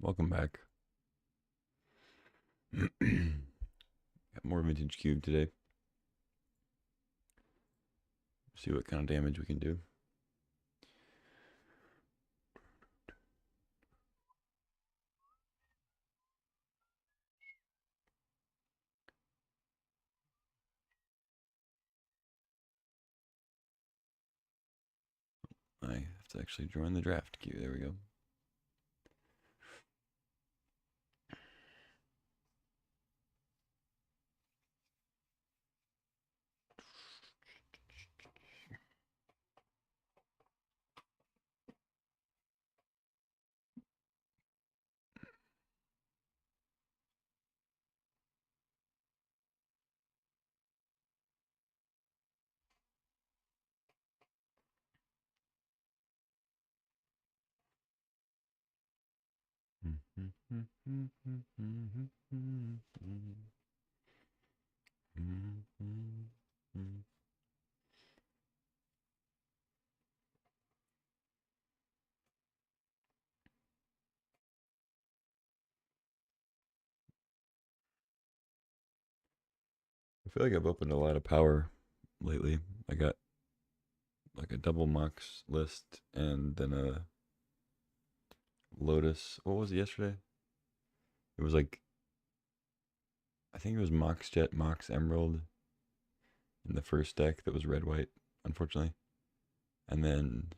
Welcome back. Got more vintage cube today. See what kind of damage we can do. I have to actually join the draft queue. There we go. I feel like I've opened a lot of power lately. I got like a double Mox list and then a Lotus. What was it yesterday? It was like, I think it was Mox Jet, Mox Emerald in the first deck that was red white, unfortunately. And then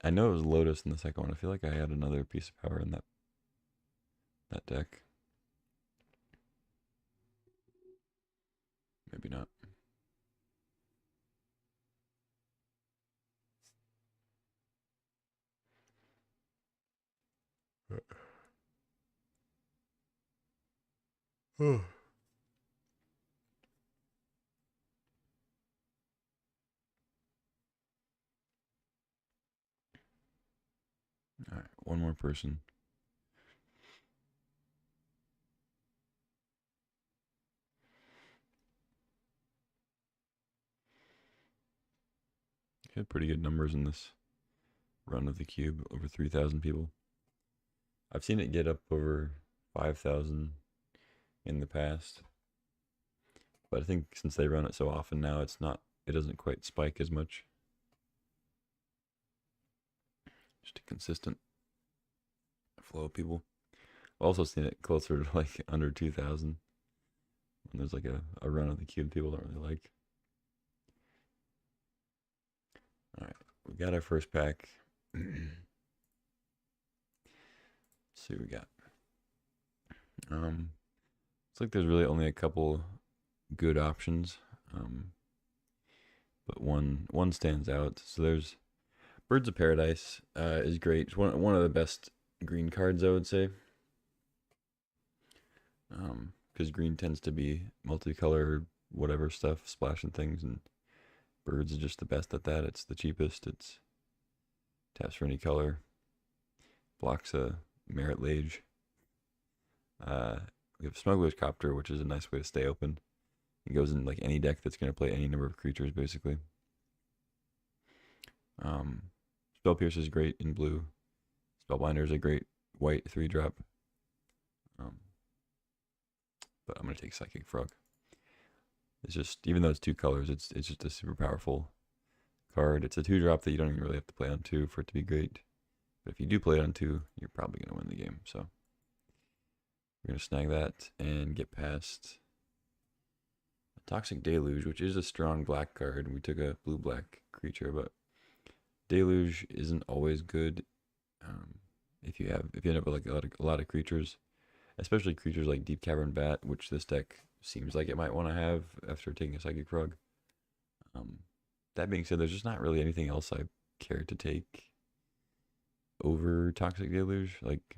I know it was Lotus in the second one. I feel like I had another piece of power in that deck. Maybe not. All right, one more person. Had pretty good numbers in this run of the cube, over 3,000 people. I've seen it get up over 5,000 in the past, but I think since they run it so often now, it doesn't quite spike as much. Just a consistent flow of people. I've also seen it closer to like under 2,000 when there's like a run of the cube people don't really like. All right, we got our first pack. Let's see what we got. It's like there's really only a couple good options, but one stands out. So there's Birds of Paradise is great. It's one of the best green cards, I would say, because green tends to be multicolor, whatever stuff, splashing things, and Birds is just the best at that. It's the cheapest. It's taps for any color, blocks a Merit Lage. We have Smuggler's Copter, which is a nice way to stay open. It goes in like any deck that's going to play any number of creatures, basically. Spell Pierce is great in blue. Spellbinder is a great white 3-drop. But I'm going to take Psychic Frog. It's just, even though it's two colors, it's just a super powerful card. It's a 2-drop that you don't even really have to play on 2 for it to be great. But if you do play it on 2, you're probably going to win the game. So we're going to snag that and get past Toxic Deluge, which is a strong black card. We took a blue-black creature, but Deluge isn't always good. If you end up with like a lot of creatures, especially creatures like Deep Cavern Bat, which this deck seems like it might want to have after taking a Psychic Frog. That being said, there's just not really anything else I care to take over Toxic Deluge. Like,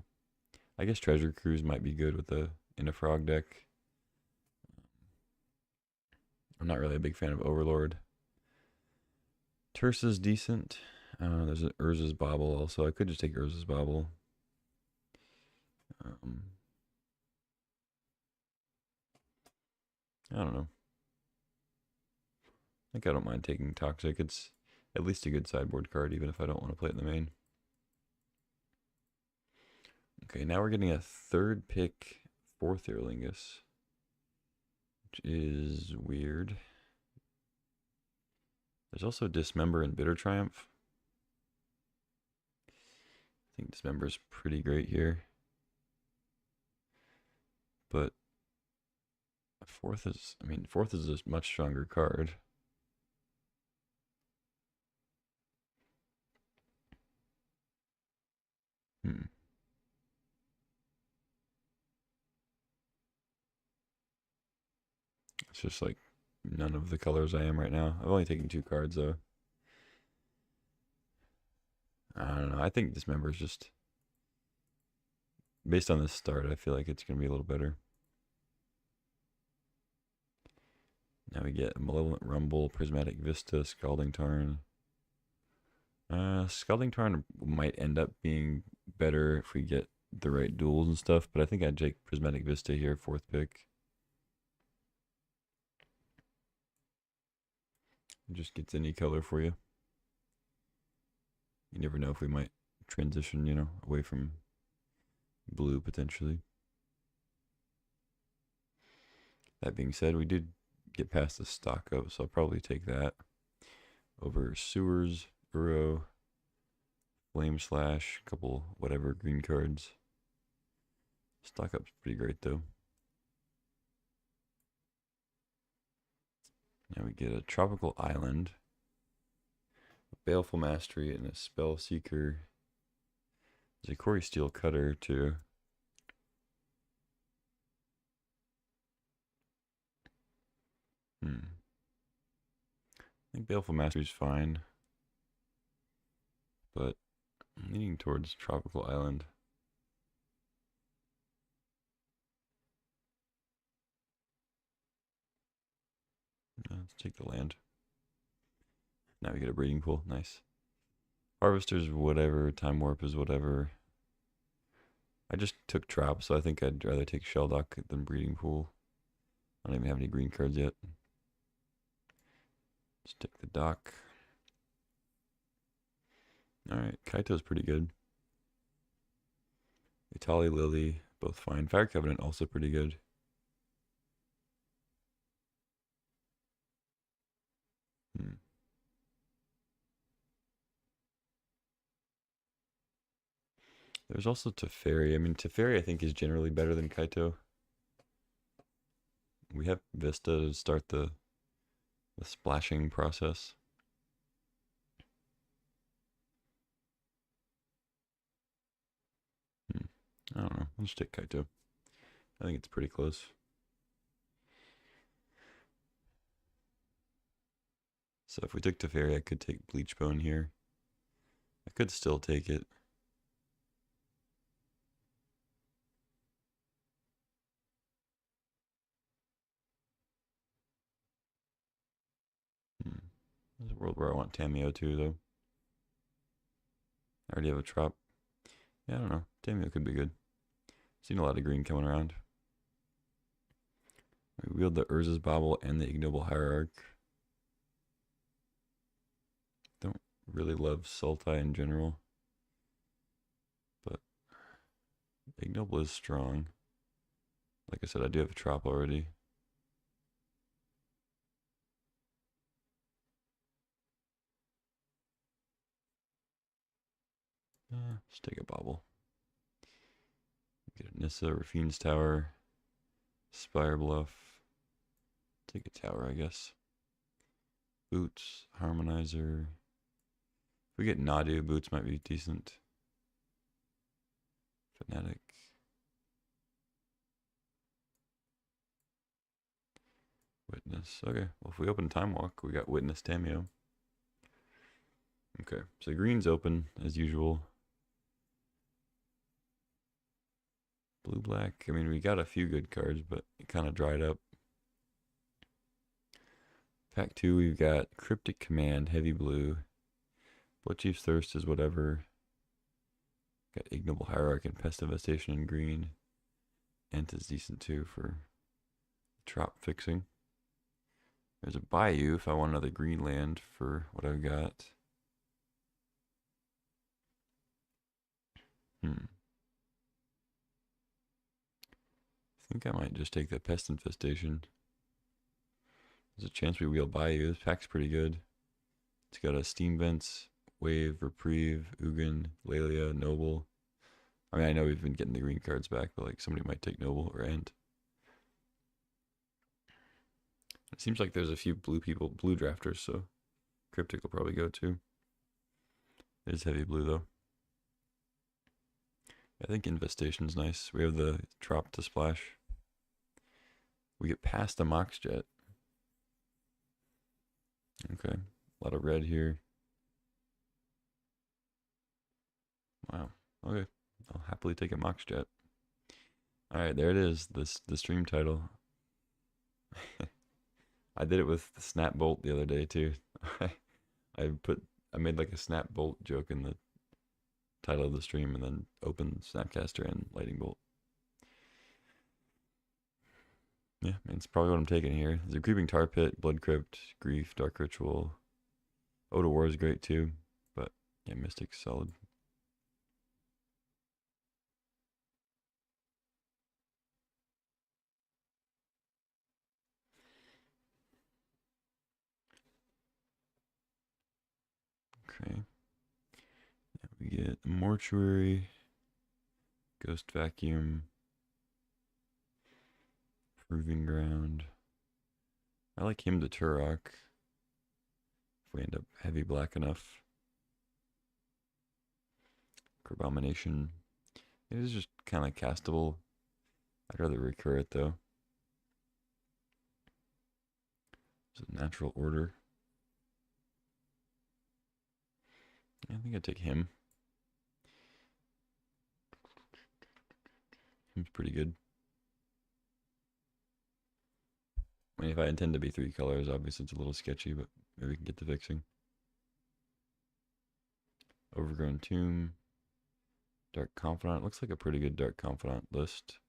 I guess Treasure Cruise might be good in a frog deck. I'm not really a big fan of Overlord. Tursa's decent. There's an Urza's Bauble also. I could just take Urza's Bauble. I don't know. I think I don't mind taking Toxic. It's at least a good sideboard card, even if I don't want to play it in the main. Okay, now we're getting a third pick, fourth Aerlingus, which is weird. There's also Dismember and Bitter Triumph. I think Dismember's pretty great here. But fourth is a much stronger card. Hmm. It's just like none of the colors I am right now. I've only taken 2 cards though. I don't know. I think Dismember is just based on this start. I feel like it's gonna be a little better. Now we get Malevolent Rumble, Prismatic Vista, Scalding Tarn. Scalding Tarn might end up being better if we get the right duels and stuff, but I think I'd take Prismatic Vista here, 4th pick. It just gets any color for you. You never know if we might transition, away from blue potentially. That being said, we did get past the stock up, so I'll probably take that over Sewers, Burrow, Flame Slash, couple whatever green cards. Stock up's pretty great though. Now we get a Tropical Island, a Baleful Mastery, and a Spell Seeker. There's a Corey Steel Cutter too. I think Baleful Mastery is fine, but I'm leaning towards Tropical Island. Let's take the land. Now we get a breeding pool. Nice. Harvester's whatever. Time Warp is whatever. I just took Trap, so I think I'd rather take Shelldock than breeding pool. I don't even have any green cards yet. Let's take the dock. Alright, Kaito's pretty good. Itali Lily, both fine. Fire Covenant also pretty good. There's also Teferi. I mean, Teferi I think is generally better than Kaito. We have Vista to start the splashing process. I don't know. Let's take Kaito. I think it's pretty close. So if we took Teferi, I could take Bleachbone here. I could still take it. There's a world where I want Tamio too, though. I already have a Trop. Yeah, I don't know. Tamio could be good. Seen a lot of green coming around. We wield the Urza's Bauble and the Ignoble Hierarch. Don't really love Sultai in general, but Ignoble is strong. Like I said, I do have a Trop already. Let's take a Bauble. Get a Nissa, Rafine's Tower, Spire Bluff. Take a tower, I guess. Boots, Harmonizer. If we get Nadu, Boots might be decent. Fanatic. Witness. Okay, well, if we open Time Walk, we got Witness Tamio. Okay, so green's open as usual. Blue black. I mean, we got a few good cards, but it kind of dried up. Pack 2, we've got Cryptic Command, heavy blue. Blood Chief's Thirst is whatever. Got Ignoble Hierarch and Pest Devastation in green. Ent is decent too for Trop fixing. There's a Bayou if I want another green land for what I've got. think I might just take the Pest Infestation. There's a chance we wheel by you. This pack's pretty good. It's got a Steam Vents, Wave, Reprieve, Ugin, Lelia, Noble. I mean, I know we've been getting the green cards back, but like somebody might take Noble or Ant. It seems like there's a few blue drafters, so Cryptic will probably go too. It is heavy blue though. I think Infestation's nice. We have the Trop to splash. We get past the Mox Jet. Okay, a lot of red here. Wow. Okay, I'll happily take a Mox Jet. All right, there it is. The stream title. I did it with the Snap Bolt the other day too. I made like a Snap Bolt joke in the title of the stream and then opened Snapcaster and Lightning Bolt. Yeah, it's probably what I'm taking here. There's a Creeping Tar Pit, Blood Crypt, Grief, Dark Ritual. Ode of War is great too, but yeah, Mystic's solid. Okay. Yeah, we get Mortuary, Ghost Vacuum, Proving Ground. I like him to Turok. If we end up heavy black enough. Abomination. It is just kind of castable. I'd rather recur it though. It's a Natural Order. I think I'd take him. Him's pretty good. I mean, if I intend to be 3 colors, obviously it's a little sketchy, but maybe we can get the fixing. Overgrown Tomb. Dark Confidant. Looks like a pretty good Dark Confidant list.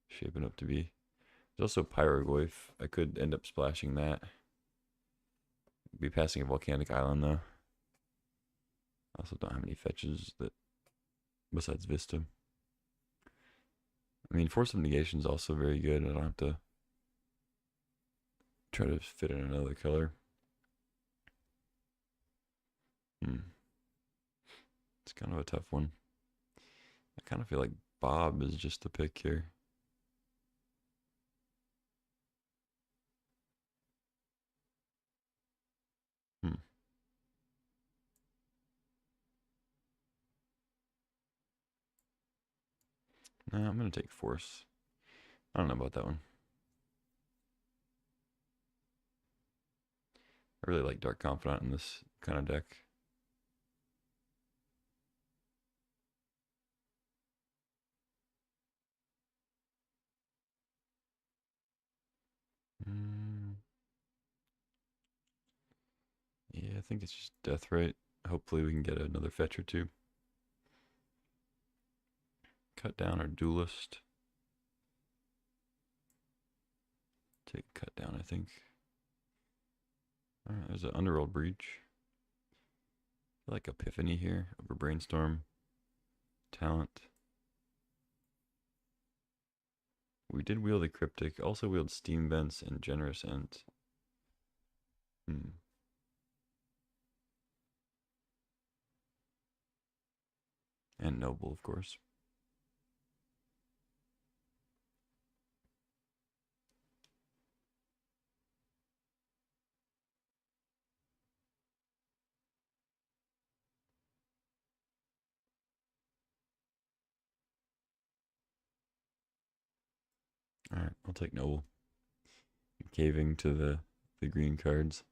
Shaping up to be. There's also Pyrogoyf. I could end up splashing that. Be passing a Volcanic Island though. I also don't have any fetches that besides Vista. I mean, Force of Negation is also very good. I don't have to try to fit in another color. It's kind of a tough one. I kind of feel like Bob is just the pick here. Nah, I'm going to take Force. I don't know about that one. I really like Dark Confidant in this kind of deck. Yeah, I think it's just Deathrite. Hopefully we can get another fetch or two. Cut Down or Duelist. Take Cut Down, I think. Alright, there's an Underworld Breach. I like Epiphany here over Brainstorm. Talent. We did wheel the Cryptic, also wheeled Steam Vents and Generous Ent. And Noble, of course. Alright, I'll take Noble. Caving to the green cards.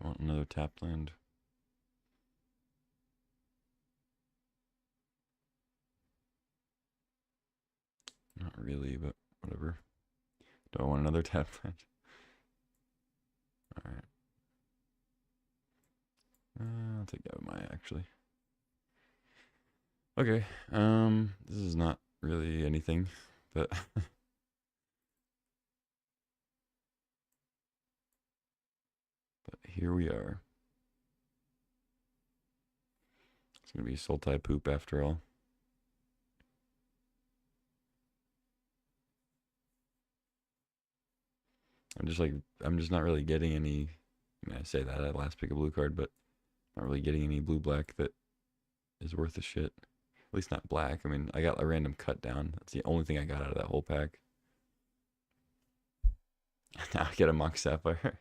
I want another tap land. Not really, but whatever. Do I want another tap land? Alright. I'll take Yavimaya actually. Okay. This is not really anything, but but here we are. It's gonna be Sultai poop after all. I'm just not really getting any. I mean, I say that I last pick a blue card, but not really getting any blue black that is worth a shit. At least not black. I mean, I got a random cut down. That's the only thing I got out of that whole pack. Now I get a Mock Sapphire.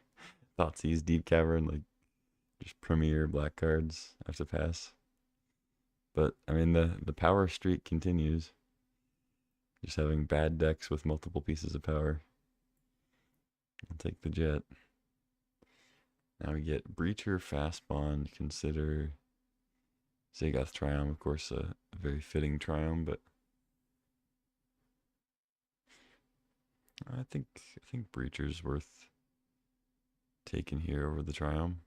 Thoughtseize, Deep Cavern, like just premier black cards I have to pass. But I mean, the power streak continues. Just having bad decks with multiple pieces of power. I'll take the jet. Now we get Breacher, Fast Bond, Consider, Zagoth Triumph, of course, a very fitting Triumph, but I think Breacher's worth taking here over the Triumph.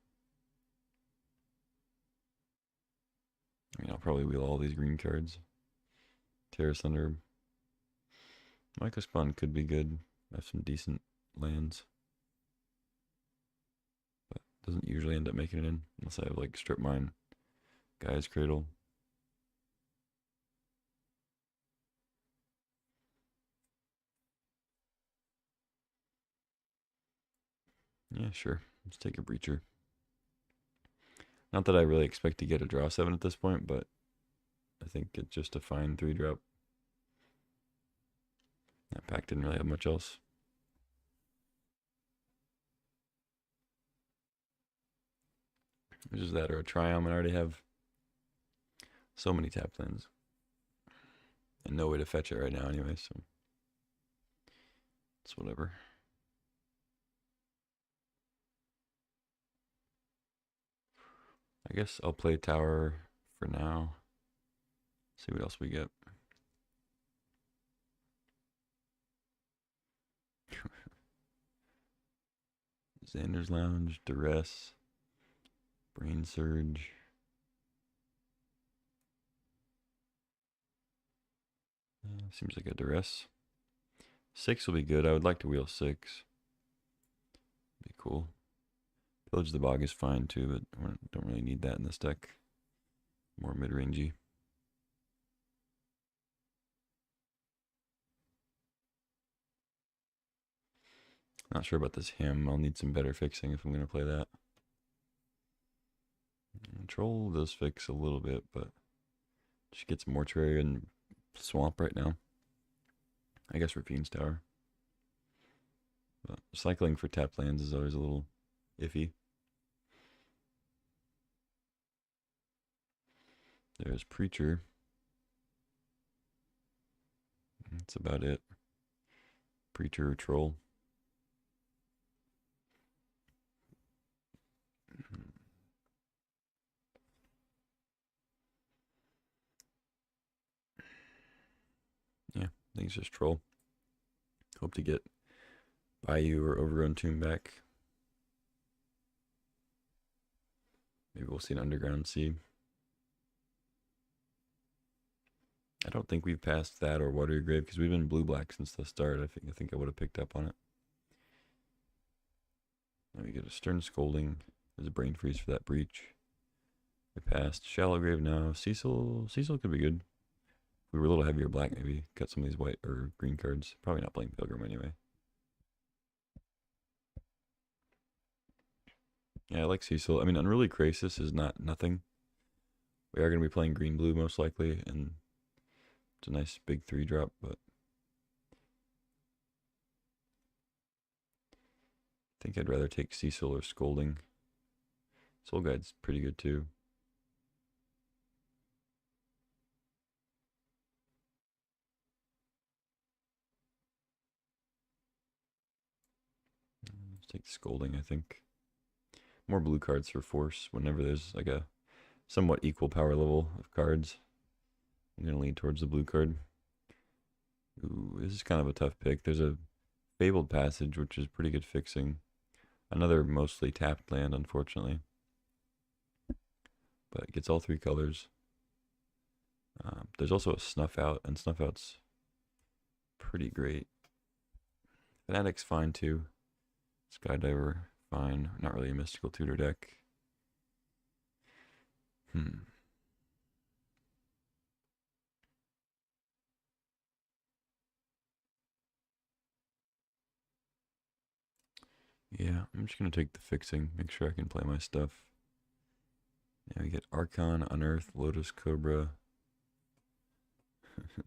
I mean, I'll probably wheel all these green cards. Terra Thunder. Mycospawn could be good. I have some decent lands. But doesn't usually end up making it in unless I have like Strip Mine, Gaia's Cradle. Yeah, sure. Let's take a Breacher. Not that I really expect to get a draw 7 at this point, but I think it's just a fine 3-drop. That pack didn't really have much else. It's just that or a Triumph, and I already have so many tap lands. And no way to fetch it right now anyway, so it's whatever. I guess I'll play Tower for now. See what else we get. Xander's Lounge, Duress, Brain Surge. Yeah, seems like a Duress. 6 will be good. I would like to wheel 6. Be cool. Pillage the Bog is fine too, but we don't really need that in this deck. More mid-rangey. Not sure about this hymn. I'll need some better fixing if I'm going to play that. Troll does fix a little bit, but she gets Mortuary and Swamp right now. I guess Rapine's Tower. But cycling for tap lands is always a little iffy. There's Preacher. That's about it. Preacher or Troll. Yeah, I think it's just Troll. Hope to get Bayou or Overgrown Tomb back. Maybe we'll see an Underground Sea. I don't think we've passed that or Watery Grave because we've been blue-black since the start. I think I would have picked up on it. Now we get a Stern Scolding. There's a Brain Freeze for that Breach. We passed Shallow Grave now. Cecil could be good. If we were a little heavier black, maybe cut some of these white or green cards. Probably not playing Pilgrim anyway. Yeah, I like Cecil. I mean, Unruly Crisis is nothing. We are going to be playing green-blue most likely, and it's a nice big 3-drop, but I think I'd rather take Cecil or Scolding. Soul Guide's pretty good too. Let's take Scolding, I think. More blue cards for Force whenever there's like a somewhat equal power level of cards. I'm going to lean towards the blue card. Ooh, this is kind of a tough pick. There's a Fabled Passage, which is pretty good fixing. Another mostly tapped land, unfortunately. but it gets all three colors. There's also a Snuff Out, and Snuff Out's pretty great. Fanatic's fine too. Skydiver, fine. Not really a mystical tutor deck. Yeah, I'm just gonna take the fixing, make sure I can play my stuff. Yeah, we get Archon, Unearth, Lotus Cobra.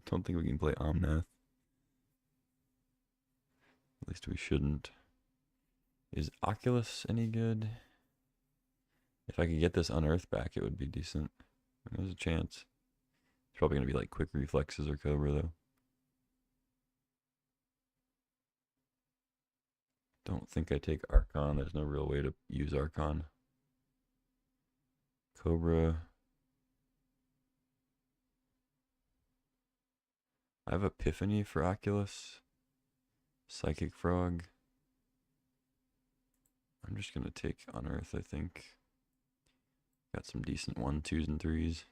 Don't think we can play Omnath. At least we shouldn't. Is Oculus any good? If I could get this Unearth back, it would be decent. There's a chance. It's probably gonna be like Quick Reflexes or Cobra though. Don't think I take Archon. There's no real way to use Archon. Cobra. I have Epiphany for Oculus. Psychic Frog. I'm just gonna take Unearth, I think. Got some decent 1s, 2s, and 3s.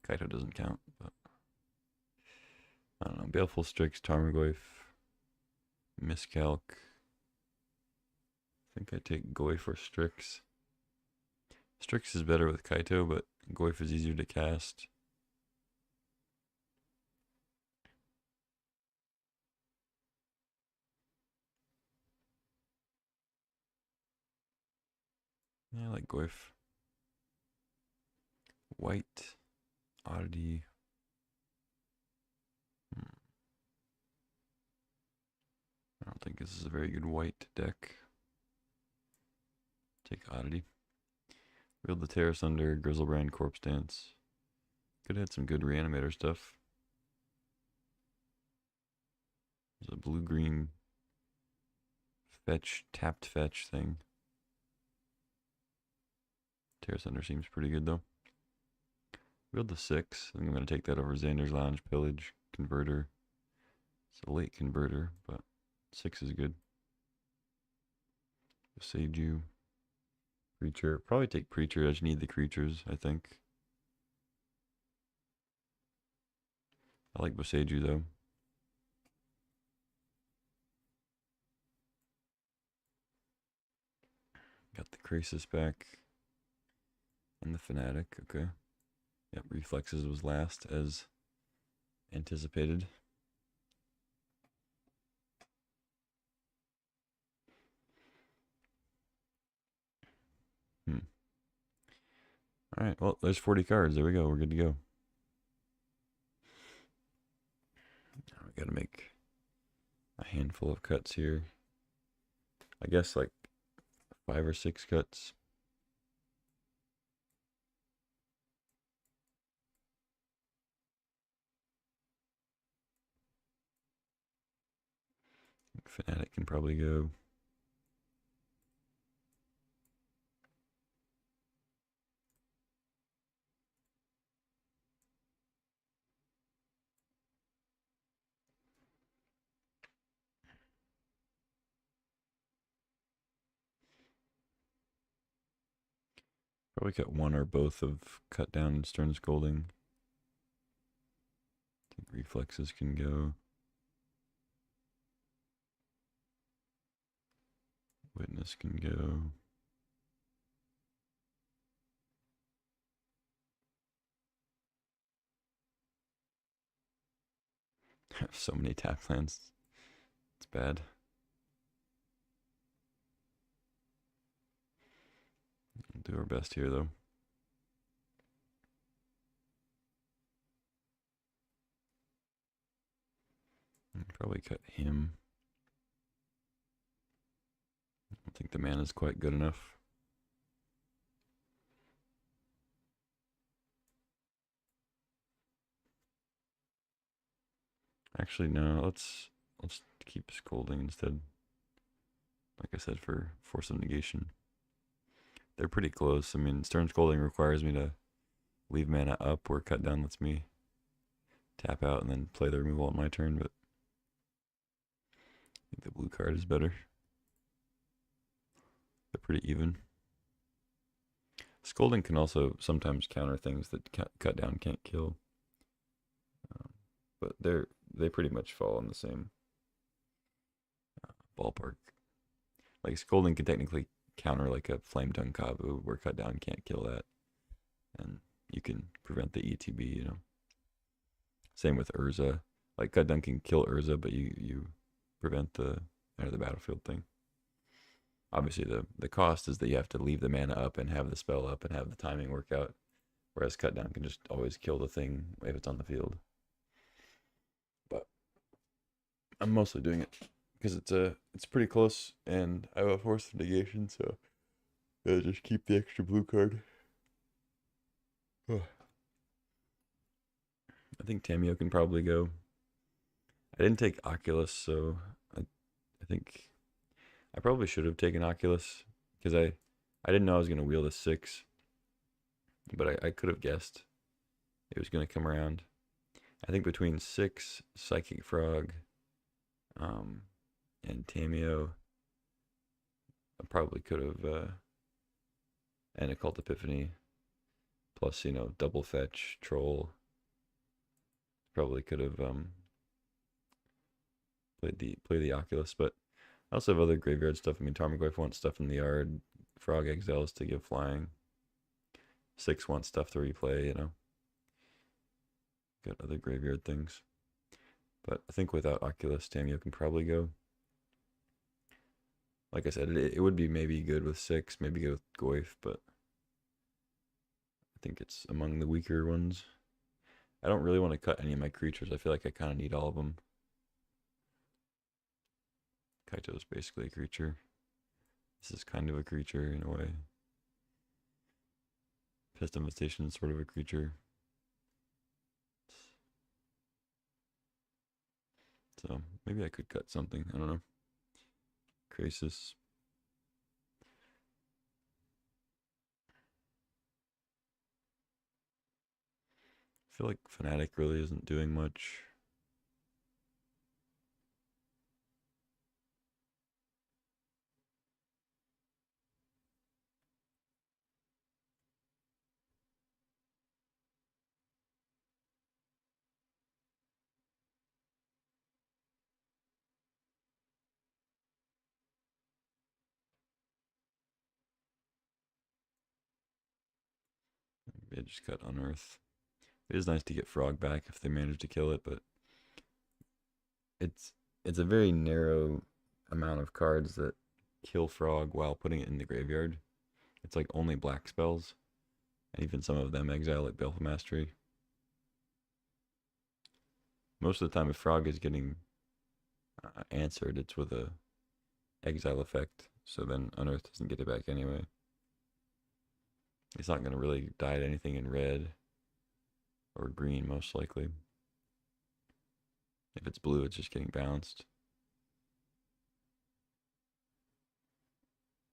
Kaito doesn't count, but I don't know. Baleful Strix, Tarmogoyf, Miscalc. I think I take Goyf or Strix. Strix is better with Kaito, but Goyf is easier to cast. Yeah, I like Goyf. White, Oddity. I don't think this is a very good white deck. Take Oddity. Wield the Terrace Under, Grizzlebrand, Corpse Dance. Could have had some good Reanimator stuff. There's a blue-green fetch, tapped fetch thing. Terrace Under seems pretty good though. Wield the 6. I think I'm going to take that over Xander's Lounge, Pillage, Converter. It's a late Converter, but 6 is good. Boseiju. Preacher. Probably take Preacher. I just need the creatures, I think. I like Boseiju though. Got the Krasis back. And the Fanatic, okay. Yep, Reflexes was last as anticipated. Alright, well, there's 40 cards. There we go. We're good to go. Now we gotta make a handful of cuts here. I guess like 5 or 6 cuts. Fanatic can probably go. Probably cut one or both of Cut Down and Stern Scolding. I think Reflexes can go. Witness can go. So many tap lands. It's bad. We'll do our best here though. Probably cut him. I don't think the mana is quite good enough. Actually, no. Let's keep Scolding instead. Like I said, for Force of Negation. They're pretty close. I mean, Stern Scolding requires me to leave mana up, where Cut Down lets me tap out and then play the removal on my turn, but I think the blue card is better. They're pretty even. Scolding can also sometimes counter things that cut down can't kill, but they pretty much fall in the same ballpark. Like Scolding can technically counter like a Flame Tongue Kabu where cut down can't kill that, and you can prevent the ETB. Same with Urza. Like cut down can kill Urza, but you prevent the end of the battlefield thing. Obviously, the cost is that you have to leave the mana up and have the spell up and have the timing work out. Whereas cut down can just always kill the thing if it's on the field. But I'm mostly doing it because it's pretty close and I have a force negation, so I'll just keep the extra blue card. I think Tamio can probably go. I didn't take Oculus, so I think I probably should have taken Oculus because I didn't know I was going to wield a 6, but I could have guessed it was going to come around. I think between 6, Psychic Frog, and Tamio, I probably could have, and Occult Epiphany, plus, double fetch, troll, probably could have played the Oculus, but I also have other graveyard stuff. I mean, Tarmogoyf wants stuff in the yard, Frog Exiles to give flying, 6 wants stuff to replay, Got other graveyard things. But I think without Oculus, Tamio can probably go. Like I said, it would be maybe good with 6, maybe good with Goyf, but I think it's among the weaker ones. I don't really want to cut any of my creatures. I feel like I kind of need all of them. Kaito is basically a creature. This is kind of a creature in a way. Pest Infestation is sort of a creature. So maybe I could cut something. I don't know. Crisis. I feel like Fnatic really isn't doing much. Maybe I just cut Unearth. It is nice to get Frog back if they manage to kill it, but it's a very narrow amount of cards that kill Frog while putting it in the graveyard. It's like only black spells, and even some of them exile like Baleful Mastery. Most of the time, if Frog is getting answered, it's with a exile effect, so then Unearth doesn't get it back anyway. It's not going to really die to anything in red or green, most likely. If it's blue, it's just getting bounced.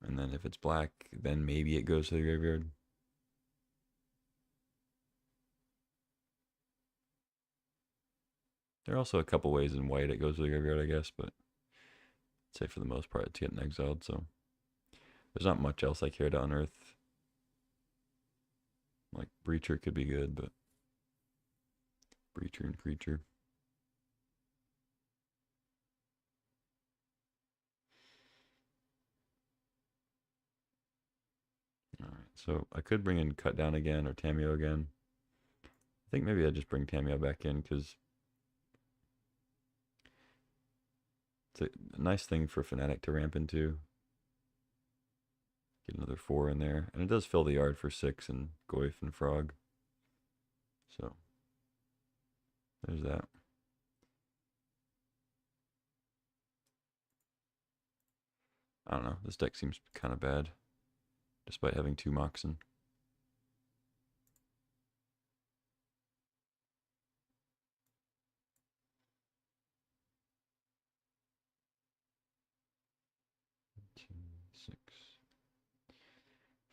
And then if it's black, then maybe it goes to the graveyard. There are also a couple ways in white it goes to the graveyard, I guess, but I'd say for the most part it's getting exiled, so there's not much else I care to unearth. Like Breacher could be good, but Breacher and Creature. Alright, so I could bring in Cut Down again or Tamio again. I think maybe I'd just bring Tamio back in because it's a nice thing for Fnatic to ramp into. Get another 4 in there. And it does fill the yard for 6 and Goyf and Frog. So there's that. I don't know. This deck seems kind of bad, despite having 2 Moxen. Six,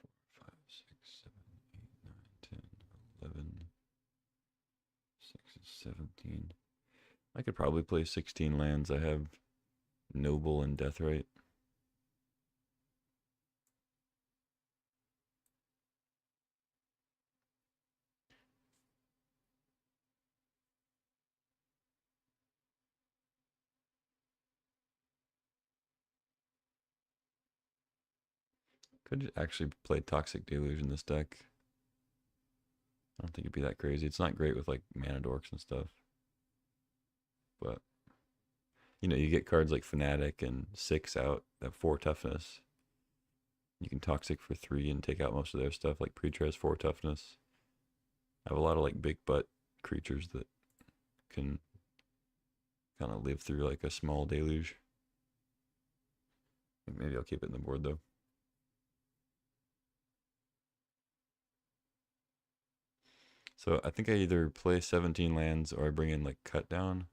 4, 5, 6, 7, 8, 9, 10, 11, 6 is 17. I could probably play 16 lands. I have Noble and Deathrite. Could actually play Toxic Deluge in this deck. I don't think it'd be that crazy. It's not great with like mana dorks and stuff. But you know, you get cards like Fnatic and 6 out that 4 toughness. You can Toxic for 3 and take out most of their stuff, like Preacher has 4 toughness. I have a lot of like big butt creatures that can kind of live through like a small deluge. Maybe I'll keep it in the board though. So I think I either play 17 lands or I bring in like Cut Down.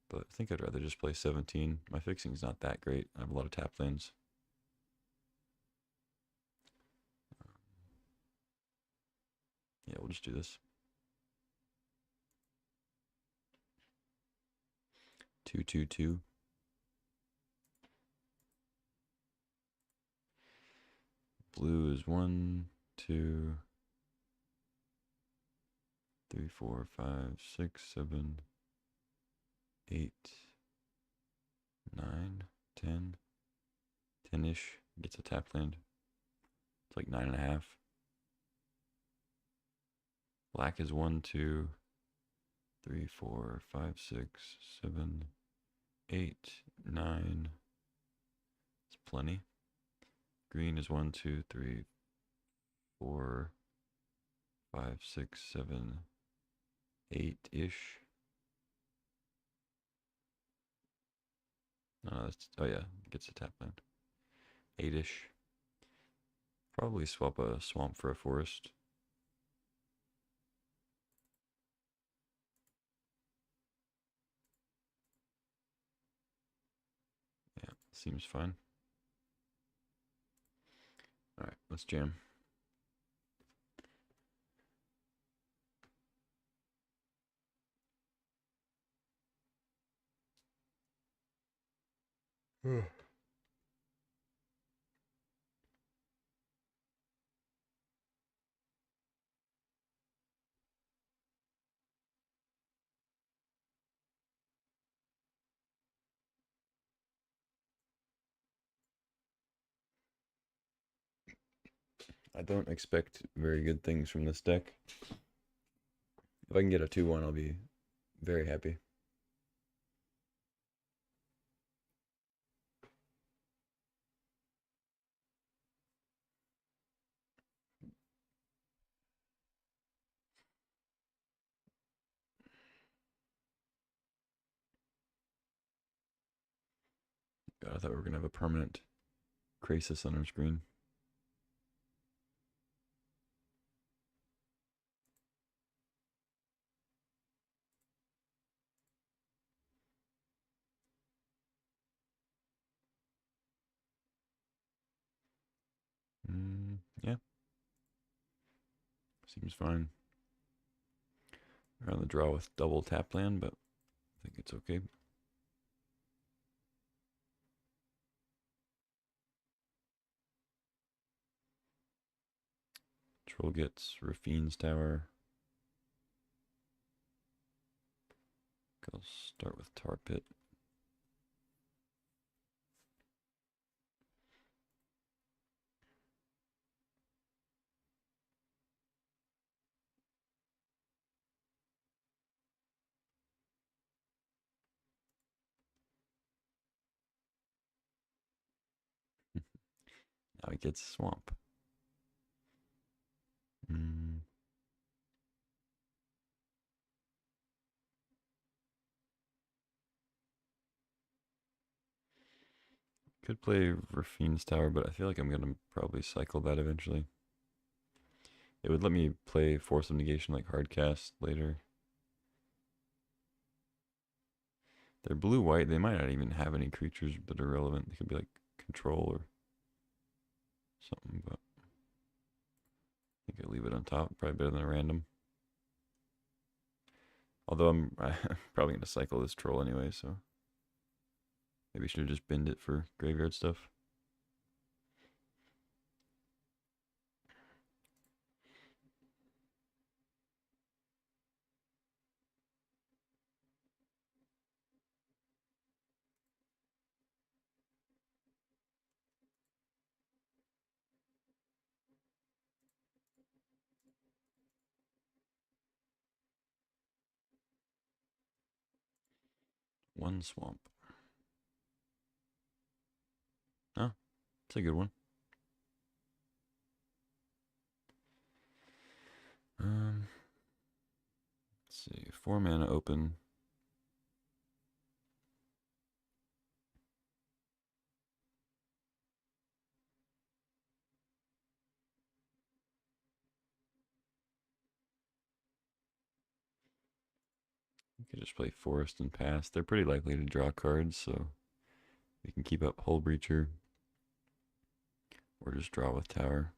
But I think I'd rather just play 17. My fixing's not that great. I have a lot of tap lands. Yeah, we'll just do this. 2/2/2. Blue is 1, 2, 3, 4, 5, 6, 7, 8, 9, 10. 10-ish. Gets a tap land. It's like 9.5. Black is 1, 2, 3, 4, 5, 6, 7, 8, 9. It's plenty. Green is 1, 2, 3, 4, 5, 6, 7, 8-ish. No, that's, oh yeah, gets a tap land. 8-ish. Probably swap a swamp for a forest. Yeah, seems fine. Alright, let's jam. I don't expect very good things from this deck. If I can get a 2/1, I'll be very happy. God, I thought we were going to have a permanent Krasis on our screen. Yeah. Seems fine. We're on the draw with double tap land, but I think it's okay. Troll gets Rafine's Tower. I'll start with Tar Pit. Now he gets Swamp. Could play Rafine's Tower, but I feel like I'm going to probably cycle that eventually. It would let me play Force of Negation like Hardcast later. They're blue-white. They might not even have any creatures that are relevant. They could be like Control or something, but I think I'll leave it on top. Probably better than a random. Although I'm probably going to cycle this Troll anyway, so maybe I should have just binned it for graveyard stuff. One swamp. Oh, it's a good one. Let's see. 4 mana open. You could just play Forest and pass. They're pretty likely to draw cards, so we can keep up Hull Breacher or just draw with Tower.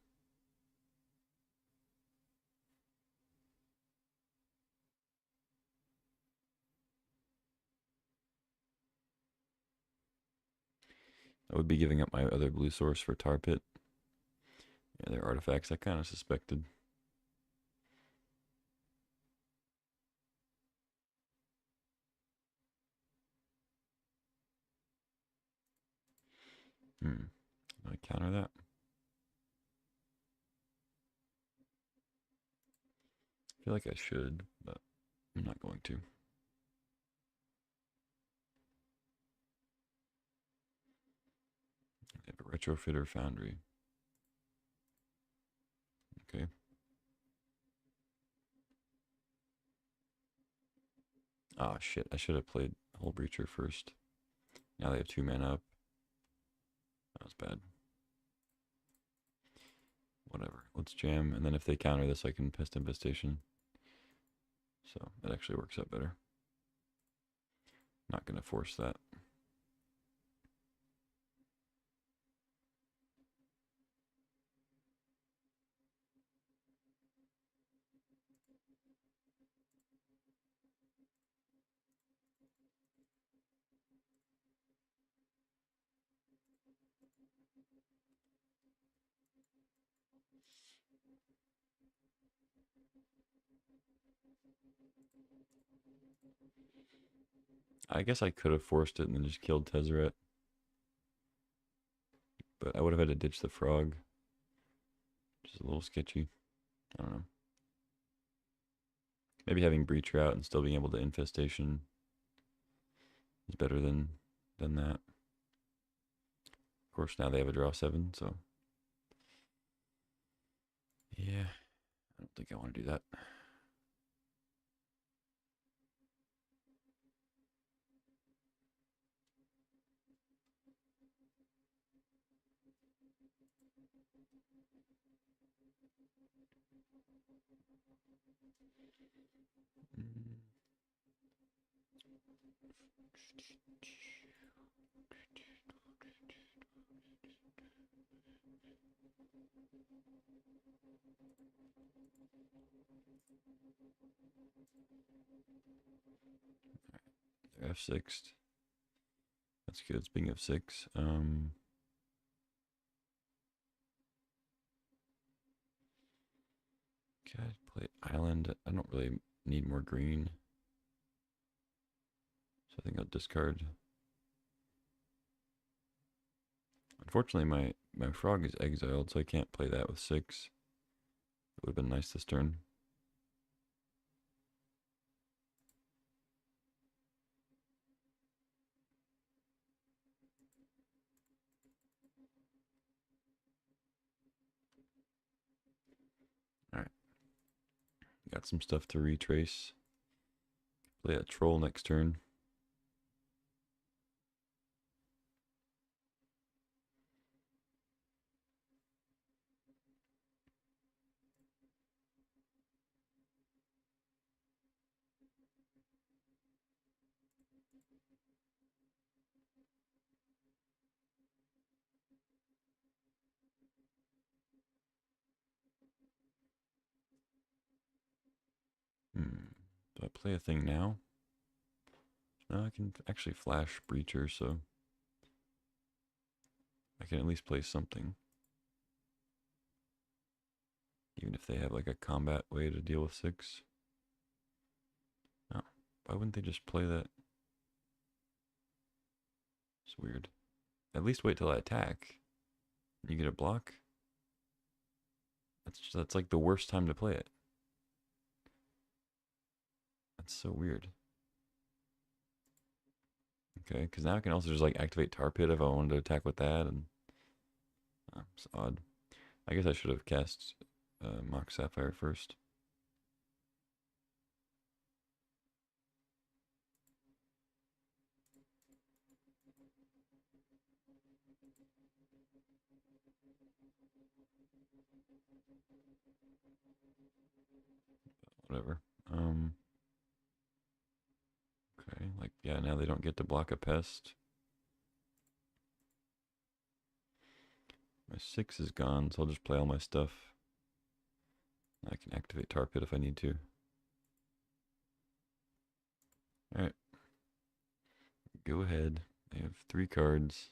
I would be giving up my other blue source for Tar Pit. Yeah, they're artifacts. I kind of suspected. Do I counter that? I feel like I should, but I'm not going to. I have a Retrofitter Foundry. Okay. Ah, shit. I should have played Hull Breacher first. Now they have 2 mana up. That was bad. Whatever. Let's jam, and then if they counter this, I can Pest Infestation. So it actually works out better. Not going to force that. I guess I could have forced it and then just killed Tezzeret. But I would have had to ditch the frog. Just a little sketchy. I don't know. Maybe having Breacher out and still being able to Infestation is better than that. Of course, now they have a draw 7, so yeah, I don't think I want to do that. They're F6. That's good. Speaking of 6, can I play Island? I don't really need more green, so I think I'll discard. Unfortunately, my frog is exiled, so I can't play that with 6. It would have been nice this turn. Alright. Got some stuff to retrace. Play a troll next turn. Do I play a thing now? No, I can actually flash Breacher, so I can at least play something. Even if they have like a combat way to deal with 6. No, why wouldn't they just play that? It's weird. At least wait till I attack. You get a block. That's like the worst time to play it. That's so weird. Okay, because now I can also just like activate Tar Pit if I wanted to attack with that, and it's odd. I guess I should have cast Mock Sapphire first. Whatever. Okay, like yeah, now they don't get to block a pest. My 6 is gone, so I'll just play all my stuff. I can activate Tar Pit if I need to. Alright. Go ahead. I have 3 cards.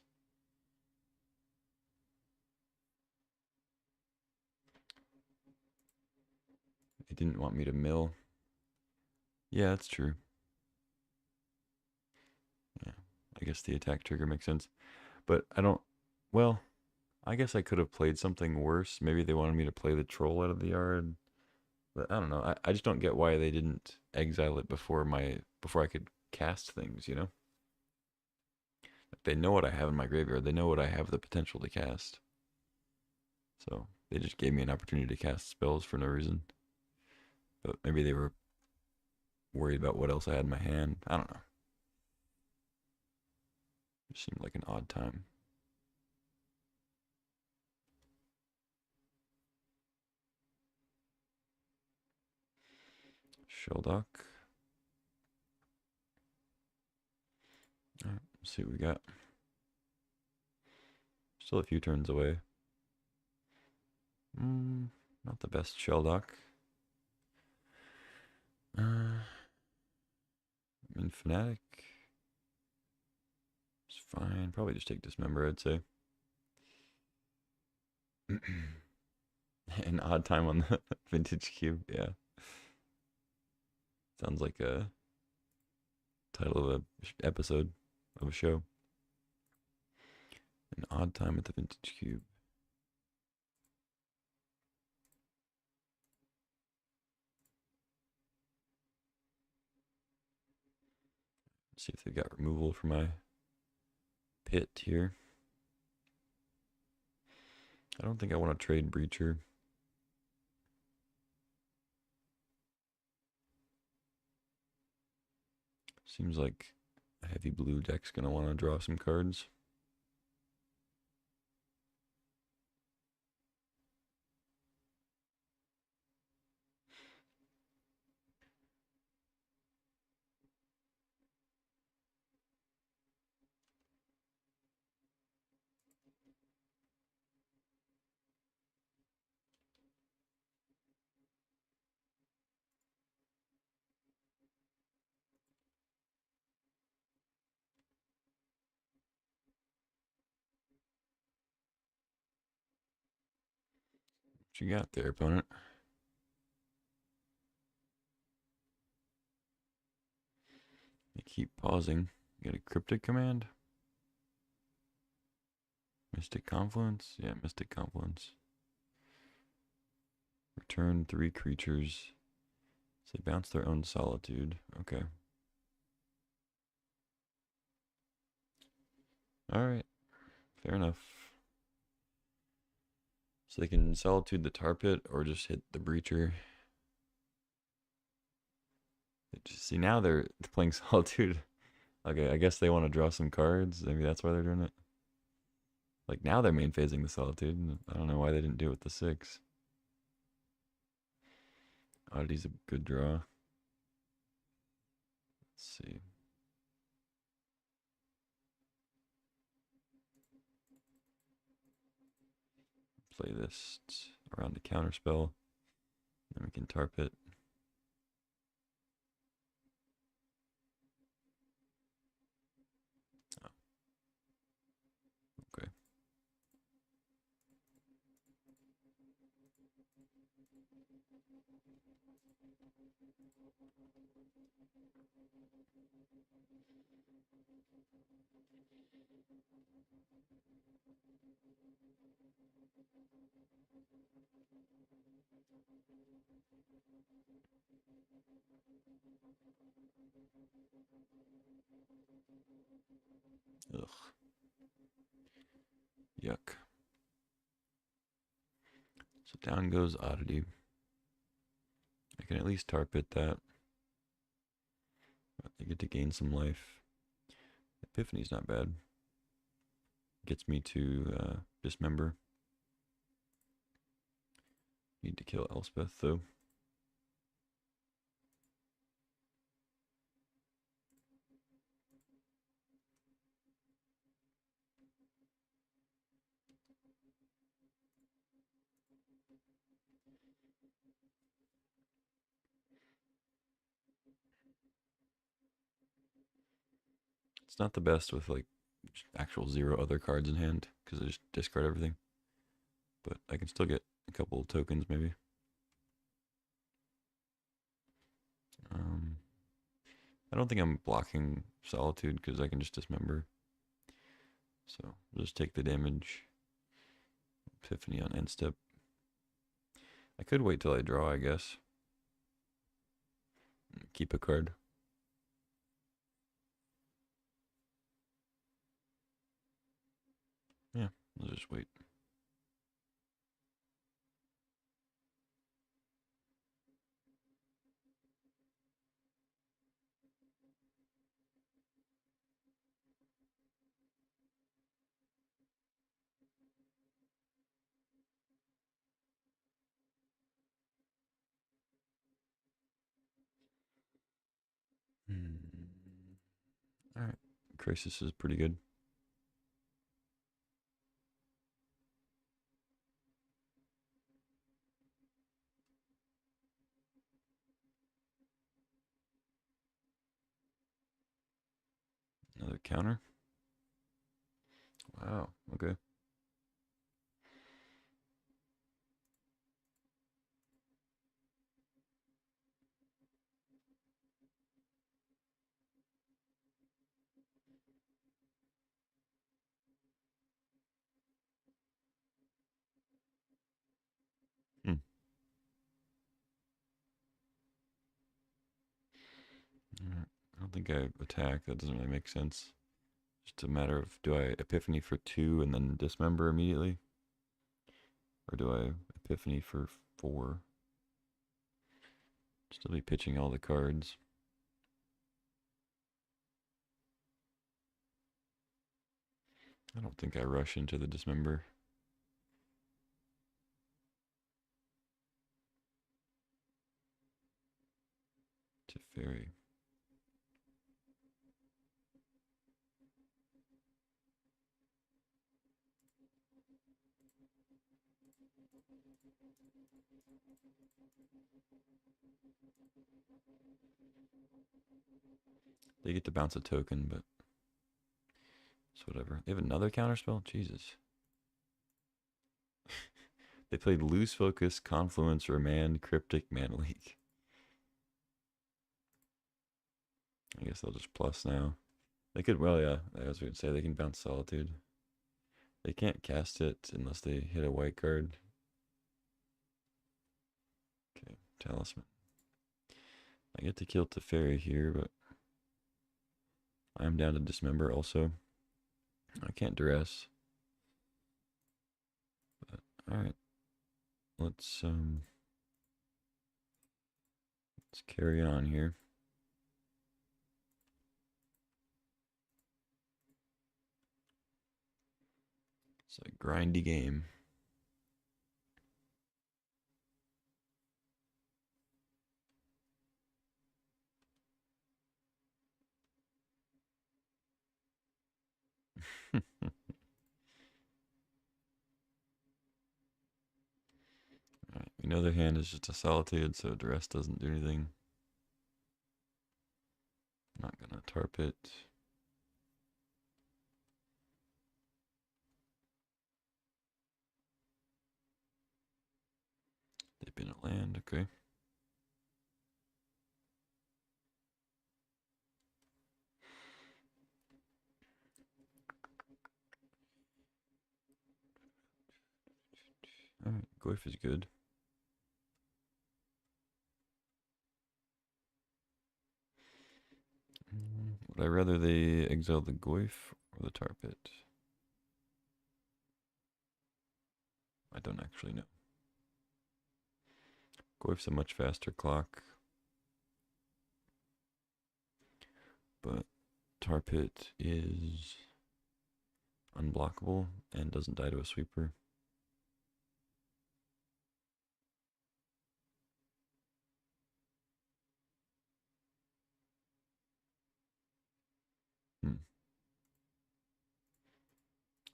They didn't want me to mill. Yeah, that's true. Yeah, I guess the attack trigger makes sense. But I don't... Well, I guess I could have played something worse. Maybe they wanted me to play the troll out of the yard. But I don't know. I just don't get why they didn't exile it before I could cast things, you know? They know what I have in my graveyard. They know what I have the potential to cast. So they just gave me an opportunity to cast spells for no reason. But maybe they were worried about what else I had in my hand. I don't know. It seemed like an odd time. Sheldock. Alright, let's see what we got. Still a few turns away. Not the best Sheldock. I mean, Fnatic is fine. Probably just take Dismember, I'd say. An odd time on the Vintage Cube, yeah. Sounds like a title of a episode of a show. An odd time at the Vintage Cube. See if they got removal for my pit here. I don't think I want to trade Breacher. Seems like a heavy blue deck's going to want to draw some cards. What you got there, opponent? They keep pausing. You got a Cryptic Command? Mystic Confluence? Yeah, Mystic Confluence. Return 3 creatures. So they bounce their own Solitude. Okay. Alright. Fair enough. So they can Solitude the Tar Pit or just hit the Breacher. See, now they're playing Solitude. Okay, I guess they want to draw some cards. Maybe that's why they're doing it. Like, now they're main phasing the Solitude. I don't know why they didn't do it with the 6. Oddity's a good draw. Let's see. Play this around the counterspell. Then we can Tar Pit. Oh. Okay. Ugh. Yuck. So down goes Oddity. I can at least tar pit that. I get to gain some life. Epiphany's not bad. Gets me to dismember. Need to kill Elspeth though. It's not the best with like actual 0 other cards in hand because I just discard everything. But I can still get a couple of tokens maybe. Um, I don't think I'm blocking Solitude because I can just dismember. So we'll just take the damage. Epiphany on end step. I could wait till I draw, I guess. Keep a card. Yeah, we'll just wait. Alright. Crisis is pretty good. Another counter. Wow, okay. Hmm. Alright. I don't think I attack. That doesn't really make sense. Just a matter of do I Epiphany for 2 and then dismember immediately? Or do I Epiphany for 4? Still be pitching all the cards. I don't think I rush into the dismember. Teferi. They get to bounce a token, but it's whatever. They have another counterspell? Jesus. They played Loose Focus, Confluence, Remand, Cryptic, Mana Leak. I guess they'll just plus now. They could, well, yeah, I was going to say they can bounce Solitude. They can't cast it unless they hit a white card. Okay, Talisman. I get to kill Teferi here, but I'm down to dismember also. I can't duress. But alright. Let's carry on here. It's a grindy game. Alright, we know their hand is just a Solitude, so duress doesn't do anything. Not gonna tarp it. They've been at land, okay. Alright, Goyf is good. What I rather they exile the Goyf or the Tar Pit? I don't actually know. Goyf's a much faster clock, but Tar Pit is unblockable and doesn't die to a sweeper.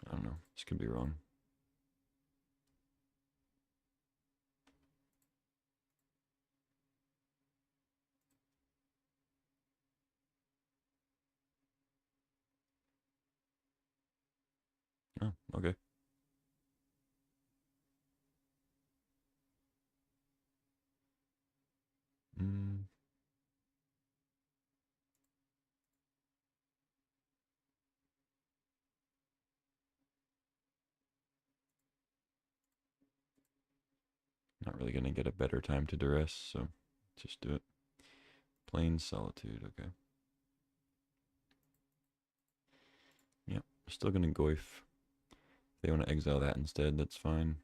I don't know. This could be wrong. Oh, okay. Mm, not really gonna get a better time to duress, so just do it. Plain Solitude, okay. Yep, still gonna Goyf. If they want to exile that instead, that's fine.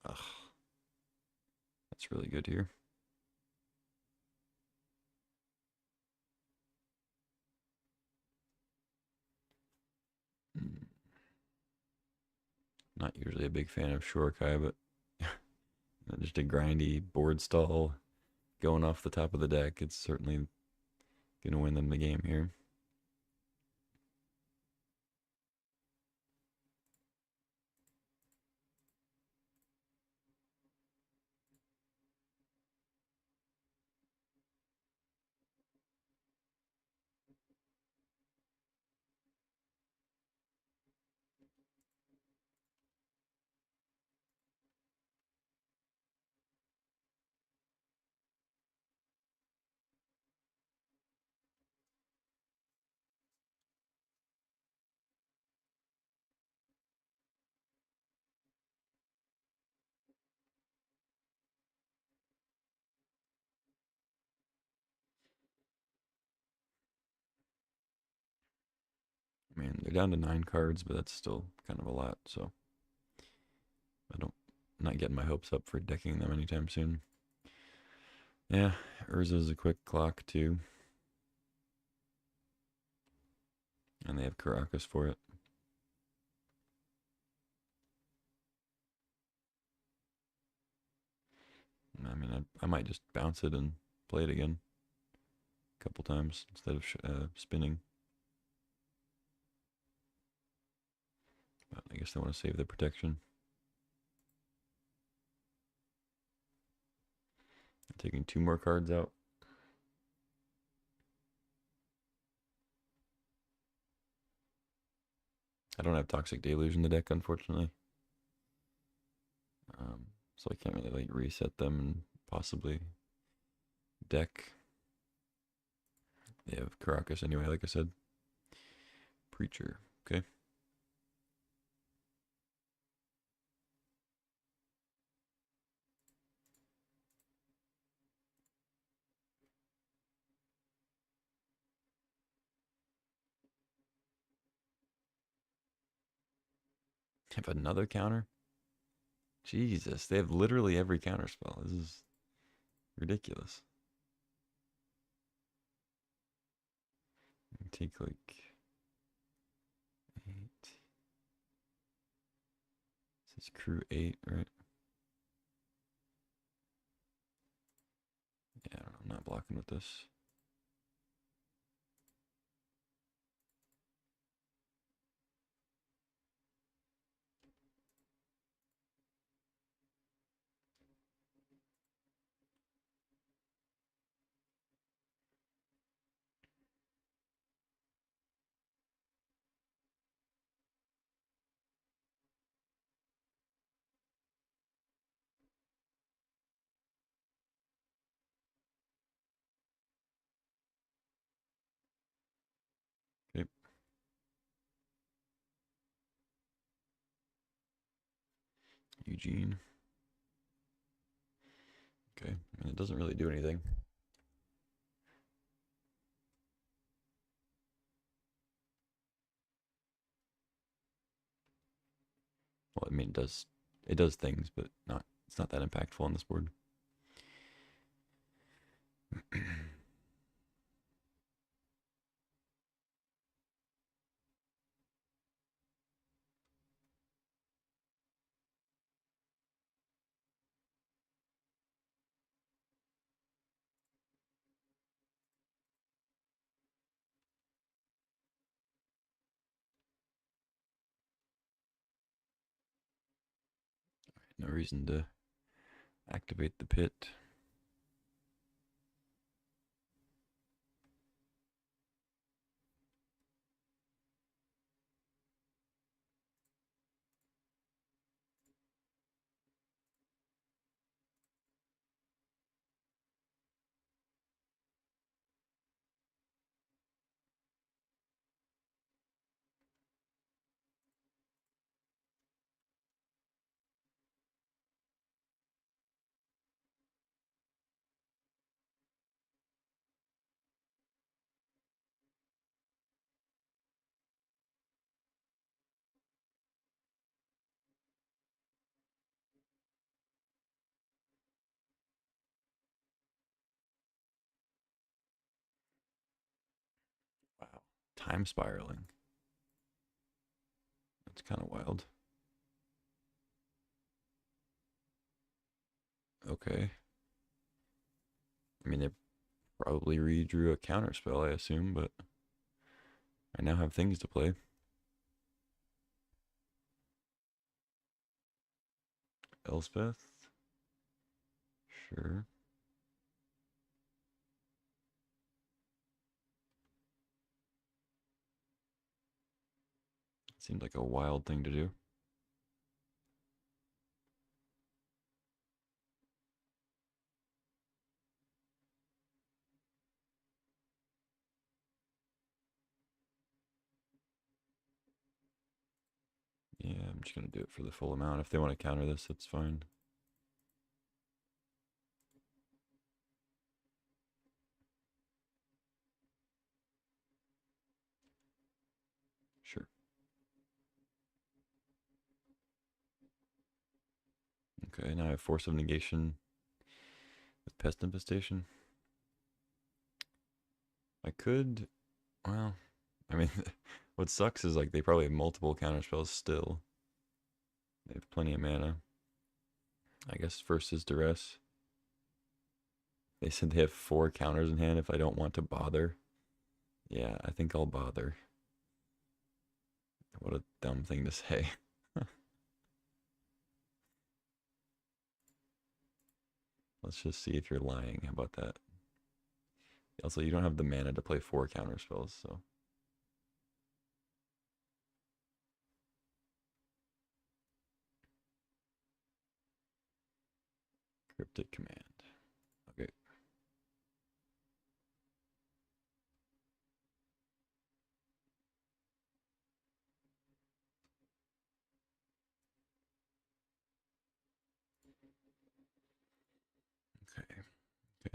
Ugh, that's really good here. Mm, not usually a big fan of Shurikai, but just a grindy board stall going off the top of the deck. It's certainly gonna win them the game here. I mean, they're down to 9 cards, but that's still kind of a lot, so I don't, I'm not getting my hopes up for decking them anytime soon. Yeah, Urza's a quick clock too, and they have Caracas for it. I mean, I might just bounce it and play it again a couple times instead of spinning. But I guess they want to save the protection. I'm taking 2 more cards out. I don't have Toxic Deluge in the deck, unfortunately. So I can't really like reset them and possibly deck. They have Caracas anyway, like I said. Preacher, okay. Have another counter? Jesus, they have literally every counter spell. This is ridiculous. Take like 8. This is crew 8, right? Yeah, I don't know. I'm not blocking with this. Eugene. Okay, and it doesn't really do anything. Well, I mean, it does things, but it's not that impactful on this board. No reason to activate the pit. Wow. Time spiraling. That's kind of wild. Okay. I mean, they probably redrew a counter spell, I assume, but I now have things to play. Elspeth? Sure. Seemed like a wild thing to do. Yeah, I'm just going to do it for the full amount. If they want to counter this, that's fine. Sure. Okay, now I have Force of Negation with Pest Infestation. I could, well, I mean, what sucks is like they probably have multiple counter spells still. They have plenty of mana. I guess first is Duress. They said they have 4 counters in hand if I don't want to bother. Yeah, I think I'll bother. What a dumb thing to say. Let's just see if you're lying. How about that? Also, you don't have the mana to play 4 counter spells, so. Cryptic Command. Okay.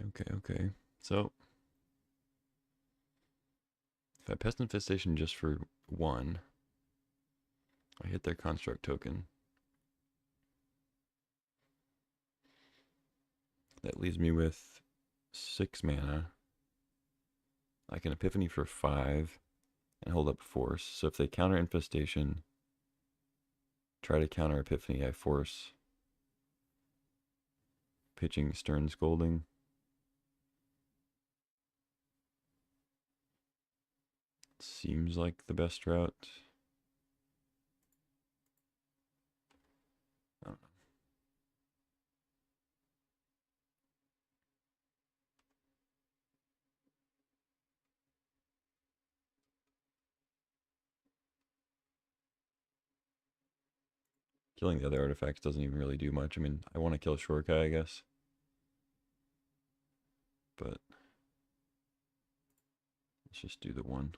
Okay. Okay. So, if I Pest Infestation just for 1, I hit their Construct token. That leaves me with 6 mana. I can Epiphany for 5 and hold up Force. So if they counter Infestation, try to counter Epiphany, I force pitching Stern Scolding. Seems like the best route. I don't know. Killing the other artifacts doesn't even really do much. I mean, I want to kill Shorkai, I guess. But let's just do the 1.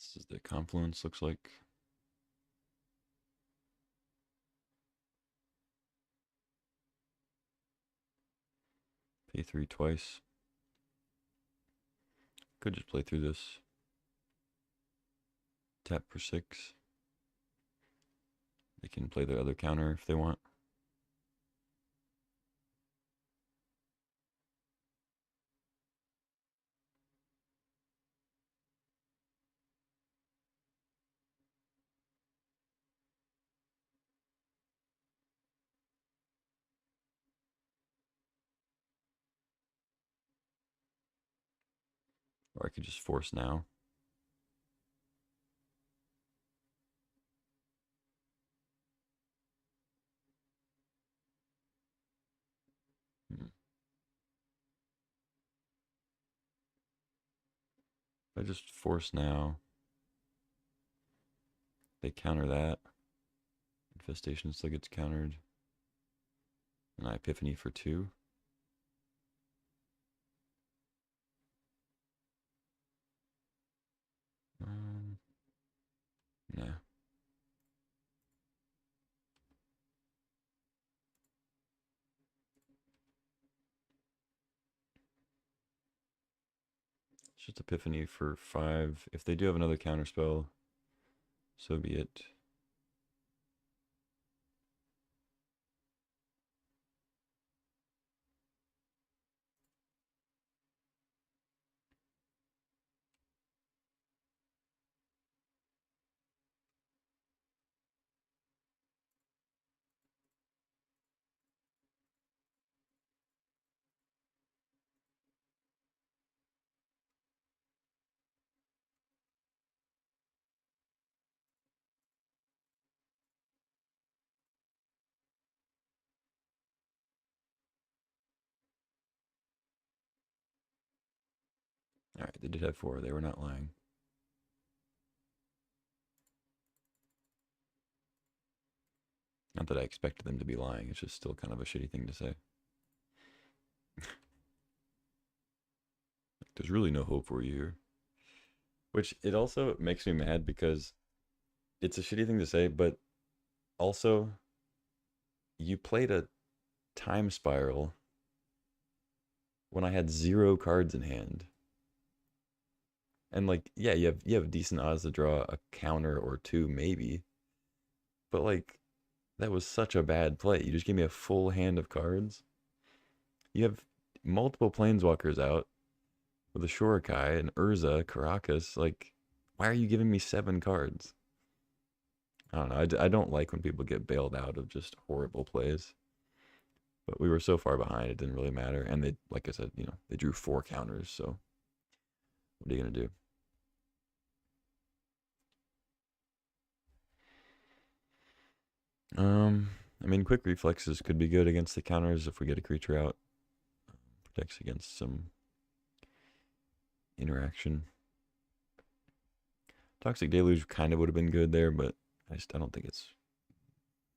This is the Confluence, looks like. Pay 3 twice. Could just play through this. Tap for 6. They can play their other counter if they want. Or I could just force now. Hmm. If I just force now, they counter that. Infestation still gets countered. And I Epiphany for 2. Nah. It's just Epiphany for 5. If they do have another counter spell, so be it. Alright, they did have 4. They were not lying. Not that I expected them to be lying. It's just still kind of a shitty thing to say. There's really no hope for you here. Which it also makes me mad because it's a shitty thing to say, but also you played a time spiral when I had 0 cards in hand. And like, yeah, you have decent odds to draw a counter or 2 maybe. But like that was such a bad play. You just gave me a full hand of cards. You have multiple planeswalkers out with a Shurikai and Urza, Caracas. Like, why are you giving me 7 cards? I don't know. I don't like when people get bailed out of just horrible plays. But we were so far behind, it didn't really matter. And they, like I said, they drew 4 counters. So what are you gonna do? I mean, quick reflexes could be good against the counters if we get a creature out. Protects against some interaction. Toxic Deluge kind of would have been good there, but I don't think it's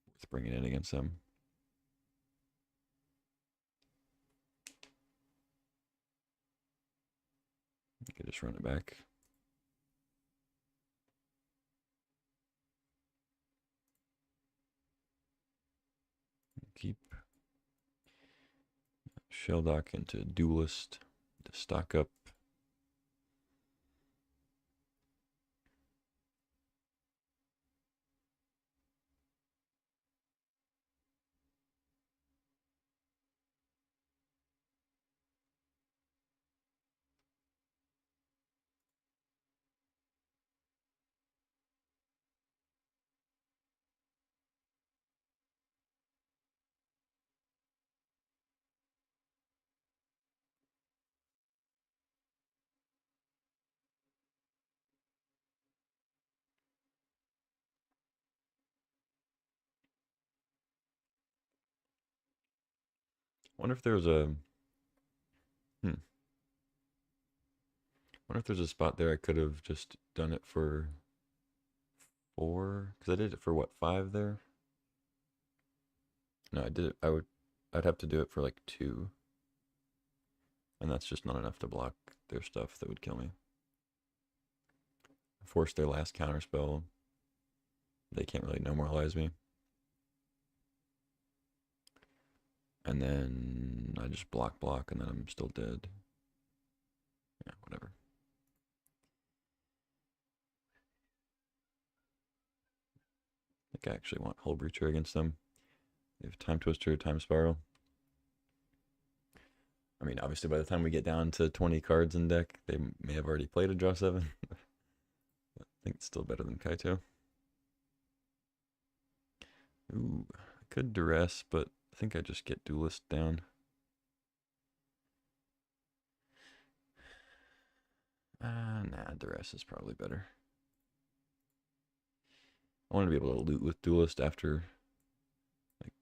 worth bringing in against them. I could just run it back. Keep Shelldock into Duelist to stock up. Wonder if there's a wonder if there's a spot there I could have just done it for 4, because I did it for what, 5 there? No, I did it. I'd have to do it for like 2, and that's just not enough to block their stuff that would kill me. force their last counter spell. They can't really no moralize me. And then I just block, and then I'm still dead. Yeah, whatever. I think I actually want Hull Breacher against them. They have Time Twister, Time Spiral. I mean, obviously, by the time we get down to 20 cards in deck, they may have already played a draw 7. I think it's still better than Kaito. Ooh, I could Duress, but I think I just get Duelist down. Nah, Duress is probably better. I want to be able to loot with Duelist after, like,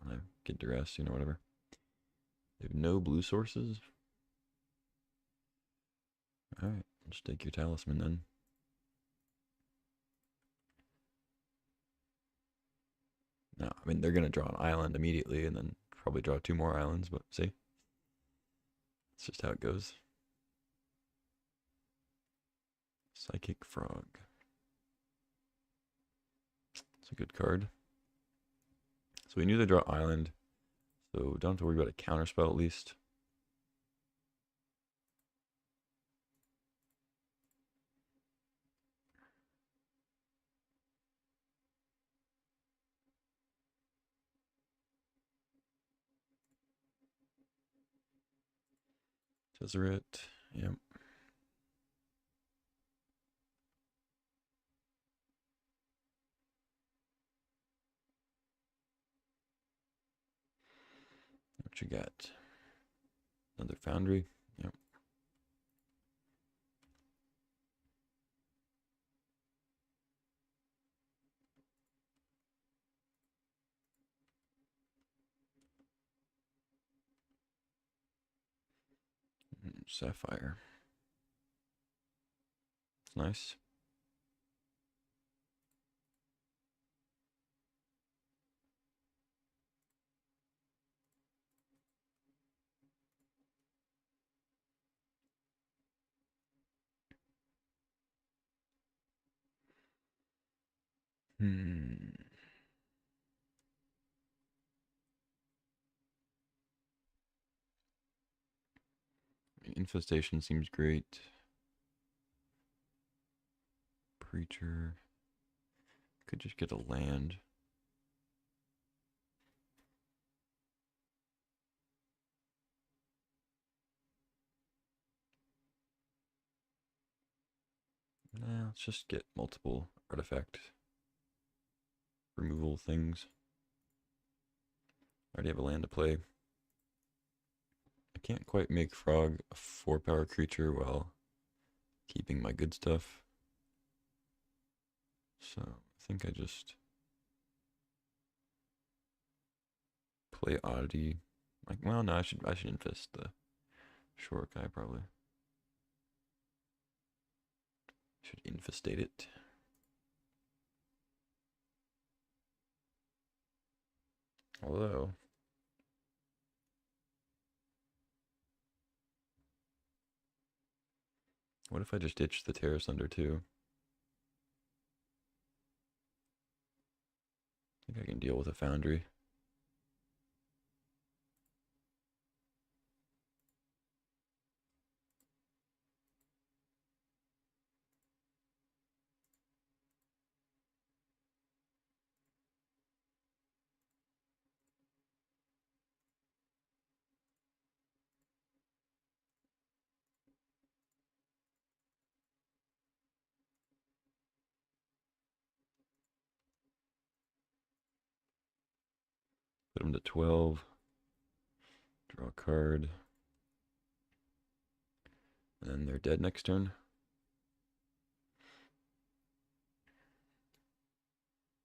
when I get Duress, you know, whatever. They have no blue sources. Alright, just take your Talisman then. No, I mean, they're going to draw an island immediately and then probably draw 2 more islands, but see? It's just how it goes. Psychic Frog. It's a good card. So we knew they draw island, so don't have to worry about a counterspell at least. Tezzeret, yep. What you got? Another Foundry, yep. Sapphire. It's nice. Infestation seems great. Preacher. Could just get a land. Nah, let's just get multiple artifact removal things. I already have a land to play. I can't quite make Frog a 4-power creature while keeping my good stuff. So I think I just play Oddity. Like, well, no, I should infest the short guy probably. Should infestate it. Although, what if I just ditch the Terrace Under too? I think I can deal with a Foundry. Put him to 12. Draw a card. And then they're dead next turn.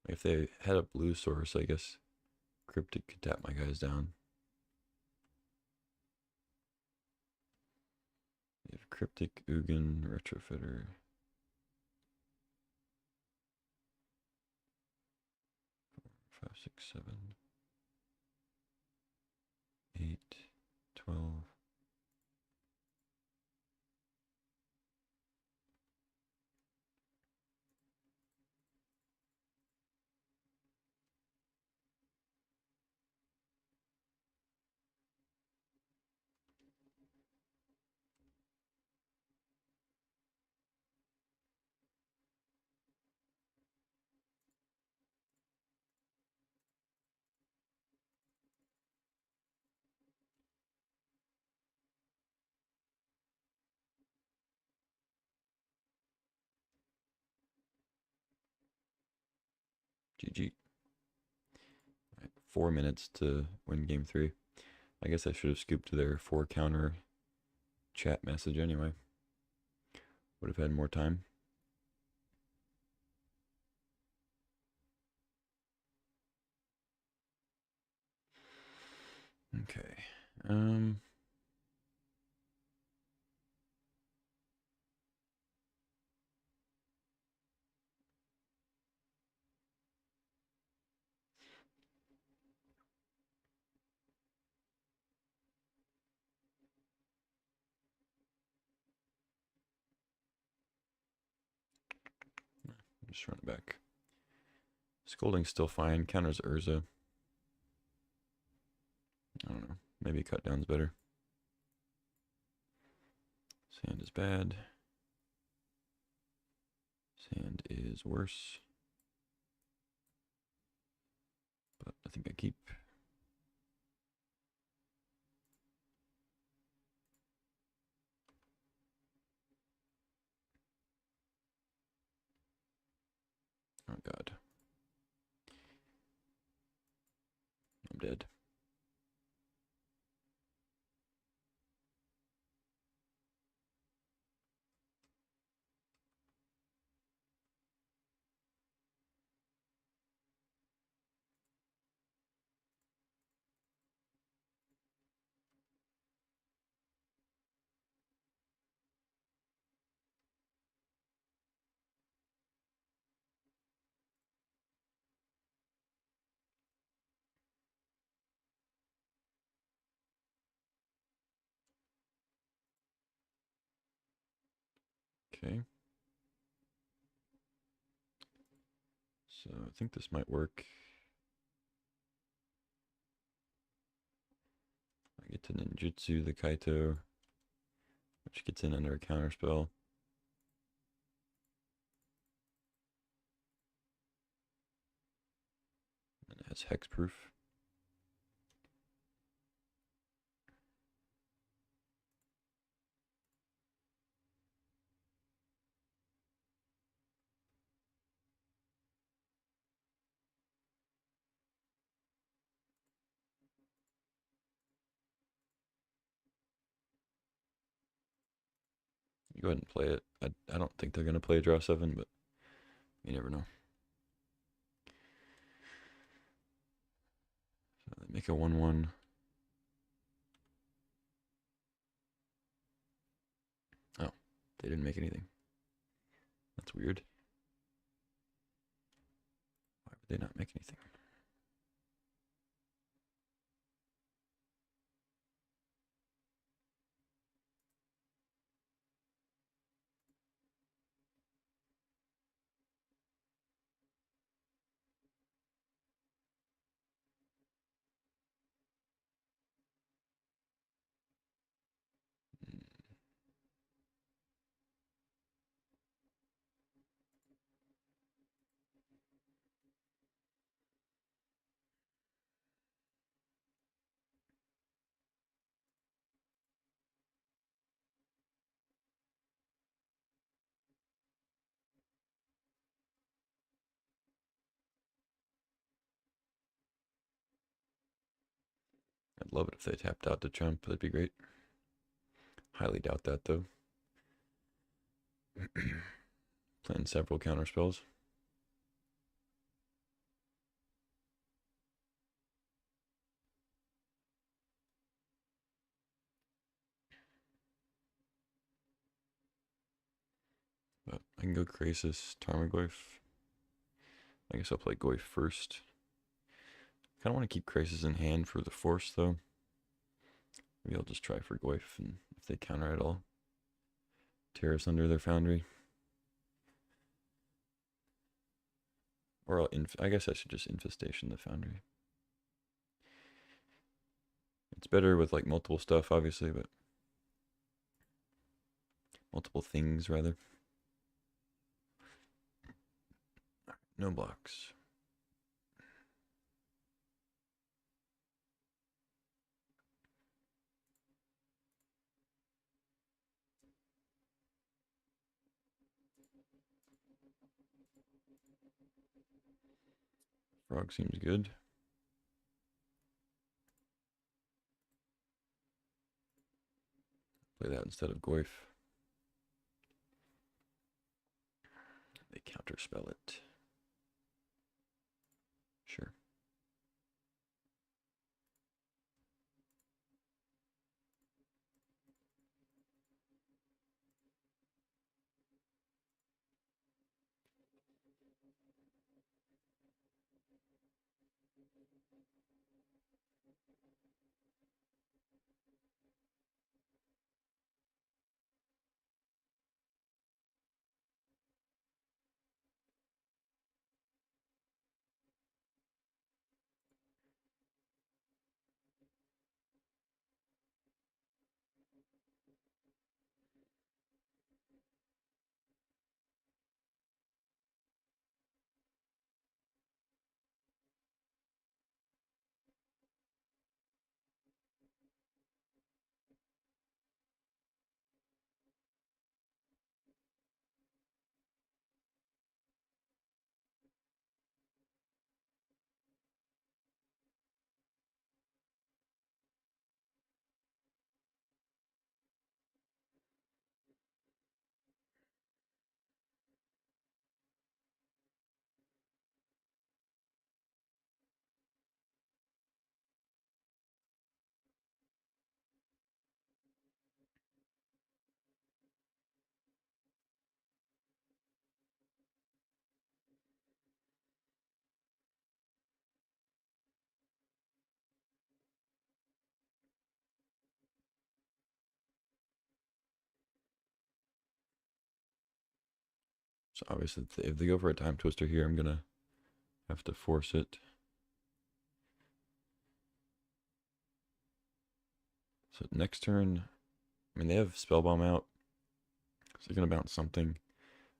If they had a blue source, I guess Cryptic could tap my guys down. They have Cryptic, Ugin, Retrofitter. Five, 6, 7, 8, 12. GG. All right, 4 minutes to win game 3. I guess I should have scooped their 4 counter chat message anyway. Would have had more time. Okay. Just run it back. Scolding's still fine. Counters Urza. I don't know. Maybe cut down's better. Sand is bad. Sand is worse. But I think I keep. Oh god. I'm dead. Okay. So I think this might work. I get to ninjutsu the Kaito, which gets in under a counter spell. And it has hexproof. You go ahead and play it. I don't think they're going to play draw 7, but you never know. So they make a 1-1. Oh, they didn't make anything. That's weird. Why would they not make anything? I'd love it if they tapped out to Trump. That'd be great. Highly doubt that, though. Playing several counter spells. But I can go Krasis, Tarmogoyf. I guess I'll play Goyf first. Kind of want to keep Krasis in hand for the Force, though. Maybe I'll just try for Goyf, and if they counter at all, tear us under their Foundry. Or I guess I should just Infestation the Foundry. It's better with like multiple stuff, obviously, but multiple things, rather. No blocks. Frog seems good. Play that instead of Goyf. They counterspell it. Sure. So obviously, if they go for a time twister here, I'm gonna have to force it. So next turn, I mean, they have Spellbomb out, so they're gonna bounce something.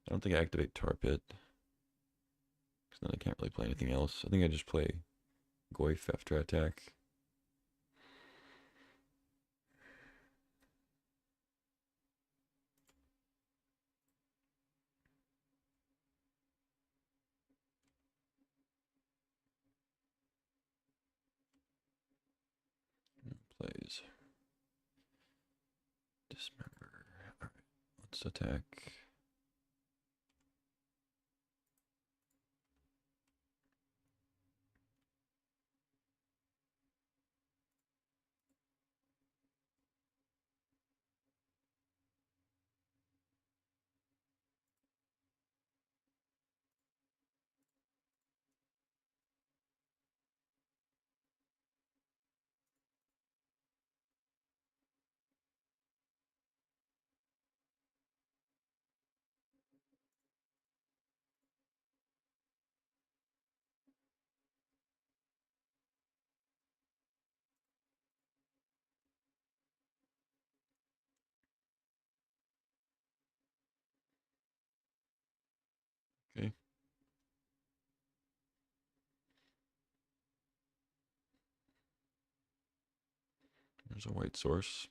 I don't think I activate Tar Pit, because then I can't really play anything else. I think I just play Goyf after attack. Plays Dismember. Alright, let's attack. Okay. There's a white source.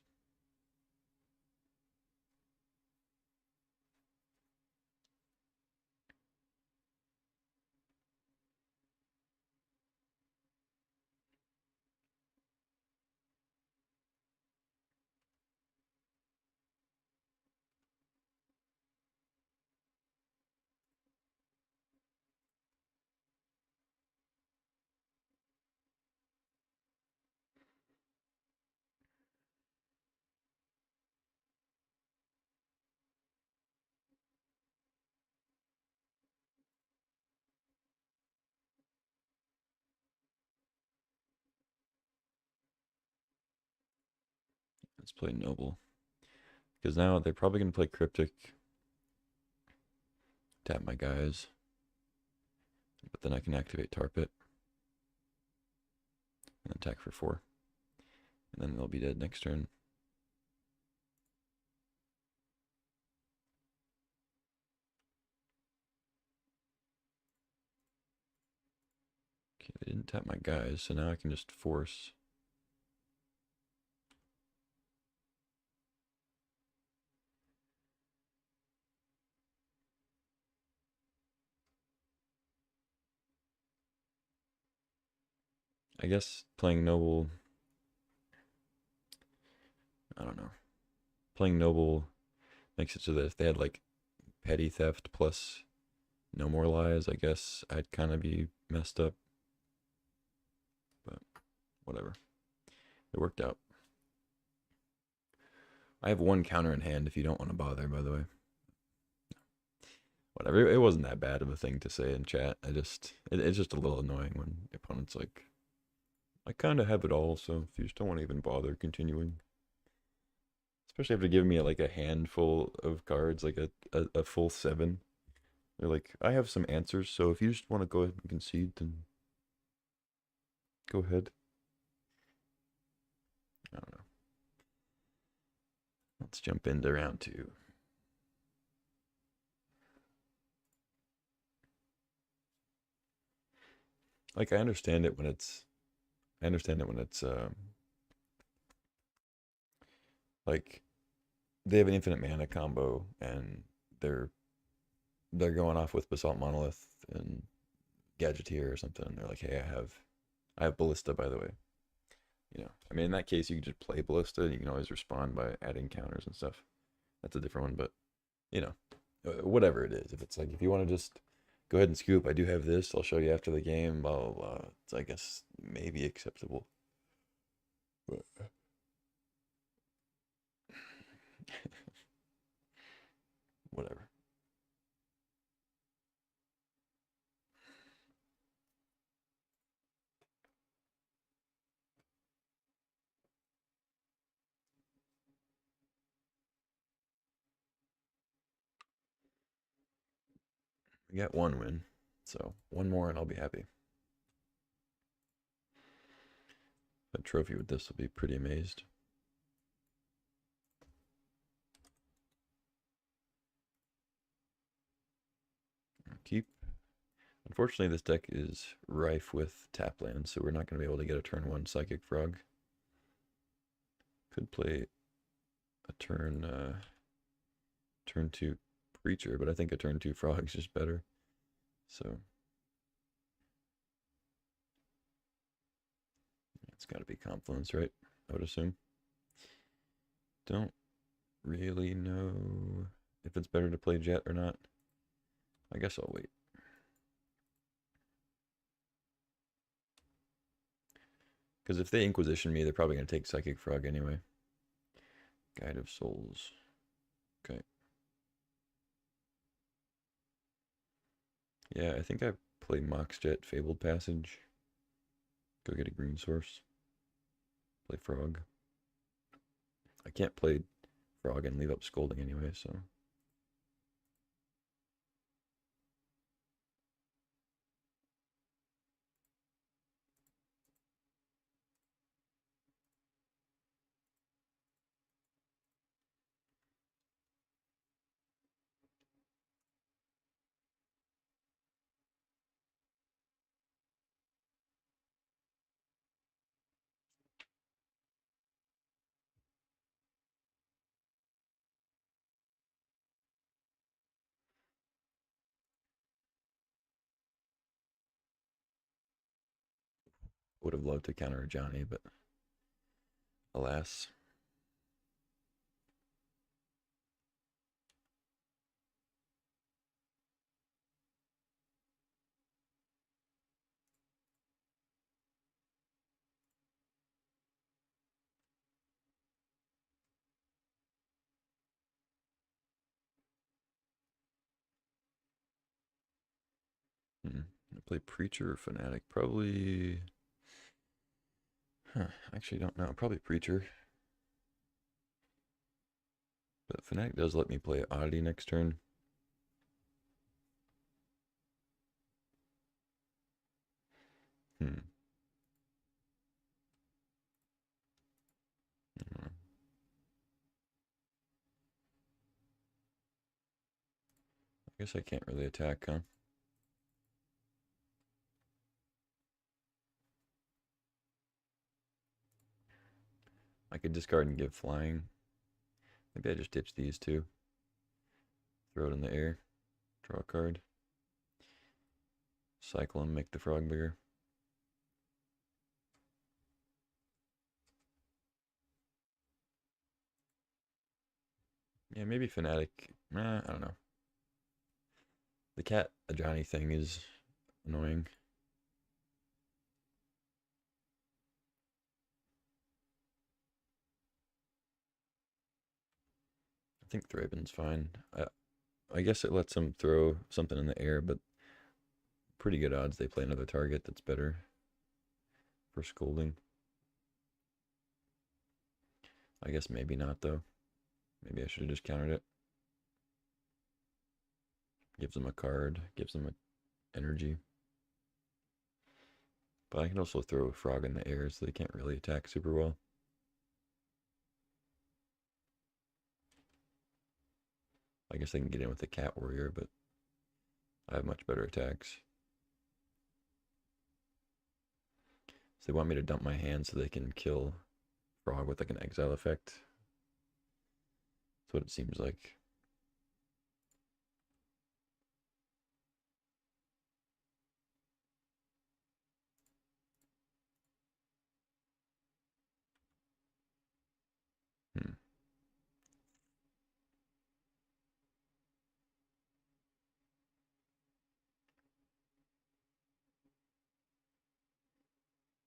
Let's play Noble. Because now they're probably going to play Cryptic. Tap my guys. But then I can activate Tar Pit. And attack for 4. And then they'll be dead next turn. Okay, they didn't tap my guys, so now I can just force. I guess playing noble, I don't know. Playing noble makes it so that if they had like petty theft plus no more lies, I guess I'd kind of be messed up. But whatever. It worked out. I have one counter in hand if you don't want to bother, by the way. Whatever. It wasn't that bad of a thing to say in chat. It's just a little annoying when the opponent's like, I kind of have it all, so if you just don't want to even bother continuing. Especially after giving me like a handful of cards, like a full 7. They're like, I have some answers, so if you just want to go ahead and concede, then go ahead. I don't know. Let's jump into round 2. Like I understand it when it's like they have an infinite mana combo and they're they're going off with Basalt Monolith and Gadgeteer or something. They're like, hey, I have Ballista, by the way. I mean, in that case, you can just play Ballista. And you can always respond by adding counters and stuff. That's a different one, but you know, whatever it is. If it's like, if you want to just go ahead and scoop, I do have this. I'll show you after the game. Blah blah blah. It's, I guess, maybe acceptable. But whatever. We got one win, so one more and I'll be happy. A trophy with this will be pretty amazed. Keep. Unfortunately, this deck is rife with tap lands, so we're not going to be able to get a turn 1 Psychic Frog. Could play a turn 2 Preacher, but I think a turn 2 Frog is just better. So it's got to be Confluence, right? I would assume. Don't really know if it's better to play Jet or not. I guess I'll wait. Because if they Inquisition me, they're probably going to take Psychic Frog anyway. Guide of Souls. Okay. Yeah, I think I play Mox Jet, Fabled Passage. Go get a green source. Play Frog. I can't play Frog and leave up Scolding anyway, so. Would have loved to counter Johnny, but alas. I play Preacher or Fanatic? Probably. Huh, actually don't know. Probably Preacher. But Fanatic does let me play Oddity next turn. Hmm. I guess I can't really attack, huh? I could discard and give flying. Maybe I just ditch these two. Throw it in the air. Draw a card. Cycle them, make the frog bigger. Yeah, maybe Fnatic. I don't know. The cat a Johnny thing is annoying. I think Thraben's fine. I guess it lets him throw something in the air, but pretty good odds they play another target that's better for scolding. I guess maybe not though. Maybe I should have just countered it. Gives them a card, gives them a energy. But I can also throw a frog in the air so they can't really attack super well. I guess they can get in with the cat warrior, but I have much better attacks. So they want me to dump my hand so they can kill frog with like an exile effect. That's what it seems like. Hmm.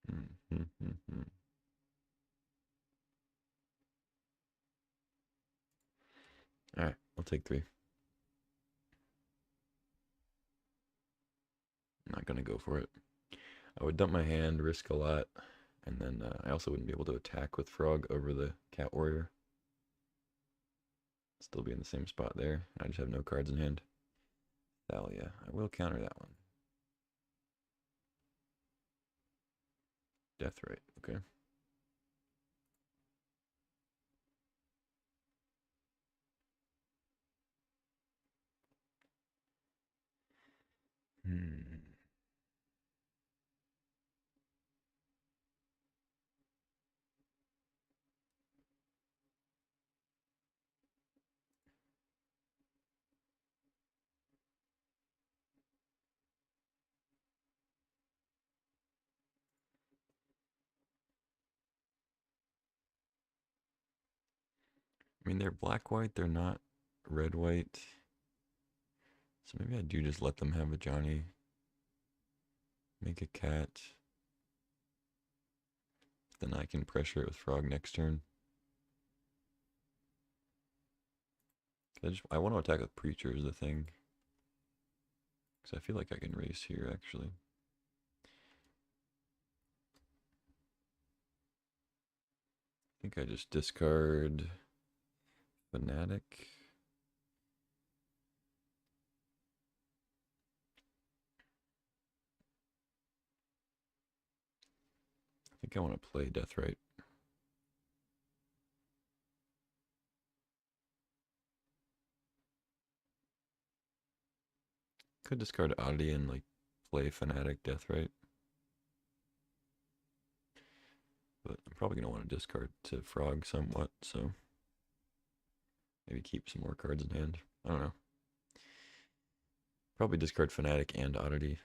Hmm. Hmm. Hmm. Hmm. All right, I'll take 3. I'm not gonna go for it. I would dump my hand, risk a lot, and then I also wouldn't be able to attack with frog over the cat warrior. Still be in the same spot there. I just have no cards in hand. Thalia. I will counter that one. Death Right. Okay. Hmm. I mean, they're black white. They're not red white. So maybe I do just let them have a Johnny. Make a cat. Then I can pressure it with frog next turn. I want to attack with preacher is the thing. Because I feel like I can race here actually. I think I just discard Fanatic. I think I want to play Deathright. Could discard Oddity and like play Fanatic Deathright. But I'm probably going to want to discard to Frog somewhat, so maybe keep some more cards in hand. I don't know. Probably discard Fanatic and Oddity.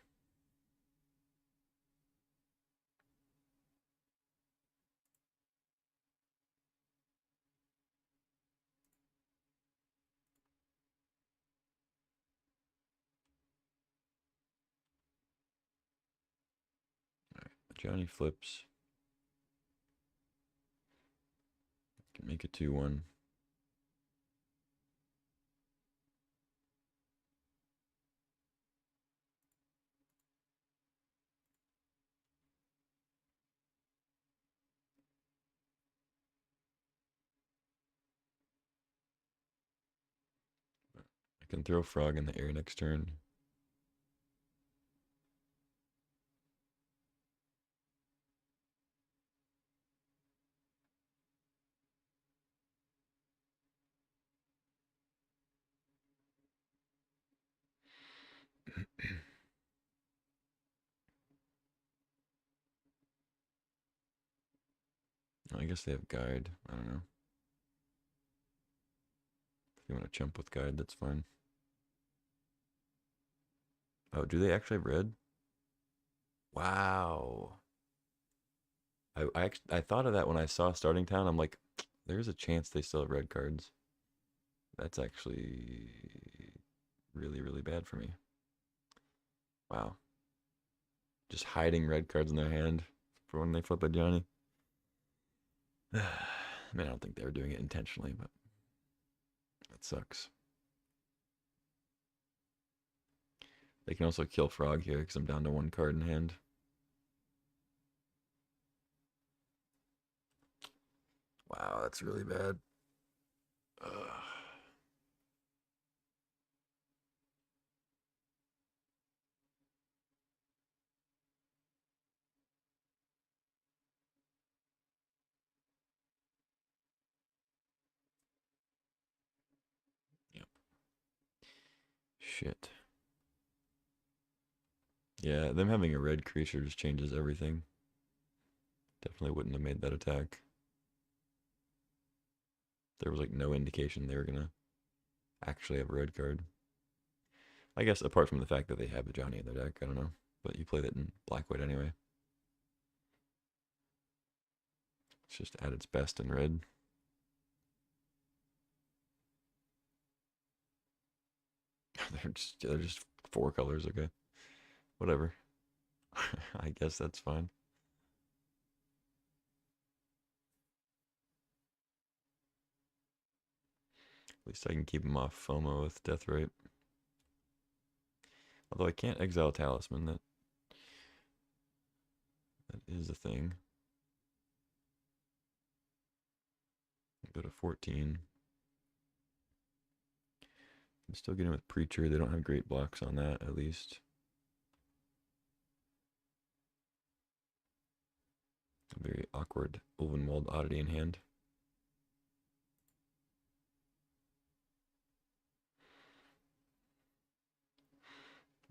Johnny flips. Can make it 2-1. I can throw Frog in the air next turn. I guess they have Guide. I don't know. If you want to chump with Guide, that's fine. Oh, do they actually have red? Wow. I thought of that when I saw Starting Town. I'm like, there's a chance they still have red cards. That's actually really, really bad for me. Wow. Just hiding red cards in their hand for when they flip a Johnny. I mean, I don't think they were doing it intentionally, but that sucks. They can also kill Frog here because I'm down to one card in hand. Wow, that's really bad. Ugh. Yep. Shit. Yeah, them having a red creature just changes everything. Definitely wouldn't have made that attack. There was like no indication they were gonna actually have a red card. I guess apart from the fact that they have a Johnny in their deck, I don't know. But you play that in black-white anyway. It's just at its best in red. they're just four colors, okay. Whatever. I guess that's fine. At least I can keep him off FOMO with Death Rape. Although I can't exile Talisman, that is a thing. Go to 14. I'm still getting with Preacher. They don't have great blocks on that, at least. A very awkward Ulvenwald Oddity in hand.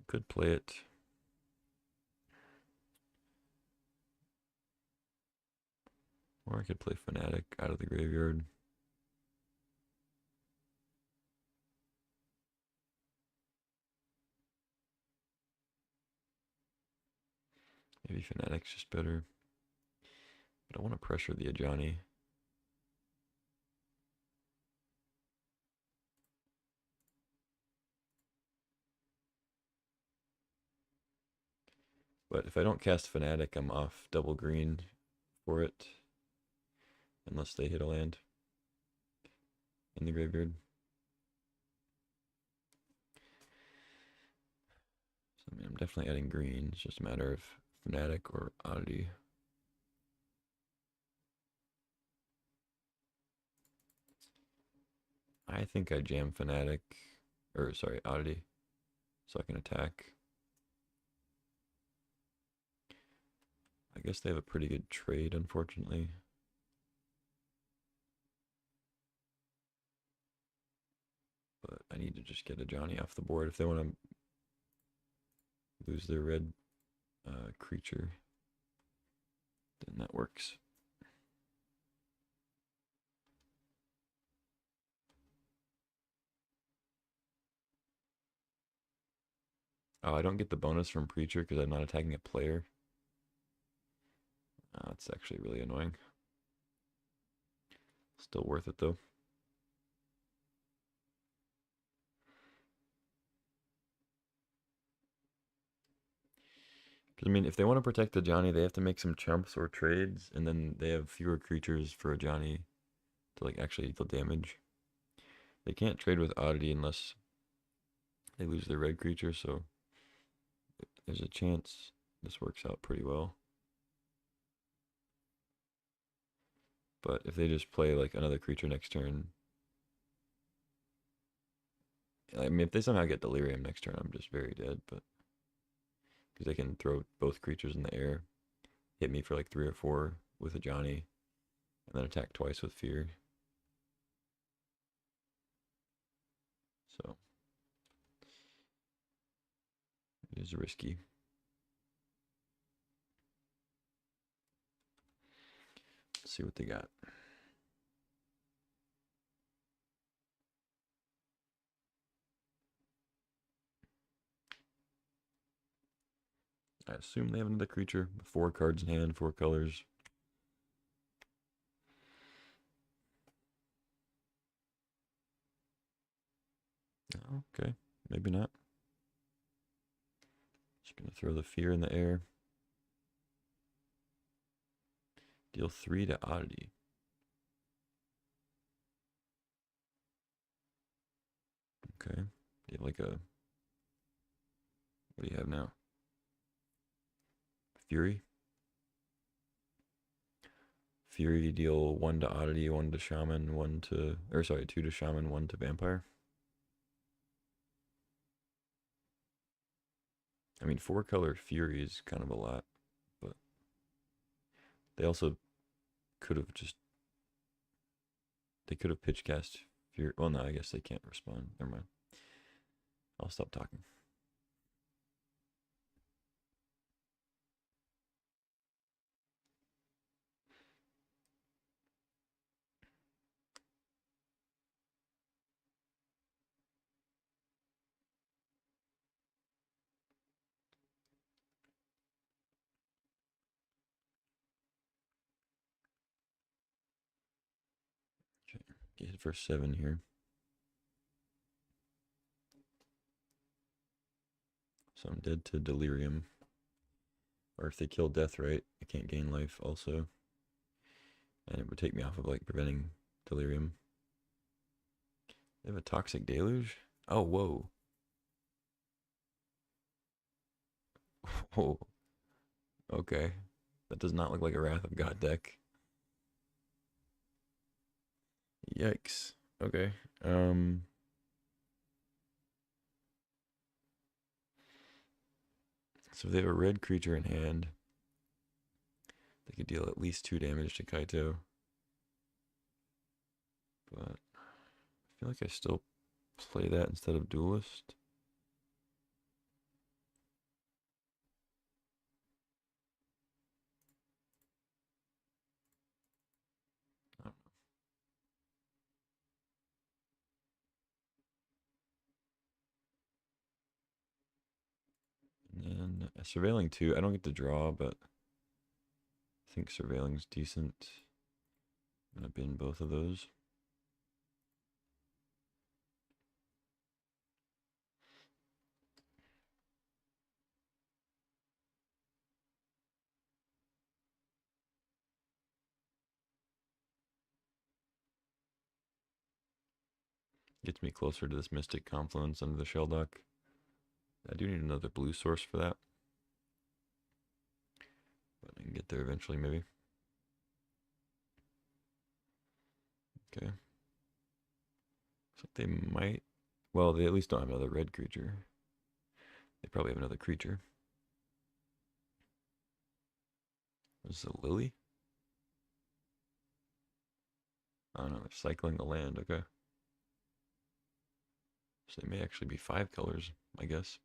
Could play it. Or I could play Fanatic out of the graveyard. Maybe Fanatic's just better. But I want to pressure the Ajani. But if I don't cast Fanatic, I'm off double green for it. Unless they hit a land in the graveyard. So I mean, I'm definitely adding green. It's just a matter of Fanatic or Oddity. I think I jam Fanatic, or sorry, Oddity, so I can attack. I guess they have a pretty good trade, unfortunately. But I need to just get a Johnny off the board if they want to lose their red creature. Then that works. Oh, I don't get the bonus from Preacher because I'm not attacking a player. That's actually really annoying. Still worth it though. Because I mean, if they want to protect the Johnny, they have to make some chumps or trades, and then they have fewer creatures for a Johnny to like actually deal damage. They can't trade with Oddity unless they lose their red creature, so there's a chance this works out pretty well. But if they just play like another creature next turn, I mean, if they somehow get Delirium next turn, I'm just very dead. But because they can throw both creatures in the air, hit me for like 3 or 4 with a Johnny, and then attack twice with Fear. So it is risky. Let's see what they got. I assume they have another creature. 4 cards in hand, 4 colors. Okay, maybe not. Just gonna throw the fear in the air. Deal 3 to oddity. Okay. Do you have like a... What do you have now? Fury? Fury deal 1 to oddity, 1 to shaman, 1 to... Or sorry, 2 to shaman, 1 to vampire. I mean, 4-color Fury is kind of a lot, but they also could have just... They could have pitch cast Fury. Well, no, I guess they can't respond. Never mind. I'll stop talking. Okay, get hit for 7 here. So I'm dead to delirium. Or if they kill death right, I can't gain life also. And it would take me off of like preventing delirium. They have a toxic deluge? Oh, whoa. Whoa. Okay. That does not look like a Wrath of God deck. Yikes. Okay. So if they have a red creature in hand, they could deal at least 2 damage to Kaito. But I feel like I still play that instead of Duelist. And then Surveilling 2, I don't get to draw, but I think Surveilling's decent. I'm going to bin both of those. Gets me closer to this Mystic Confluence under the Shell Dock. I do need another blue source for that. But I can get there eventually, maybe. Okay. Looks like they might... Well, they at least don't have another red creature. They probably have another creature. Is this a Lily? I don't know, they're cycling the land, okay. So they may actually be 5 colors, I guess.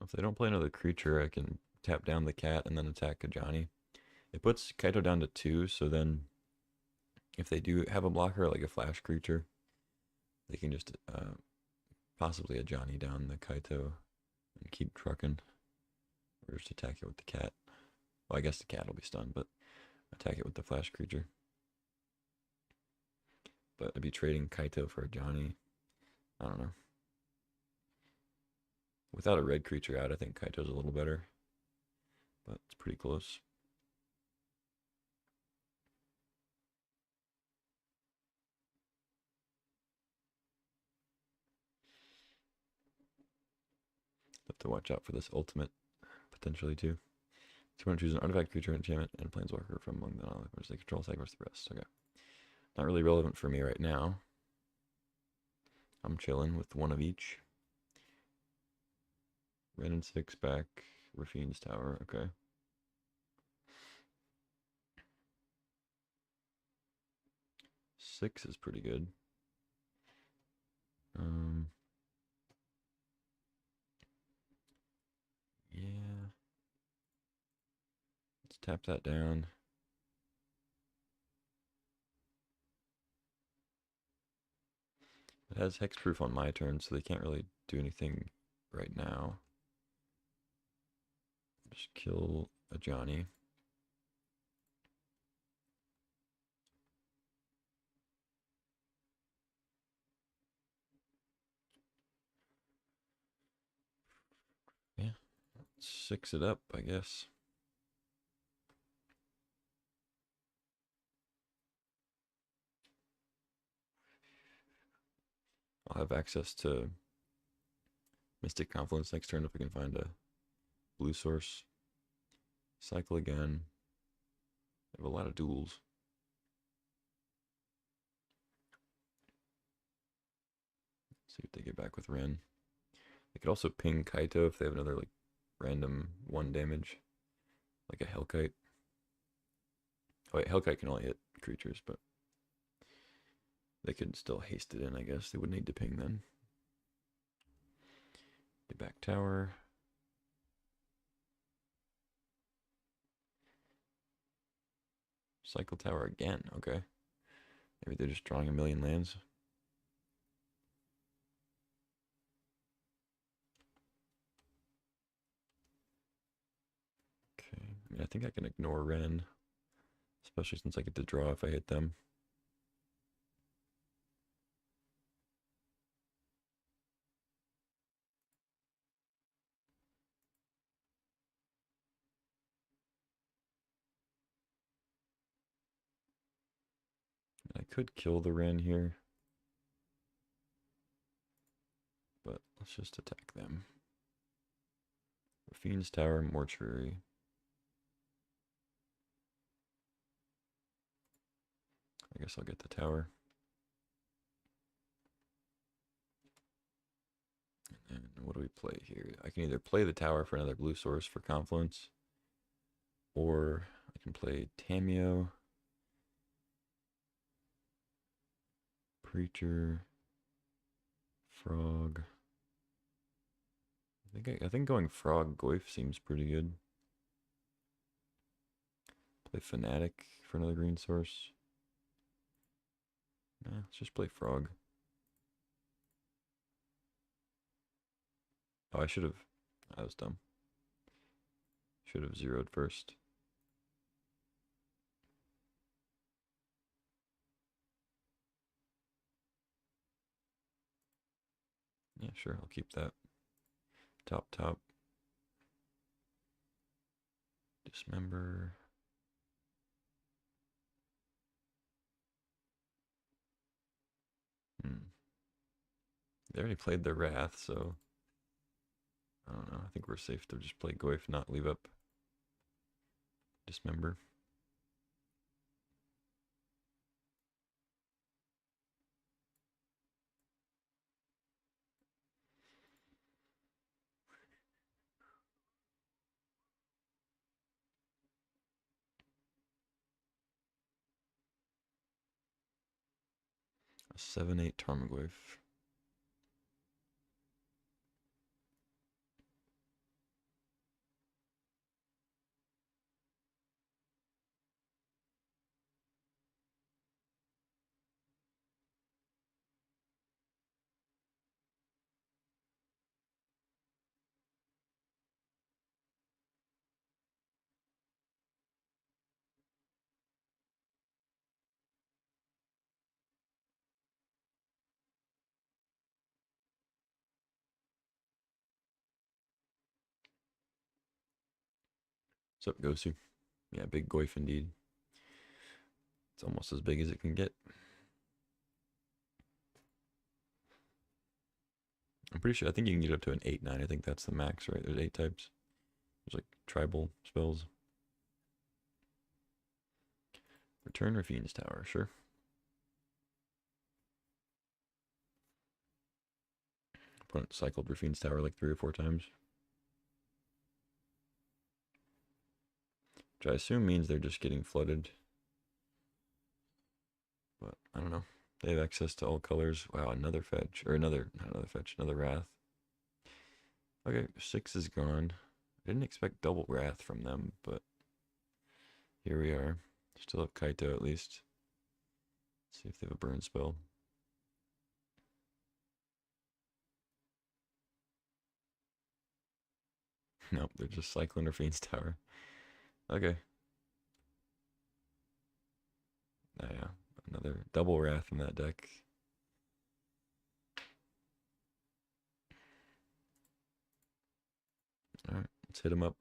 If they don't play another creature, I can tap down the cat and then attack Kajani. It puts Kaito down to 2, so then if they do have a blocker like a flash creature, they can just possibly a Johnny down the Kaito and keep trucking. Or just attack it with the cat. Well, I guess the cat will be stunned, but attack it with the flash creature. But I'd be trading Kaito for a Johnny. I don't know. Without a red creature out, I think Kaito's a little better. But it's pretty close. Have to watch out for this ultimate, potentially, too. So you want to choose an artifact, creature, enchantment, and a planeswalker from among the non-life they control, sacrifice the rest. Okay. Not really relevant for me right now. I'm chilling with one of each. Red and 6 back. Rafine's Tower. Okay. 6 is pretty good. Yeah. Let's tap that down. It has hexproof on my turn, so they can't really do anything right now. Just kill a Johnny. Yeah. 6 it up, I guess. I'll have access to Mystic Confluence next turn if we can find a blue source. Cycle again. I have a lot of duels. See what they get back with Ren. They could also ping Kaito if they have another like random 1 damage. Like a Hellkite. Oh wait, Hellkite can only hit creatures, but they could still haste it in, I guess. They would need to ping then. Get back tower. Cycle tower again, okay. Maybe they're just drawing a million lands. Okay, I mean, I think I can ignore Ren. Especially since I get to draw if I hit them. I could kill the Ren here. But let's just attack them. Fiend's Tower, Mortuary. I guess I'll get the tower. And what do we play here? I can either play the tower for another blue source for Confluence, or I can play Tameo, Preacher, Frog. I think going Frog Goyf seems pretty good. Play Fanatic for another green source. Nah, let's just play Frog. Oh, I should have. That was dumb. Should have zeroed first. Yeah, sure, I'll keep that. Top. Dismember. They already played their Wrath, so I don't know. I think we're safe to just play Goyf, not leave up Dismember. A 7/8 Tarmogoyf. What's up, Gosu? Yeah, big Goyf indeed. It's almost as big as it can get. I'm pretty sure, I think you can get up to an 8/9. I think that's the max, right? There's 8 types. There's like tribal spells. Return Rafine's Tower, sure. Opponent cycled Rafine's Tower like 3 or 4 times. Which I assume means they're just getting flooded. But I don't know. They have access to all colors. Wow, another fetch. Or another, not another fetch, another Wrath. Okay, 6 is gone. I didn't expect double Wrath from them, but here we are. Still have Kaito at least. Let's see if they have a burn spell. Nope, they're just Cyclone or Fiend's Tower. Okay. Oh, yeah, another double Wrath in that deck. Alright, let's hit him up.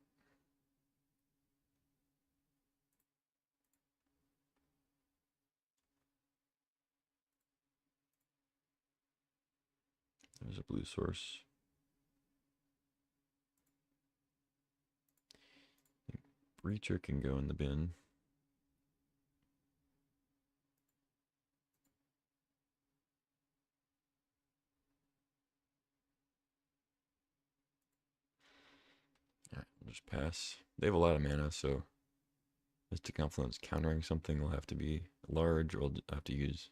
There's a blue source. Breacher can go in the bin. Alright, we'll just pass. They have a lot of mana, so Mystic Confluence countering something will have to be large, or I'll have to use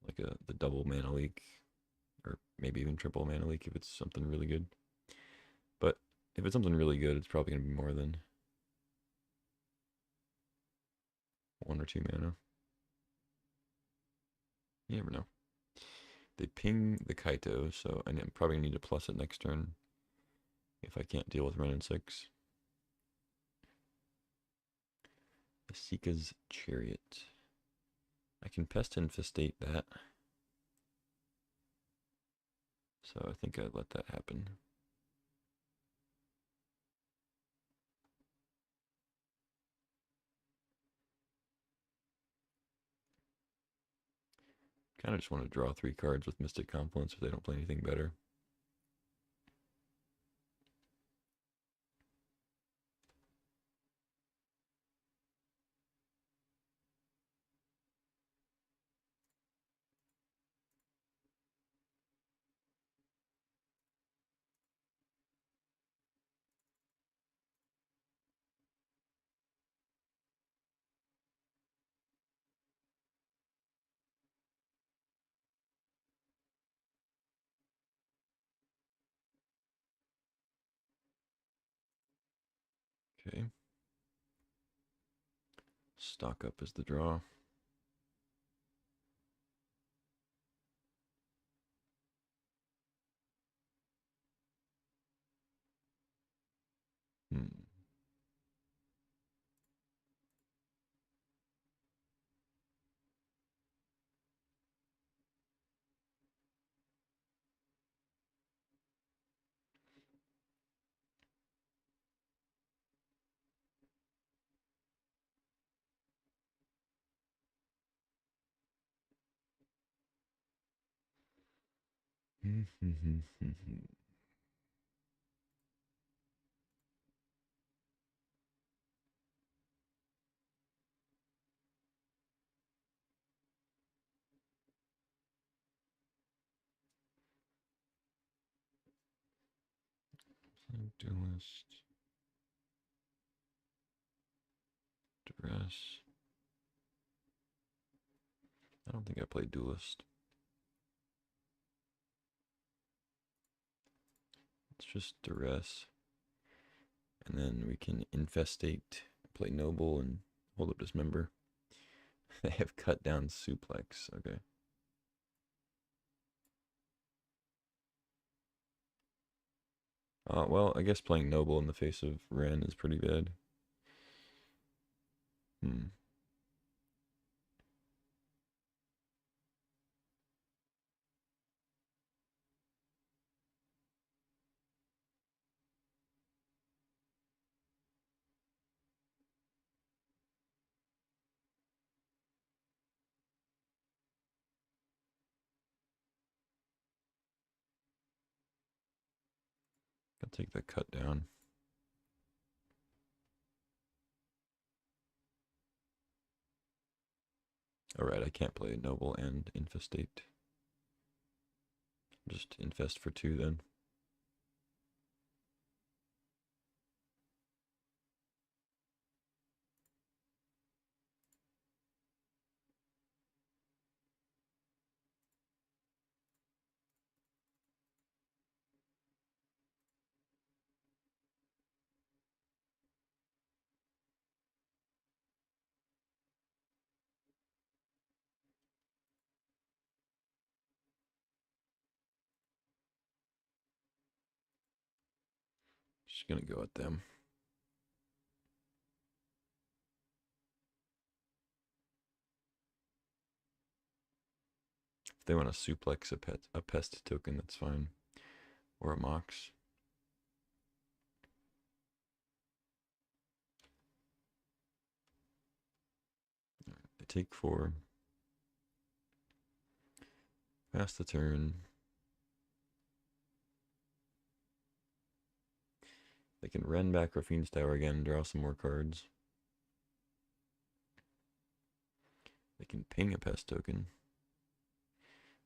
like the double mana leak, or maybe even triple mana leak if it's something really good. But if it's something really good, it's probably going to be more than 1 or 2 mana. You never know. They ping the Kaito, so I'm probably going to need to plus it next turn if I can't deal with Ren and 6. Asika's Chariot. I can Pest Infestate that. So I think I'd let that happen. Kind of just want to draw 3 cards with Mystic Confluence if they don't play anything better. Okay. Stock up is the draw. Hmm. Duelist. Duress. I don't think I played Duelist. It's just Duress. And then we can Infestate, play Noble, and hold up Dismember. They have cut down Suplex. Okay. Well, I guess playing Noble in the face of Ren is pretty bad. Hmm. I'll take the cut down. Alright, I can't play Noble and Infestate. Just Infest for 2 then. Just gonna go at them. If they want to suplex a pest token, that's fine. Or a mox. They take 4. Pass the turn. They can Ren back Raffine's Tower again, draw some more cards. They can ping a pest token.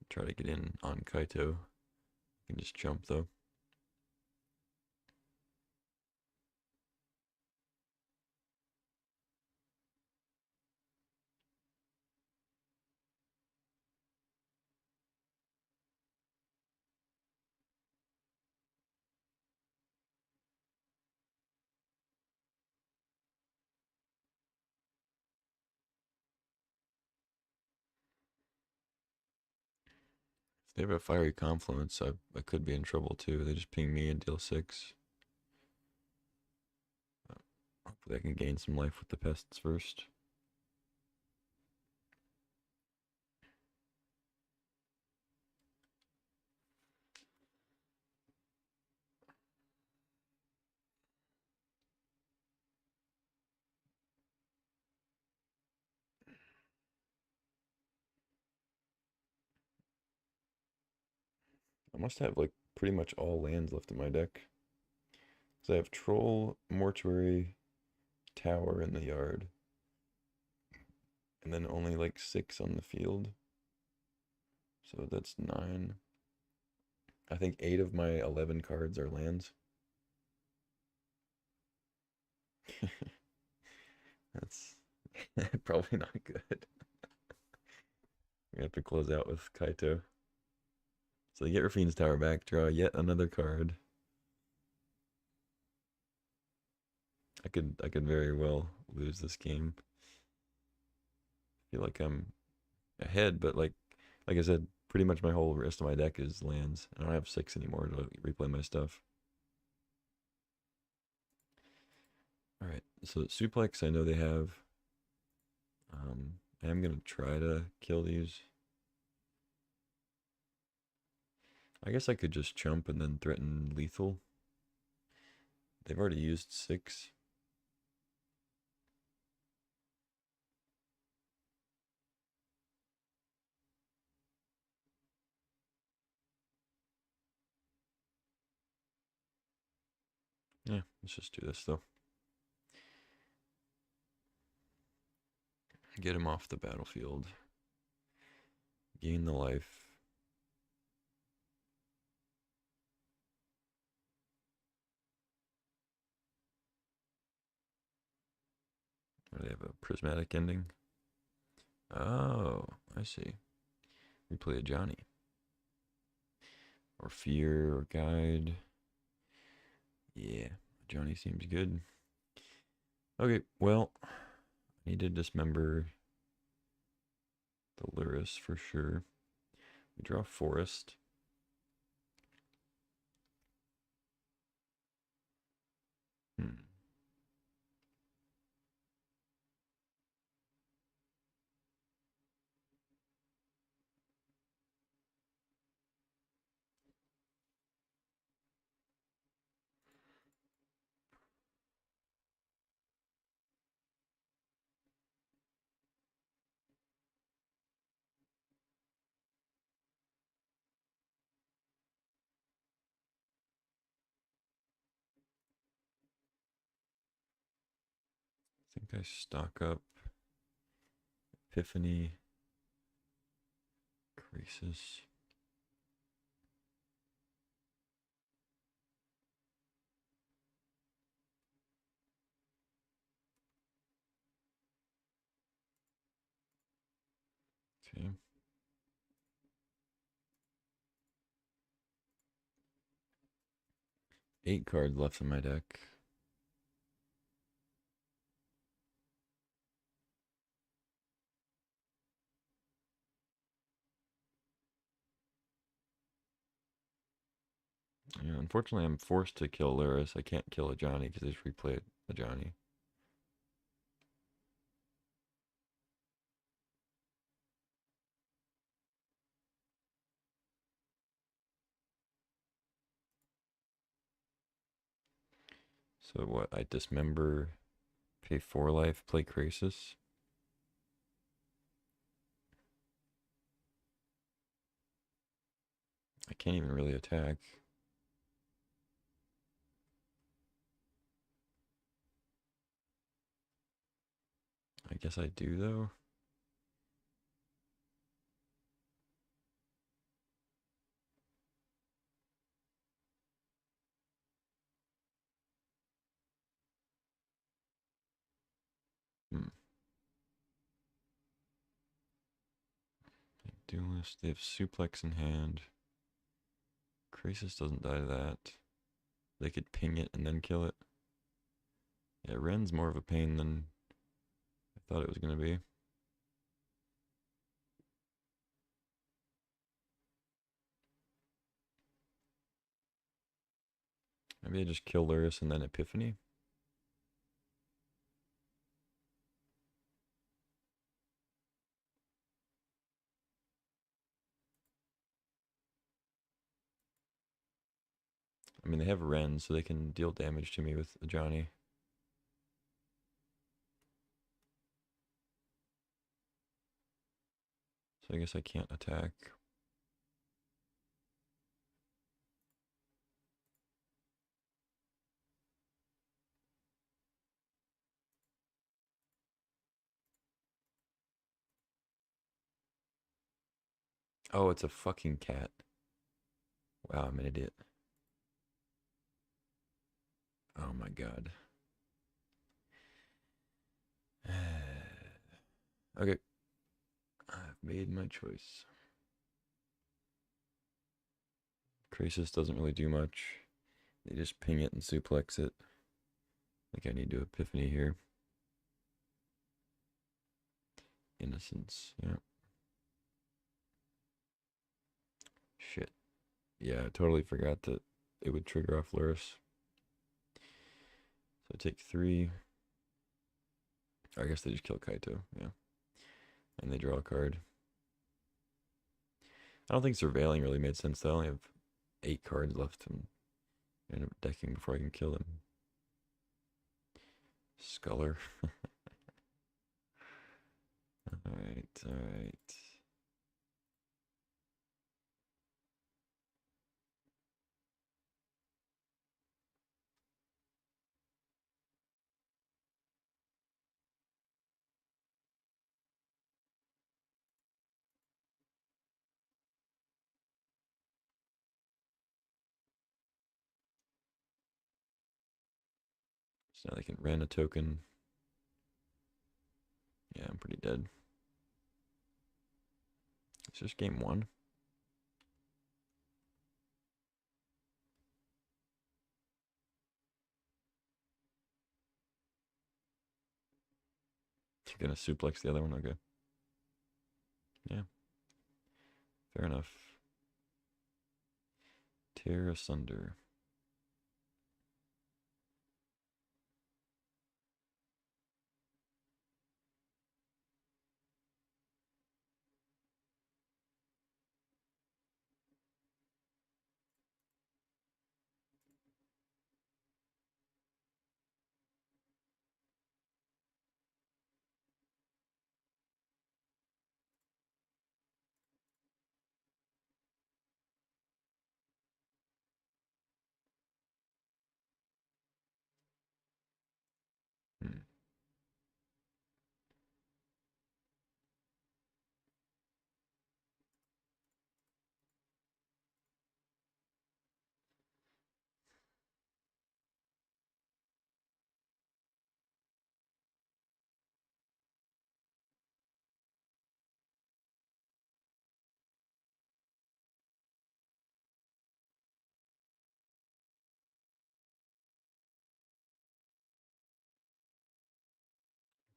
Try to get in on Kaito. You can just jump though. If they have a fiery confluence, I could be in trouble too. They just ping me and deal 6. Hopefully I can gain some life with the pests first. I must have like pretty much all lands left in my deck. So I have Troll, Mortuary, Tower in the yard. And then only like 6 on the field. So that's 9. I think 8 of my 11 cards are lands. That's probably not good. We have to close out with Kaito. So they get Raffine's Tower back, draw yet another card. I could very well lose this game. Feel like I'm ahead, but like I said, pretty much my whole rest of my deck is lands. I don't have 6 anymore to replay my stuff. Alright, so Suplex, I know they have. I am gonna try to kill these. I guess I could just chump and then threaten lethal. They've already used 6. Yeah, let's just do this though. Get him off the battlefield. Gain the life. Or they have a prismatic ending. Oh, I see. We play a Johnny. Or Fear or Guide. Yeah, Johnny seems good. Okay, well, I need to dismember the Luris for sure. We draw Forest. Hmm. I think I stock up Epiphany, Crisis. Okay. Eight cards left in my deck. Yeah, unfortunately, I'm forced to kill Luris. I can't kill a Johnny because they just replayed a Johnny. So what? I dismember, pay 4 life, play Krasis. I can't even really attack. I guess I do though. Hmm. Duelist. They have suplex in hand. Krasis doesn't die to that. They could ping it and then kill it. Yeah, Ren's more of a pain than I thought it was gonna be. Maybe I just kill Luris and then Epiphany. I mean, they have Ren, so they can deal damage to me with Johnny. So I guess I can't attack. Oh, it's a fucking cat. Wow, I'm an idiot. Oh my god. Okay, I've made my choice. Krasis doesn't really do much. They just ping it and suplex it. I think I need to Epiphany here. Innocence, yeah. Shit. Yeah, I totally forgot that it would trigger off Luris. So I take 3. I guess they just kill Kaito, yeah. And they draw a card. I don't think surveilling really made sense. I only have 8 cards left and end up decking before I can kill them. Sculler. Alright, alright. So now they can ran a token. Yeah, I'm pretty dead. It's just game 1. You're gonna suplex the other one? Okay. Yeah. Fair enough. Tear asunder. Hmm.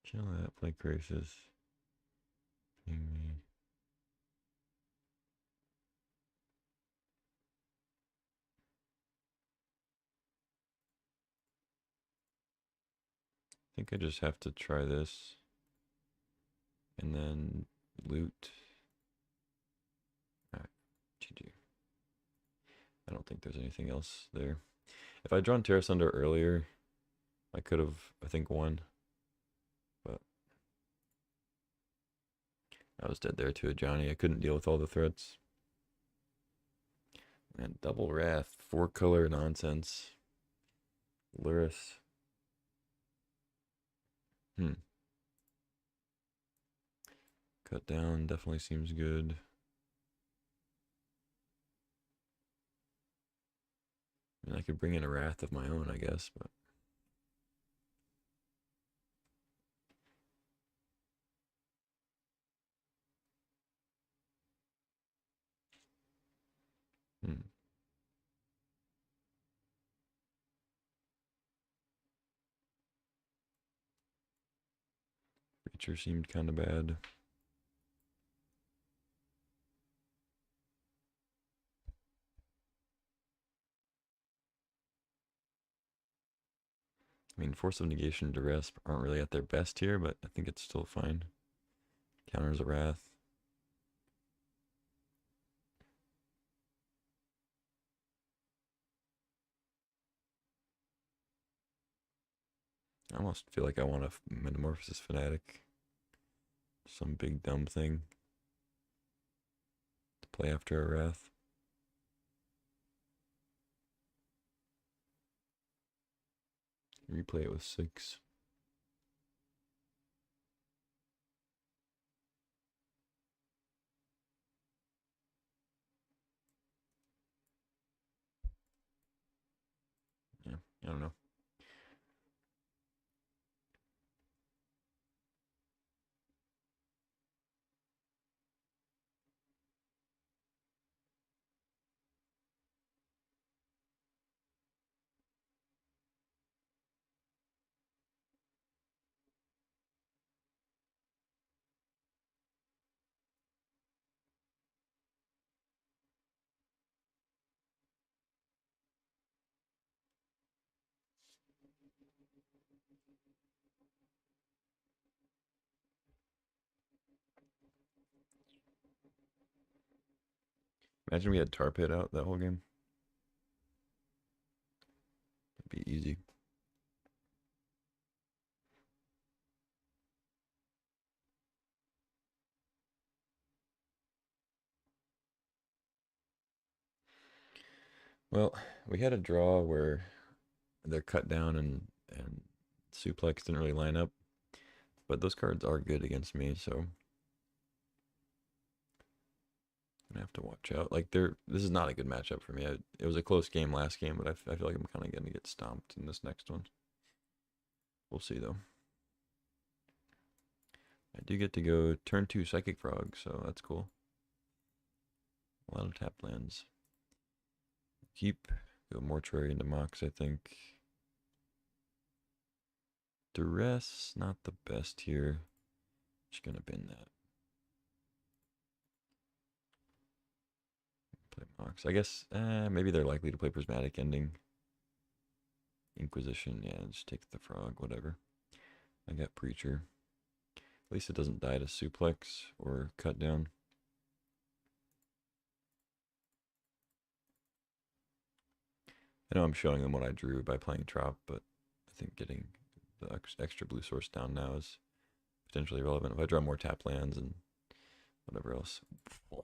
Kill that. Play Krasis. Ping me. think I just have to try this and then loot. Alright, GG. I don't think there's anything else there. If I'd drawn Terra Sunder earlier, I could have, I think, won. But I was dead there to a Johnny. I couldn't deal with all the threats. And double Wrath, 4-color nonsense. Luris. Cut down definitely seems good. I mean, I could bring in a Wrath of my own, I guess, but hmm. Creature seemed kind of bad. I mean, Force of Negation and Duress aren't really at their best here, but I think it's still fine. Counters a Wrath. I almost feel like I want a Metamorphosis Fanatic. Some big dumb thing to play after a Wrath. Replay it with 6. Yeah, I don't know. Imagine we had Tar Pit out that whole game. It'd be easy. Well, we had a draw where their cut down and suplex didn't really line up, but those cards are good against me, so I'm gonna have to watch out. Like, this is not a good matchup for me. It was a close game last game, but I feel like I'm kind of gonna get stomped in this next one. We'll see though. I do get to go turn 2 Psychic Frog, so that's cool. A lot of tap lands. Keep, go Mortuary into Mox, I think. Duress, not the best here. Just gonna bin that. Play Mox. I guess maybe they're likely to play Prismatic Ending. Inquisition, yeah, just take the frog, whatever. I got Preacher. At least it doesn't die to suplex or cut down. I know I'm showing them what I drew by playing Trop, but I think getting the extra blue source down now is potentially relevant. If I draw more tap lands and whatever else. Wow,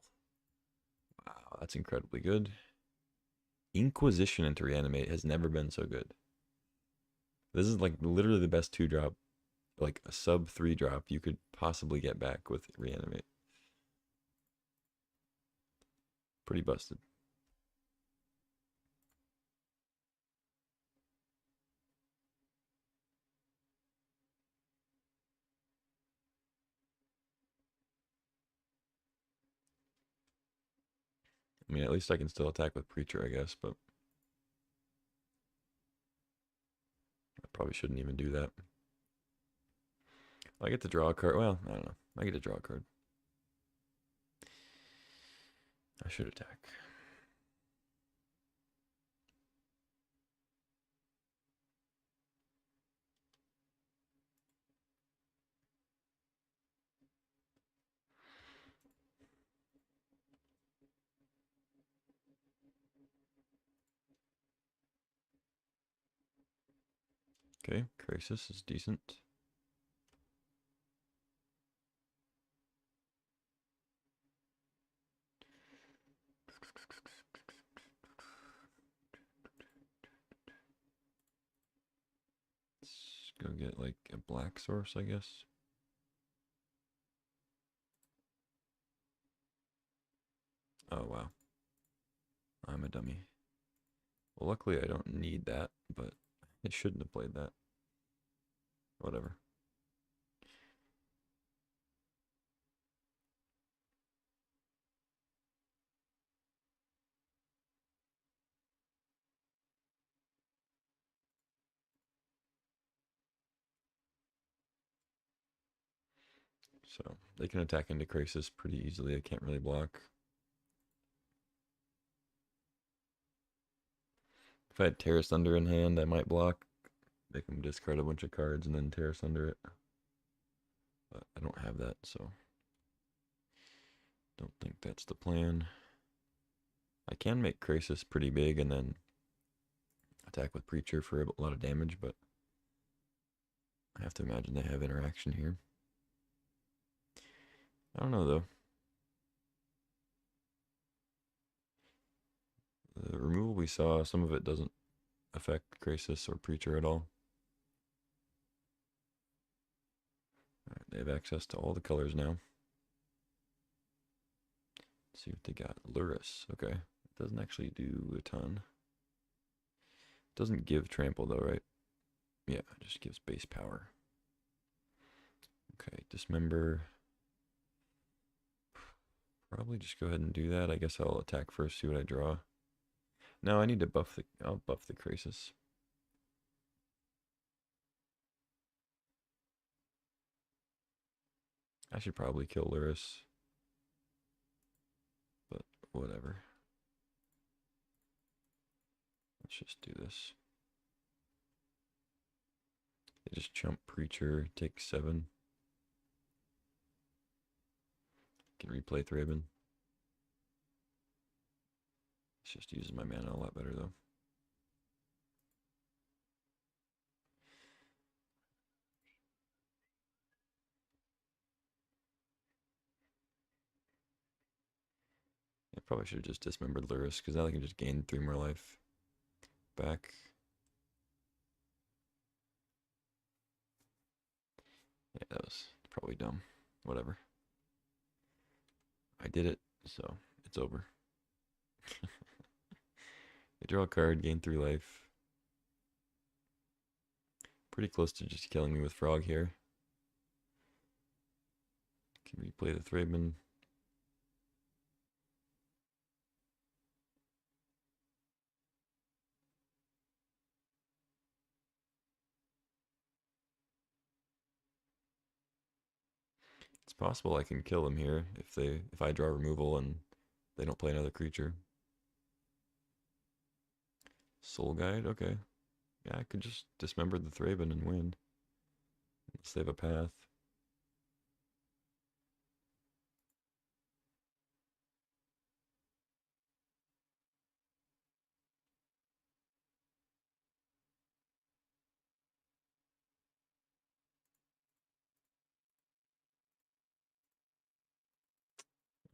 that's incredibly good. Inquisition into Reanimate has never been so good. This is like literally the best 2-drop, like a sub 3-drop you could possibly get back with Reanimate. Pretty busted. I mean, at least I can still attack with Preacher, I guess, but I probably shouldn't even do that. I get to draw a card. Well, I don't know. I get to draw a card. I should attack. Okay, Crisis is decent. Let's go get like a black source, I guess. Oh, wow. I'm a dummy. Well, luckily I don't need that, but I shouldn't have played that. Whatever. So they can attack into Crisis pretty easily. I can't really block. If I had Terrace Thunder in hand, I might block. Make them discard a bunch of cards and then Terrace Thunder it. But I don't have that, so don't think that's the plan. I can make Crisis pretty big and then attack with Preacher for a lot of damage, but I have to imagine they have interaction here. I don't know, though. The removal we saw, some of it doesn't affect Crisis or Preacher at all. Alright, they have access to all the colors now. Let's see what they got. Luris. Okay. It doesn't actually do a ton. Doesn't give trample though, right? Yeah, it just gives base power. Okay, dismember. Probably just go ahead and do that. I guess I'll attack first, see what I draw. No, I need to buff the I'll buff the Crisis. I should probably kill Luris. But whatever. Let's just do this. They just chump Preacher, take 7. Can replay Thraben. This just uses my mana a lot better though. I probably should have just dismembered Luris, because now I can just gain 3 more life back. Yeah, that was probably dumb. Whatever. I did it, so it's over. I draw a card, gain 3 life. Pretty close to just killing me with Frog here. Can replay the Thraben. It's possible I can kill them here if I draw removal and they don't play another creature. Soul Guide, okay. Yeah, I could just dismember the Thraben and win. Save a path.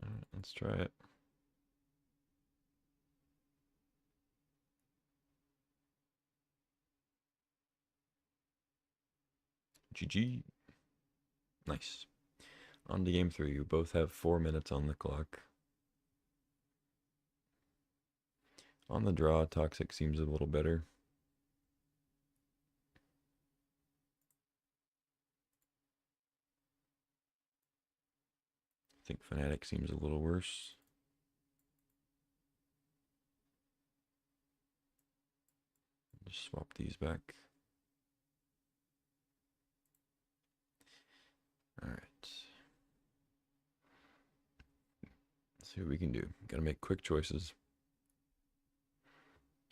Alright, let's try it. GG. Nice. On to game 3. You both have 4 minutes on the clock. On the draw, Toxic seems a little better. I think Fnatic seems a little worse. Just swap these back. Alright. Let's see what we can do. Gotta make quick choices.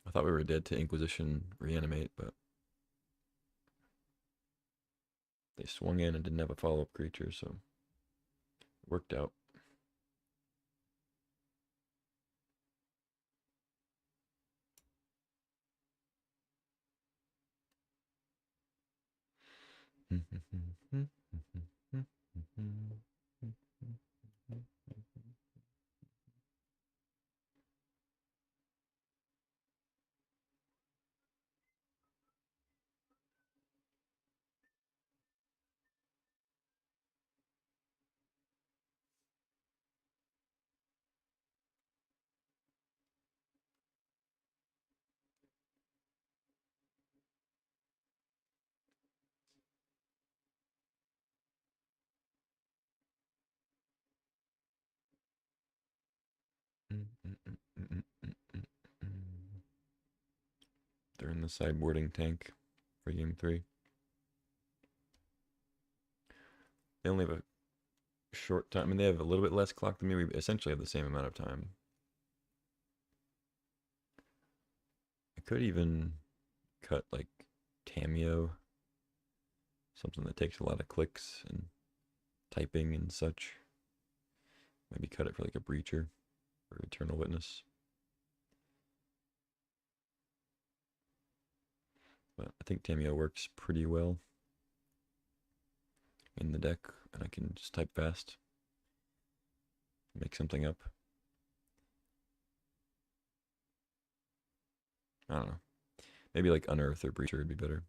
I thought we were dead to Inquisition reanimate, but they swung in and didn't have a follow-up creature, so it worked out. They're in the sideboarding tank for game 3. They only have a short time. I mean, they have a little bit less clock than me. We essentially have the same amount of time. I could even cut like Tameo, something that takes a lot of clicks and typing and such. Maybe cut it for like a Breacher or Eternal Witness. But I think Tameo works pretty well in the deck, and I can just type fast, make something up. I don't know. Maybe like Unearth or Breacher would be better.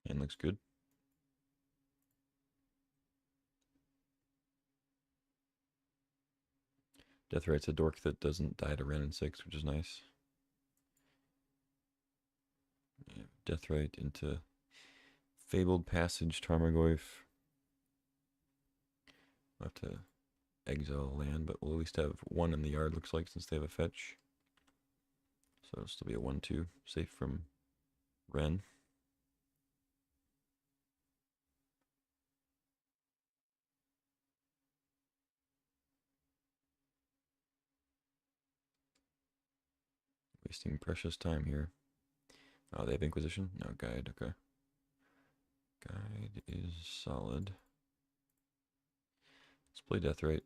And looks good. Deathrite's a dork that doesn't die to Ren and 6, which is nice. Yeah, Deathrite into Fabled Passage, Tarmogoyf. We'll have to exile land, but we'll at least have one in the yard, looks like, since they have a fetch. So it'll still be a 1-2, safe from Ren. Wasting precious time here. Oh, they have Inquisition? No, Guide, okay. Guide is solid. Let's play Deathrite.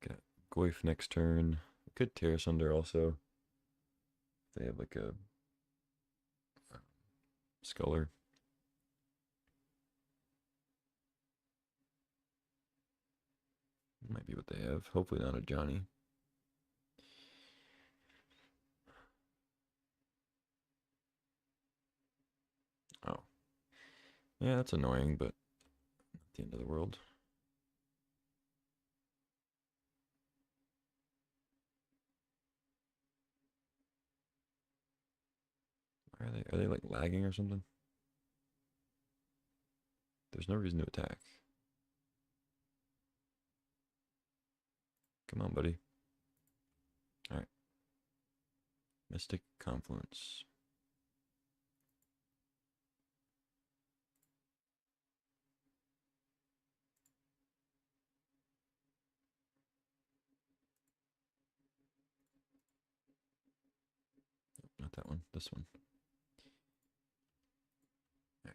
Got Goyf next turn. Could Terrace Under also. They have like a Sculler. Might be what they have. Hopefully not a Johnny. Oh. Yeah, that's annoying, but not the end of the world. Are they like lagging or something? There's no reason to attack. Come on, buddy. Alright. Mystic Confluence. Not that one. This one. Right.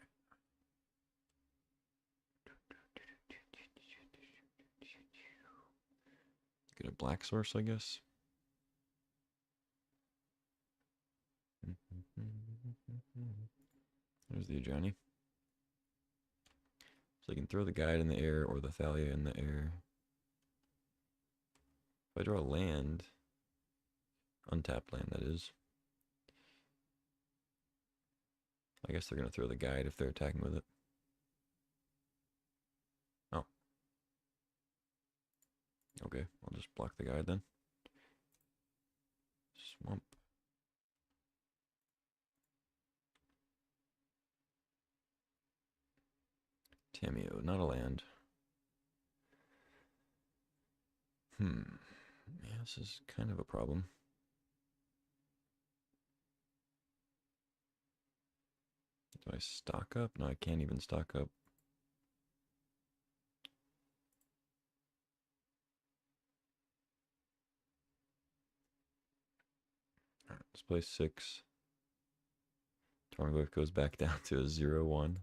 Get a black source, I guess. There's the Ajani. So I can throw the Guide in the air or the Thalia in the air. If I draw a land, untapped land that is, I guess they're going to throw the Guide if they're attacking with it. Oh. Okay, I'll just block the Guide then. Swamp. Cameo, not a land. Yeah, this is kind of a problem. Do I stock up? No, I can't even stock up. All right, let's play 6. Tormaglyph goes back down to a 0-1.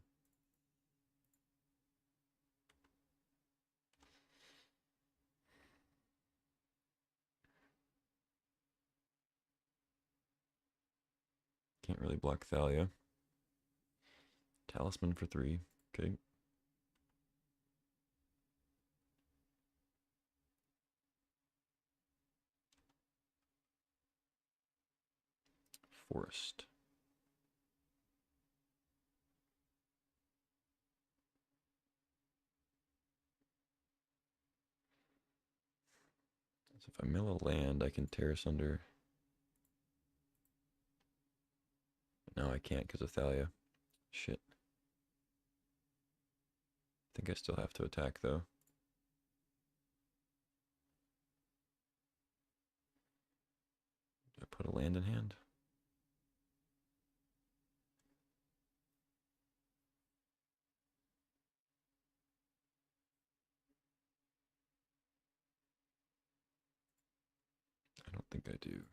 Can't really block Thalia. Talisman for 3. Okay. Forest. So if I mill a land, I can terrace under. No, I can't because of Thalia. Shit. I think I still have to attack though. Do I put a land in hand? I don't think I do.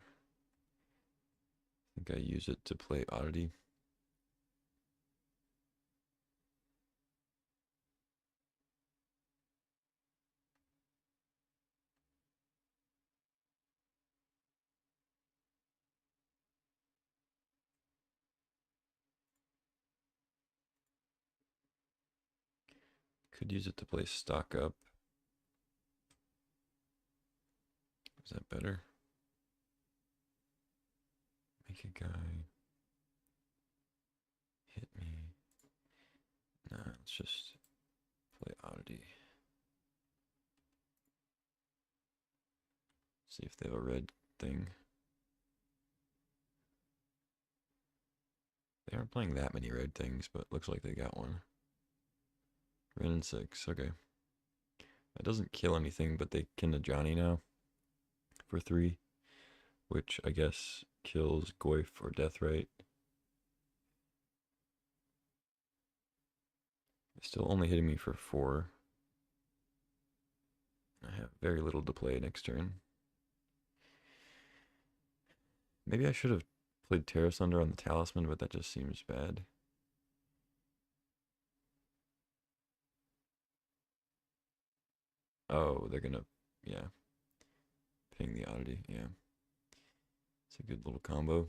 I think I use it to play Oddity. Could use it to play Stock Up. Is that better? Make a guy hit me. Nah, let's just play Oddity. See if they have a red thing. They aren't playing that many red things, but looks like they got one. Red and 6, okay. That doesn't kill anything, but they can Johnny now for 3, which I guess kills Goyf or Deathrite. It's still only hitting me for 4. I have very little to play next turn. Maybe I should have played Terra Sunder on the Talisman, but that just seems bad. Oh, they're gonna, yeah, ping the Oddity, yeah. It's a good little combo.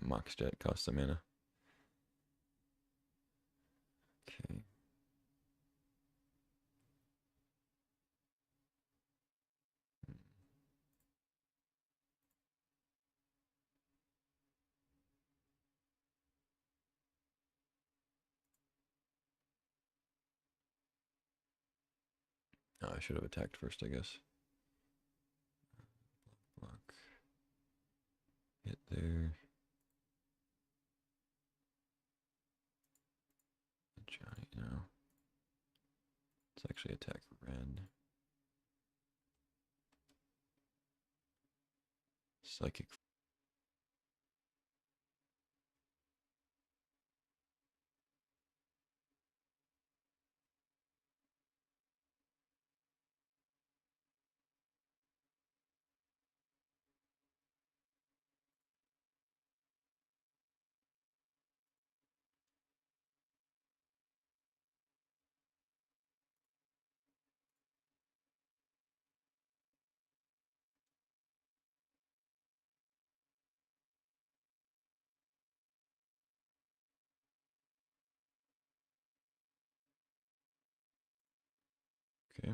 Mox Jet costs a mana. Okay. Oh, I should have attacked first, I guess. Block. Hit there. Johnny, no. Let's actually attack red. Psychic. Okay.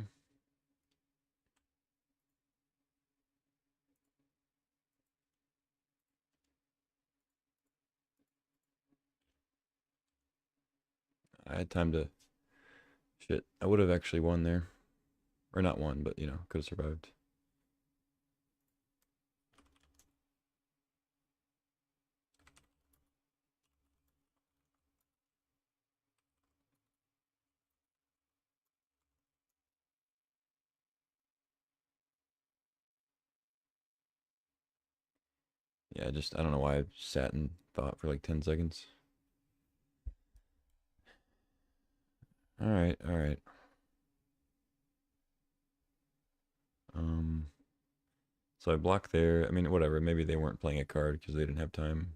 I had time to. Shit. I would have actually won there. Or not won, but, you know, could have survived. Yeah, I don't know why I sat and thought for like 10 seconds. All right, all right. Um, so I block there. I mean, whatever. Maybe they weren't playing a card because they didn't have time.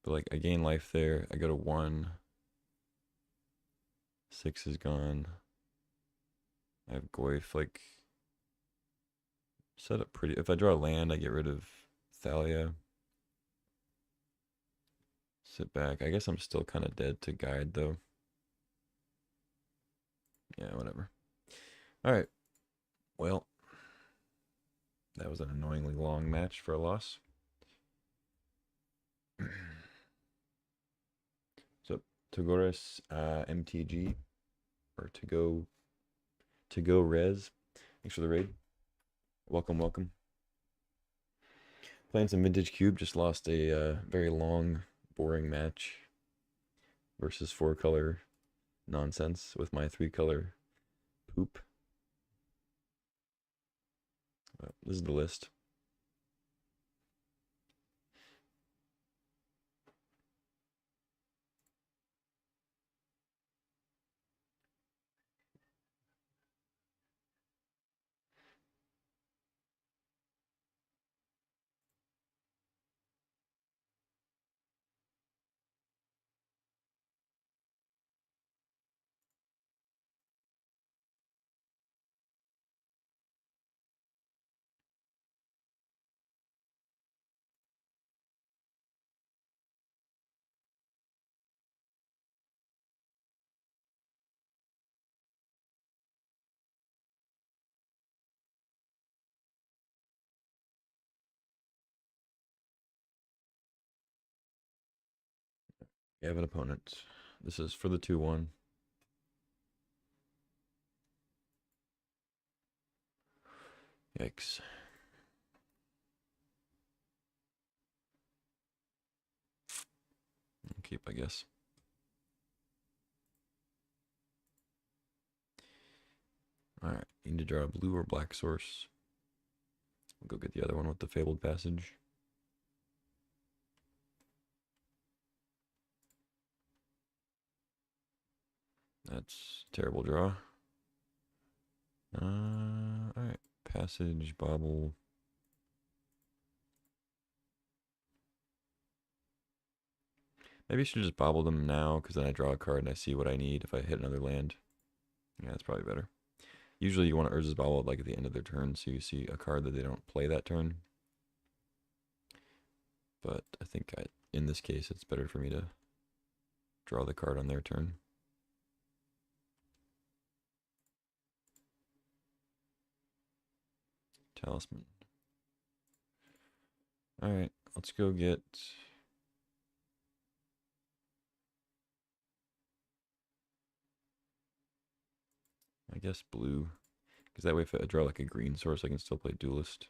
But like, I gain life there. I go to 1. 6 is gone. I have Goyf. Like, set up pretty. If I draw a land, I get rid of Thalia. Sit back. I guess I'm still kind of dead to guide though. Yeah, whatever. All right. Well, that was an annoyingly long match for a loss. So Togores MTG or to go res. Thanks for the raid. Welcome, welcome. Playing some Vintage Cube. Just lost a very long, boring match versus 4-color nonsense with my 3-color poop. This is the list. You have an opponent. This is for the 2-1. Yikes. I'll keep, I guess. Alright, need to draw a blue or black source. We'll go get the other one with the Fabled Passage. That's a terrible draw. Alright. Passage, bobble. Maybe I should just bobble them now, because then I draw a card and I see what I need if I hit another land. Yeah, that's probably better. Usually you want to Urza's Bobble like at the end of their turn, so you see a card that they don't play that turn. But I think in this case, it's better for me to draw the card on their turn. Talisman. Alright, let's go get... I guess blue. Because that way if I draw like a green source, I can still play Duelist.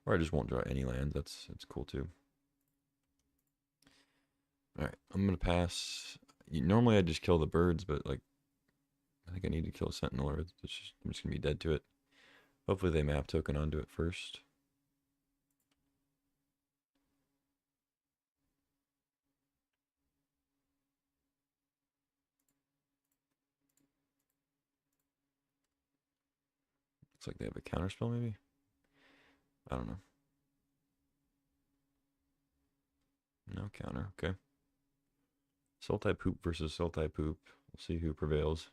Or I just won't draw any lands. That's cool too. Alright, I'm going to pass. Normally I just kill the birds, but like I think I need to kill a Sentinel or I'm just going to be dead to it. Hopefully they map token onto it first. Looks like they have a counterspell maybe? I don't know. No counter, okay. Sultai Poop versus Sultai Poop. We'll see who prevails.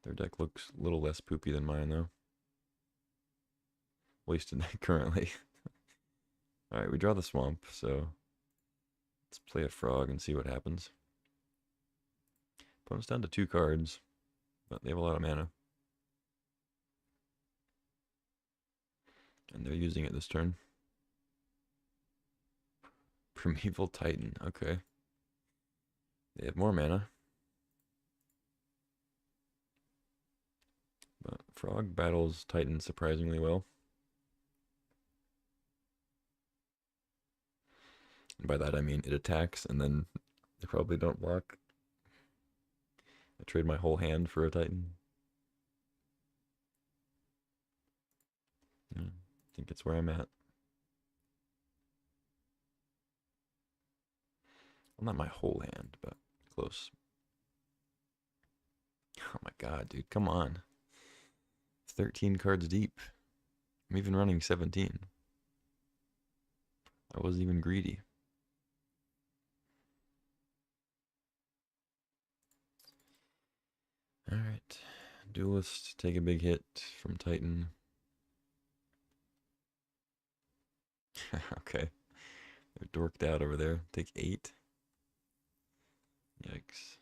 Their deck looks a little less poopy than mine though. Wasted currently. Alright, we draw the swamp, so let's play a frog and see what happens. Opponent's down to 2 cards, but they have a lot of mana. And they're using it this turn. Primeval Titan, okay. They have more mana. But Frog battles Titan surprisingly well. And by that I mean it attacks and then they probably don't block. I trade my whole hand for a Titan. think it's where I'm at. Well, not my whole hand, but close. Oh my god, dude, come on. 13 cards deep. I'm even running 17. I wasn't even greedy. Alright. Duelist, take a big hit from Titan. Okay. They're dorked out over there. Take 8. Yikes.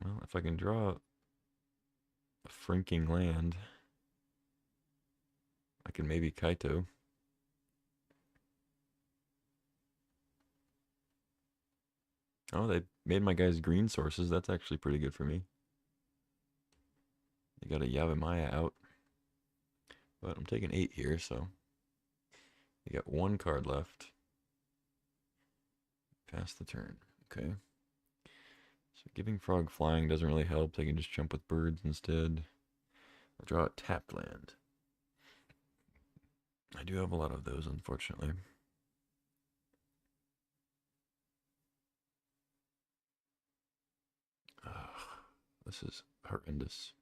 Well, if I can draw a frinking land, I can maybe Kaito. Oh, they made my guys green sources. That's actually pretty good for me. They got a Yavimaya out. But I'm taking 8 here, so you got 1 card left. Pass the turn. Okay. So giving Frog flying doesn't really help. They can just jump with birds instead. I'll draw a tapped land. I do have a lot of those, unfortunately. This is horrendous.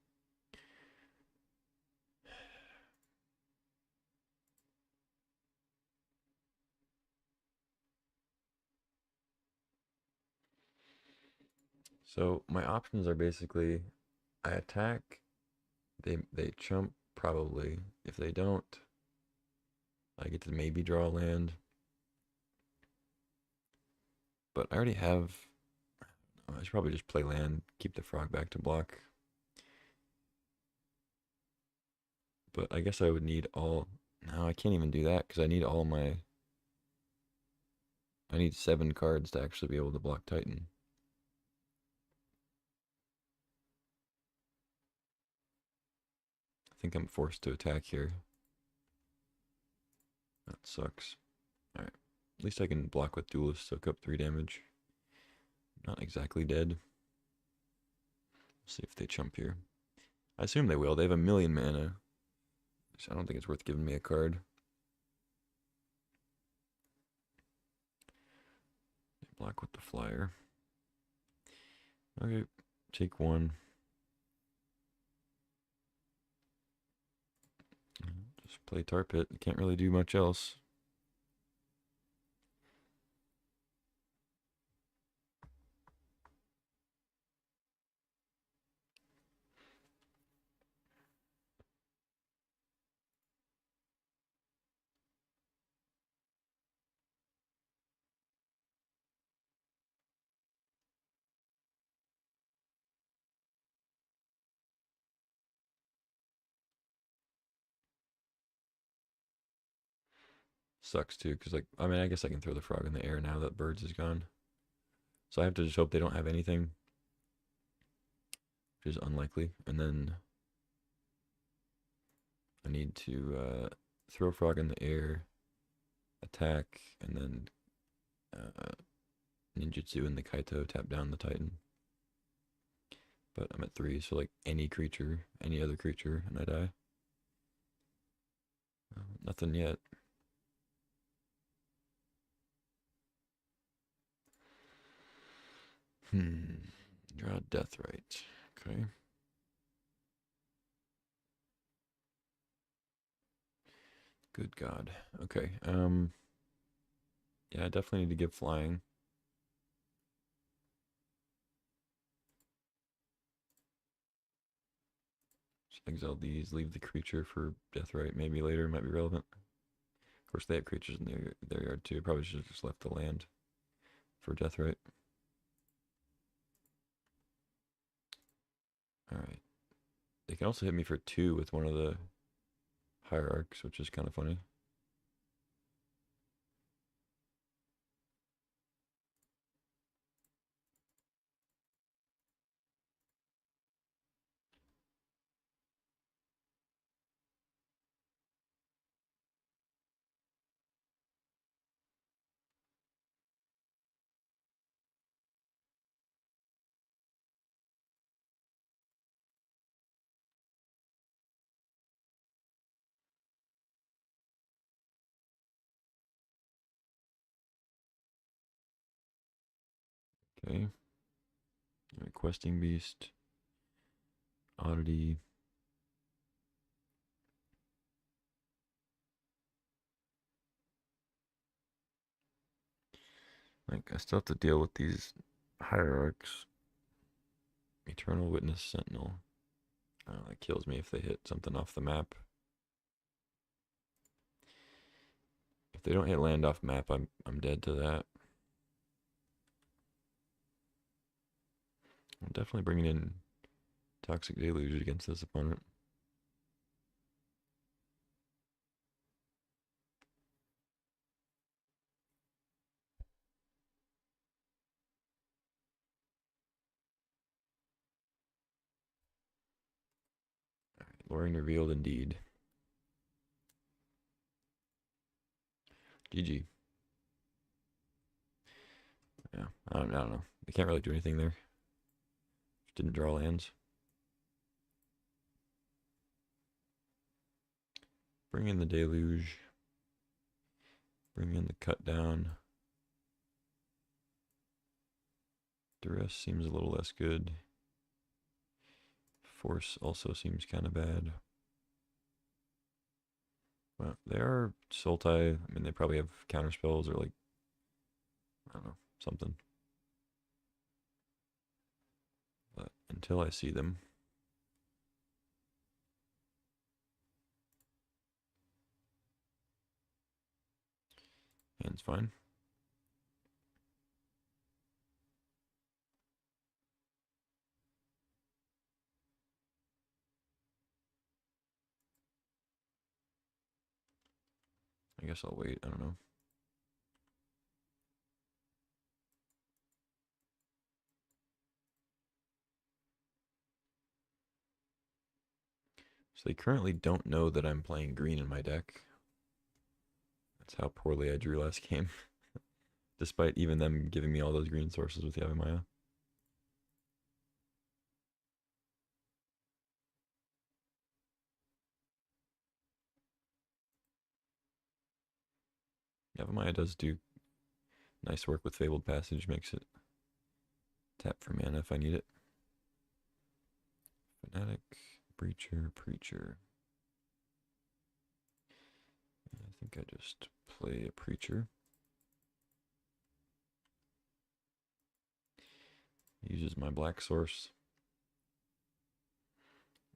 So my options are basically I attack, they chump probably. If they don't, I get to maybe draw a land. But I already have I should probably just play land, keep the frog back to block. But I guess I would need all. No, I can't even do that because I need all my. I need 7 cards to actually be able to block Titan. I think I'm forced to attack here. That sucks. Alright. At least I can block with Duelist, soak up 3 damage. Not exactly dead. See if they chump here. I assume they will. They have a million mana. So I don't think it's worth giving me a card. They block with the flyer. Okay, take 1. Just play Tar Pit. You can't really do much else. Sucks too, because like I mean I guess I can throw the frog in the air now that birds is gone. So I have to just hope they don't have anything, which is unlikely. And then I need to throw frog in the air, attack, and then ninjutsu in the Kaito, tap down the Titan. But I'm at 3, so like any creature, any other creature, and I die. Nothing yet. Draw death right. Okay. Good God. Okay. Yeah, I definitely need to give flying. Just exile these, leave the creature for death right. Maybe later might be relevant. Of course, they have creatures in their yard too. Probably should have just left the land for death right. All right. They can also hit me for 2 with one of the hierarchs, which is kind of funny. Okay. Questing Beast. Oddity. Like, I still have to deal with these hierarchs. Eternal Witness Sentinel. That kills me if they hit something off the map. If they don't hit land off map, I'm dead to that. I'm definitely bringing in Toxic Deluge against this opponent. Luring Revealed indeed. GG. Yeah, I don't know. They can't really do anything there. Didn't draw lands. Bring in the Deluge. Bring in the Cut Down. Duress seems a little less good. Force also seems kind of bad. Well, they are Sultai. I mean, they probably have counter spells or, like, I don't know, something. But until I see them. Hand's fine. I guess I'll wait. I don't know. So they currently don't know that I'm playing green in my deck. That's how poorly I drew last game. Despite even them giving me all those green sources with Yavimaya. Yavimaya does do nice work with Fabled Passage, makes it tap for mana if I need it. Fanatic, Breacher, Preacher. I think I just play a Preacher. Uses my black source.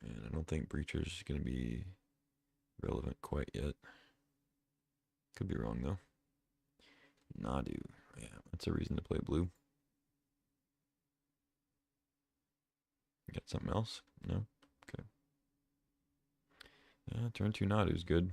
And I don't think Breacher's going to be relevant quite yet. Could be wrong though. Nadu. Yeah, that's a reason to play blue. Got something else? No? Okay. Yeah, turn 2 Nadu's good.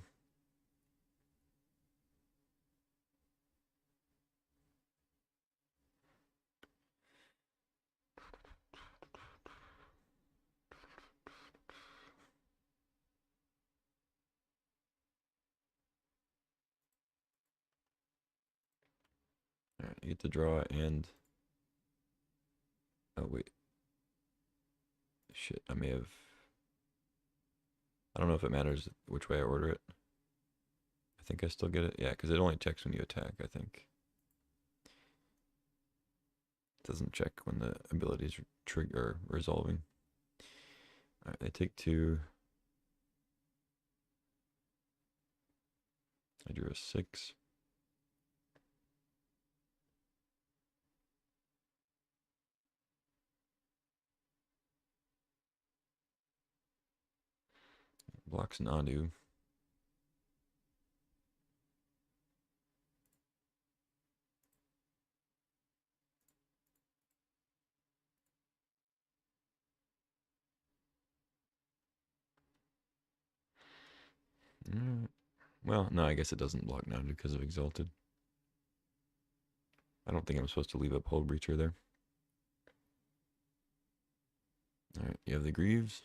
Alright, you get to draw and... Oh, wait. Shit, I may have... I don't know if it matters which way I order it. I think I still get it. Yeah, because it only checks when you attack, I think. It doesn't check when the abilities trigger or resolving. Alright, they take 2. I drew a 6. Blocks Nadu. Well, no, I guess it doesn't block Nadu because of Exalted. I don't think I'm supposed to leave a Pole Breacher there. Alright, you have the Greaves.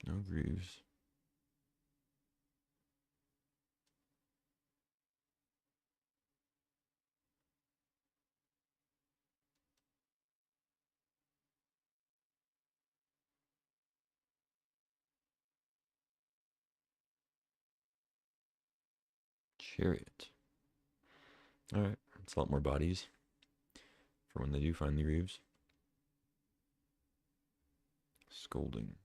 No Greaves. Chariot. Alright, It's a lot more bodies for when they do find the Reeves. Scolding.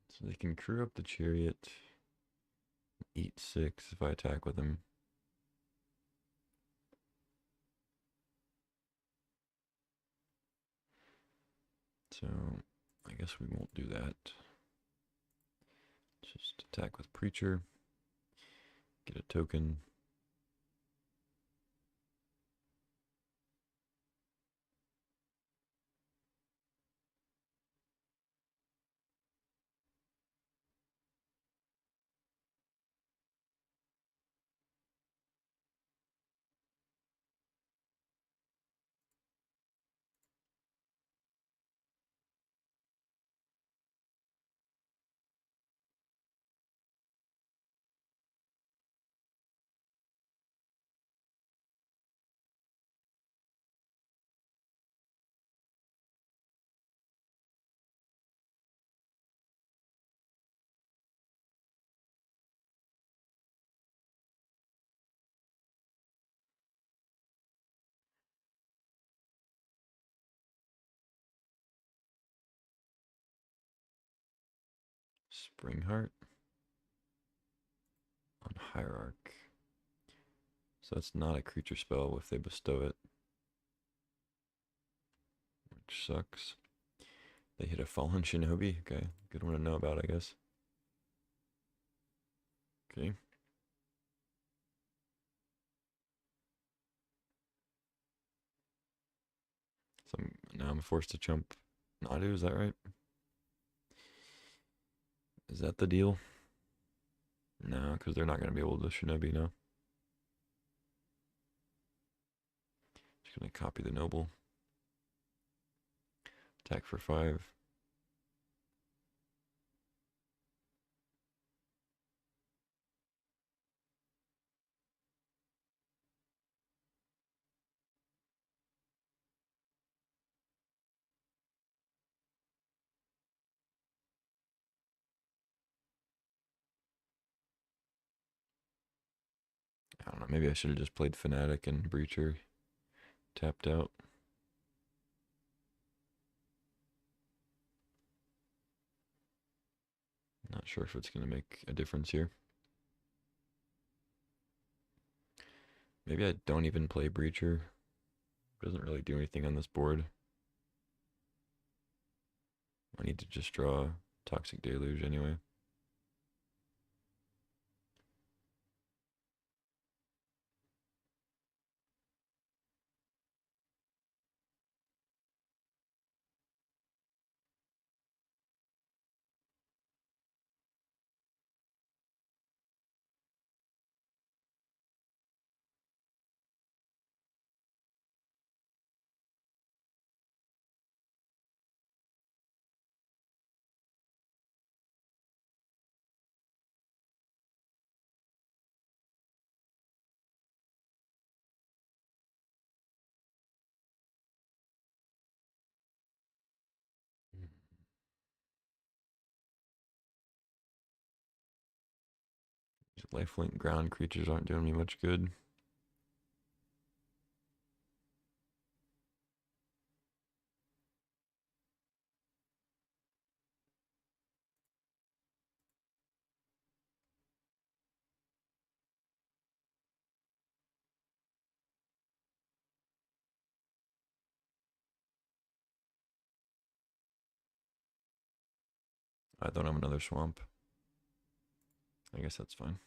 So they can crew up the chariot. Eat 6 if I attack with him. So I guess we won't do that. Just attack with Preacher. Get a token. Springheart on Hierarch. So that's not a creature spell if they bestow it, which sucks. They hit a Fallen Shinobi. Okay, good one to know about, I guess. Okay. So now I'm forced to jump Nadu, is that right? Is that the deal? No, because they're not going to be able to Shinobi now. Just going to copy the Noble. Attack for 5. I don't know, maybe I should have just played Fnatic and Breacher. Tapped out. Not sure if it's going to make a difference here. Maybe I don't even play Breacher. Doesn't really do anything on this board. I need to just draw Toxic Deluge anyway. These lifelink ground creatures aren't doing me much good. I don't have another swamp. I guess that's fine.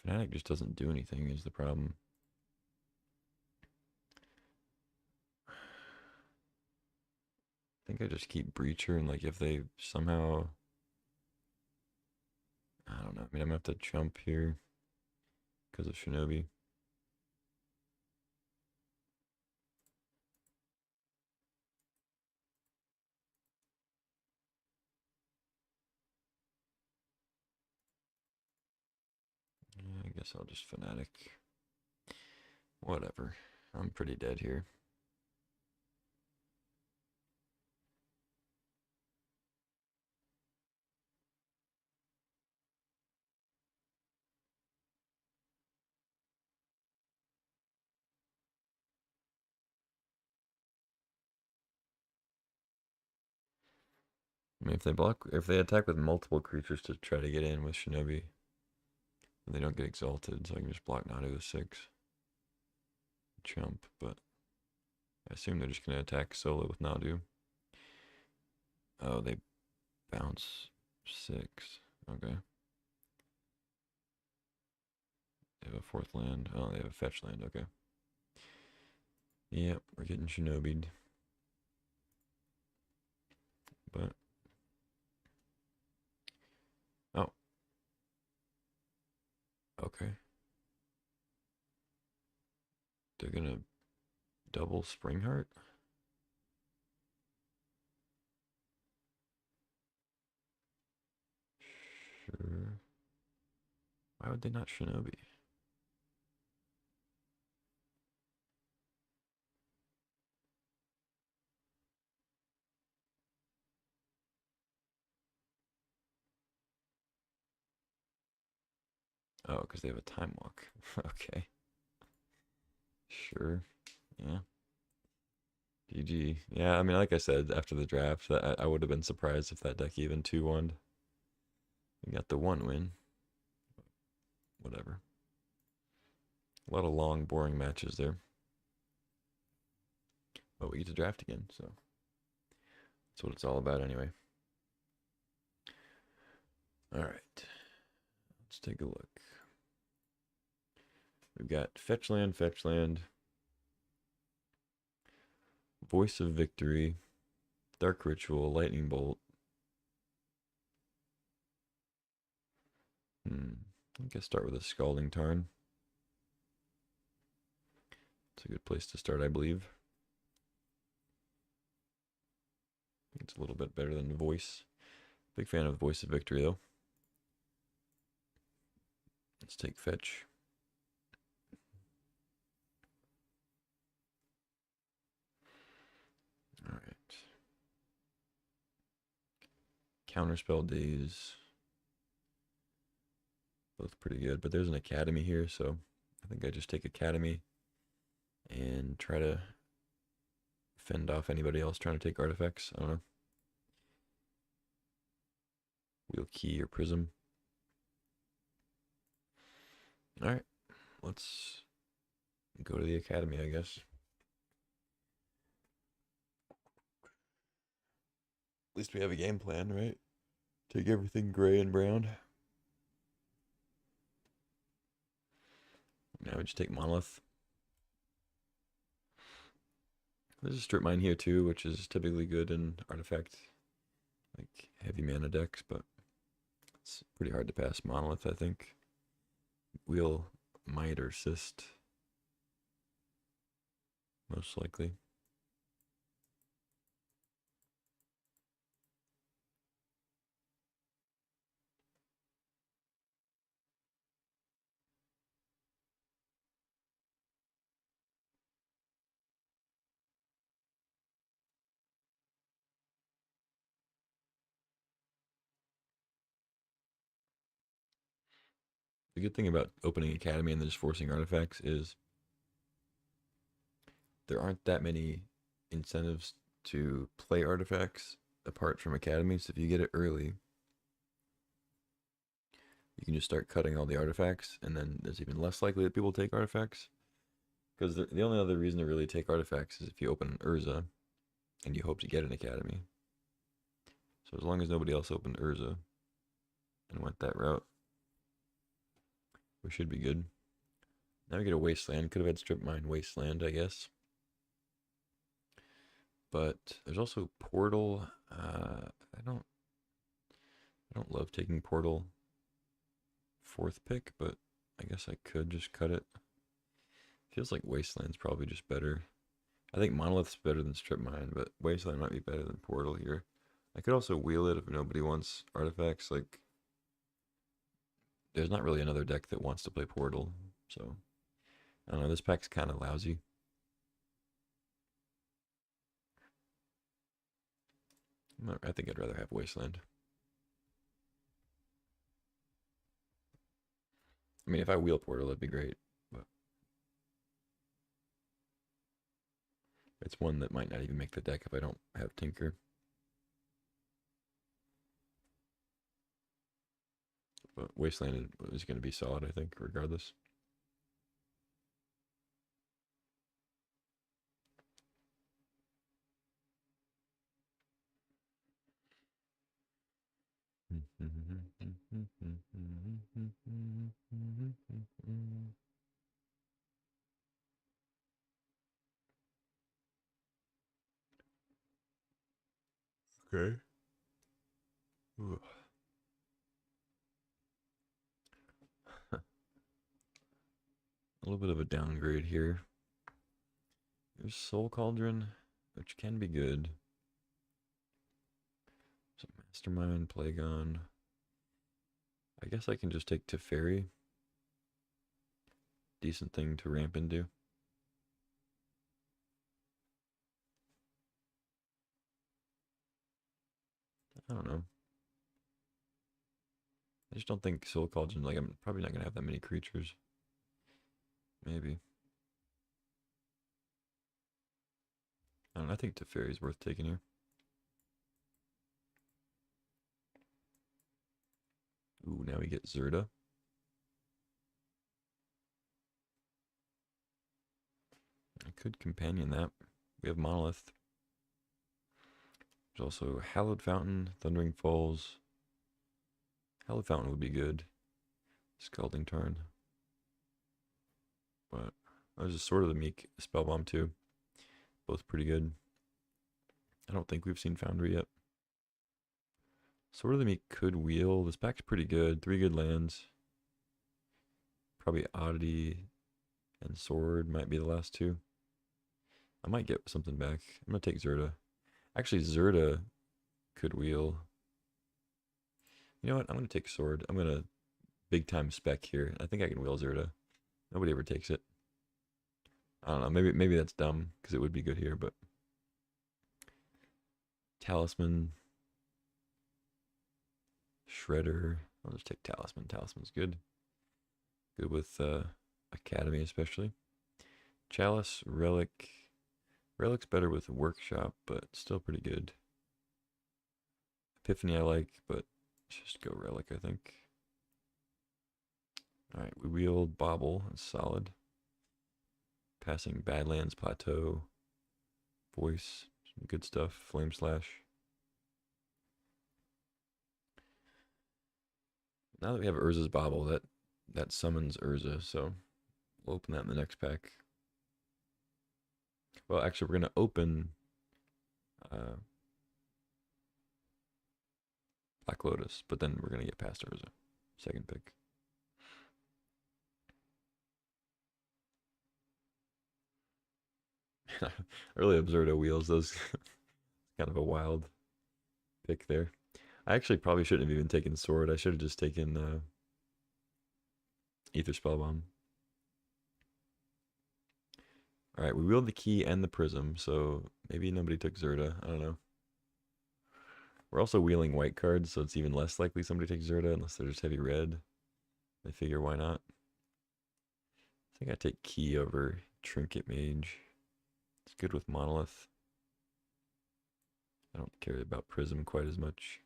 Fnatic just doesn't do anything is the problem. I think I just keep Breacher, and like if they somehow, I don't know. I mean, I'm gonna have to jump here because of Shinobi. Yeah, I guess I'll just Fnatic. Whatever. I'm pretty dead here. I mean, if they attack with multiple creatures to try to get in with Shinobi, they don't get exalted, so I can just block Nadu with 6. Chump, but I assume they're just going to attack solo with Nadu. Oh, they bounce 6. Okay. They have a 4th land. Oh, they have a fetch land. Okay. Yep, we're getting Shinobi'd. But. Oh. Okay. They're going to double Springheart? Sure. Why would they not Shinobi? Oh, because they have a time walk. Okay. Sure. Yeah. GG. Yeah, I mean, like I said, after the draft, I would have been surprised if that deck even 2-1'd. We got the 1 win. Whatever. A lot of long, boring matches there. But we get to draft again, so that's what it's all about anyway. All right. Let's take a look. We've got fetch land, Voice of Victory, Dark Ritual, Lightning Bolt. I guess start with a Scalding Tarn. It's a good place to start, I believe. It's a little bit better than Voice. Big fan of Voice of Victory, though. Let's take fetch. All right. Counterspell Daze. Both pretty good, but there's an Academy here, so I think I just take Academy and try to fend off anybody else trying to take artifacts. I don't know. Wheel Key or Prism. All right, let's go to the Academy, I guess. At least we have a game plan, right? Take everything gray and brown. Now we just take Monolith. There's a Strip Mine here too, which is typically good in artifact, like heavy mana decks, but it's pretty hard to pass Monolith, I think. Wheel Might or Cyst, most likely. The good thing about opening Academy and then just forcing artifacts is there aren't that many incentives to play artifacts apart from Academy. So if you get it early, you can just start cutting all the artifacts, and then there's even less likely that people take artifacts. Because the only other reason to really take artifacts is if you open an Urza and you hope to get an Academy. So as long as nobody else opened Urza and went that route, We should be good. Now we get a wasteland. Could have had strip mine wasteland, I guess. But there's also portal. I don't love taking portal fourth pick, but I guess I could just cut it. Feels like wasteland's probably just better. I think monolith's better than strip mine, but wasteland might be better than portal here. I could also wheel it if nobody wants artifacts. Like, there's not really another deck that wants to play portal, so I don't know. This pack's kind of lousy. I think I'd rather have wasteland. I mean, if I wheel portal, that'd be great, but it's one that might not even make the deck if I don't have Tinker. But wasteland is going to be solid, I think, regardless. Okay. Ooh. A little bit of a downgrade here. There's Soul Cauldron, which can be good. Some Mastermind, Plagon. I guess I can just take Teferi. Decent thing to ramp into. I don't know. I just don't think Soul Cauldron, like, I'm probably not going to have that many creatures. Maybe. I don't know, I think Teferi's worth taking here. Ooh, now we get Zerda. I could companion that. We have Monolith. There's also Hallowed Fountain, Thundering Falls. Hallowed Fountain would be good. Scalding Tarn. But there's a Sword of the Meek Spellbomb too. Both pretty good. I don't think we've seen Foundry yet. Sword of the Meek could wheel. This pack's pretty good. 3 good lands. Probably Oddity and Sword might be the last 2. I might get something back. I'm going to take Zerda. Actually, Zerda could wheel. You know what? I'm going to take Sword. I'm going to big time spec here. I think I can wheel Zerda. Nobody ever takes it. I don't know. Maybe that's dumb because it would be good here, but Talisman, Shredder. I'll just take Talisman. Talisman's good. Good with Academy especially. Chalice, Relic. Relic's better with Workshop, but still pretty good. Epiphany I like, but just go Relic, I think. Alright, we wield Bobble. That's solid. Passing Badlands, Plateau, Voice. Some good stuff. Flame Slash. Now that we have Urza's Bobble, that summons Urza, so we'll open that in the next pack. Well, actually, we're going to open Black Lotus, but then we're going to get past Urza. Second pick. Early Absurdo wheels, those kind of a wild pick there. I actually probably shouldn't have even taken Sword. I should have just taken Ether Spellbomb. Alright, we wield the key and the prism, so maybe nobody took Zerda. I don't know. We're also wheeling white cards, so it's even less likely somebody takes Zerda unless they're just heavy red. They figure why not. I think I take key over Trinket Mage. It's good with Monolith. I don't care about Prism quite as much.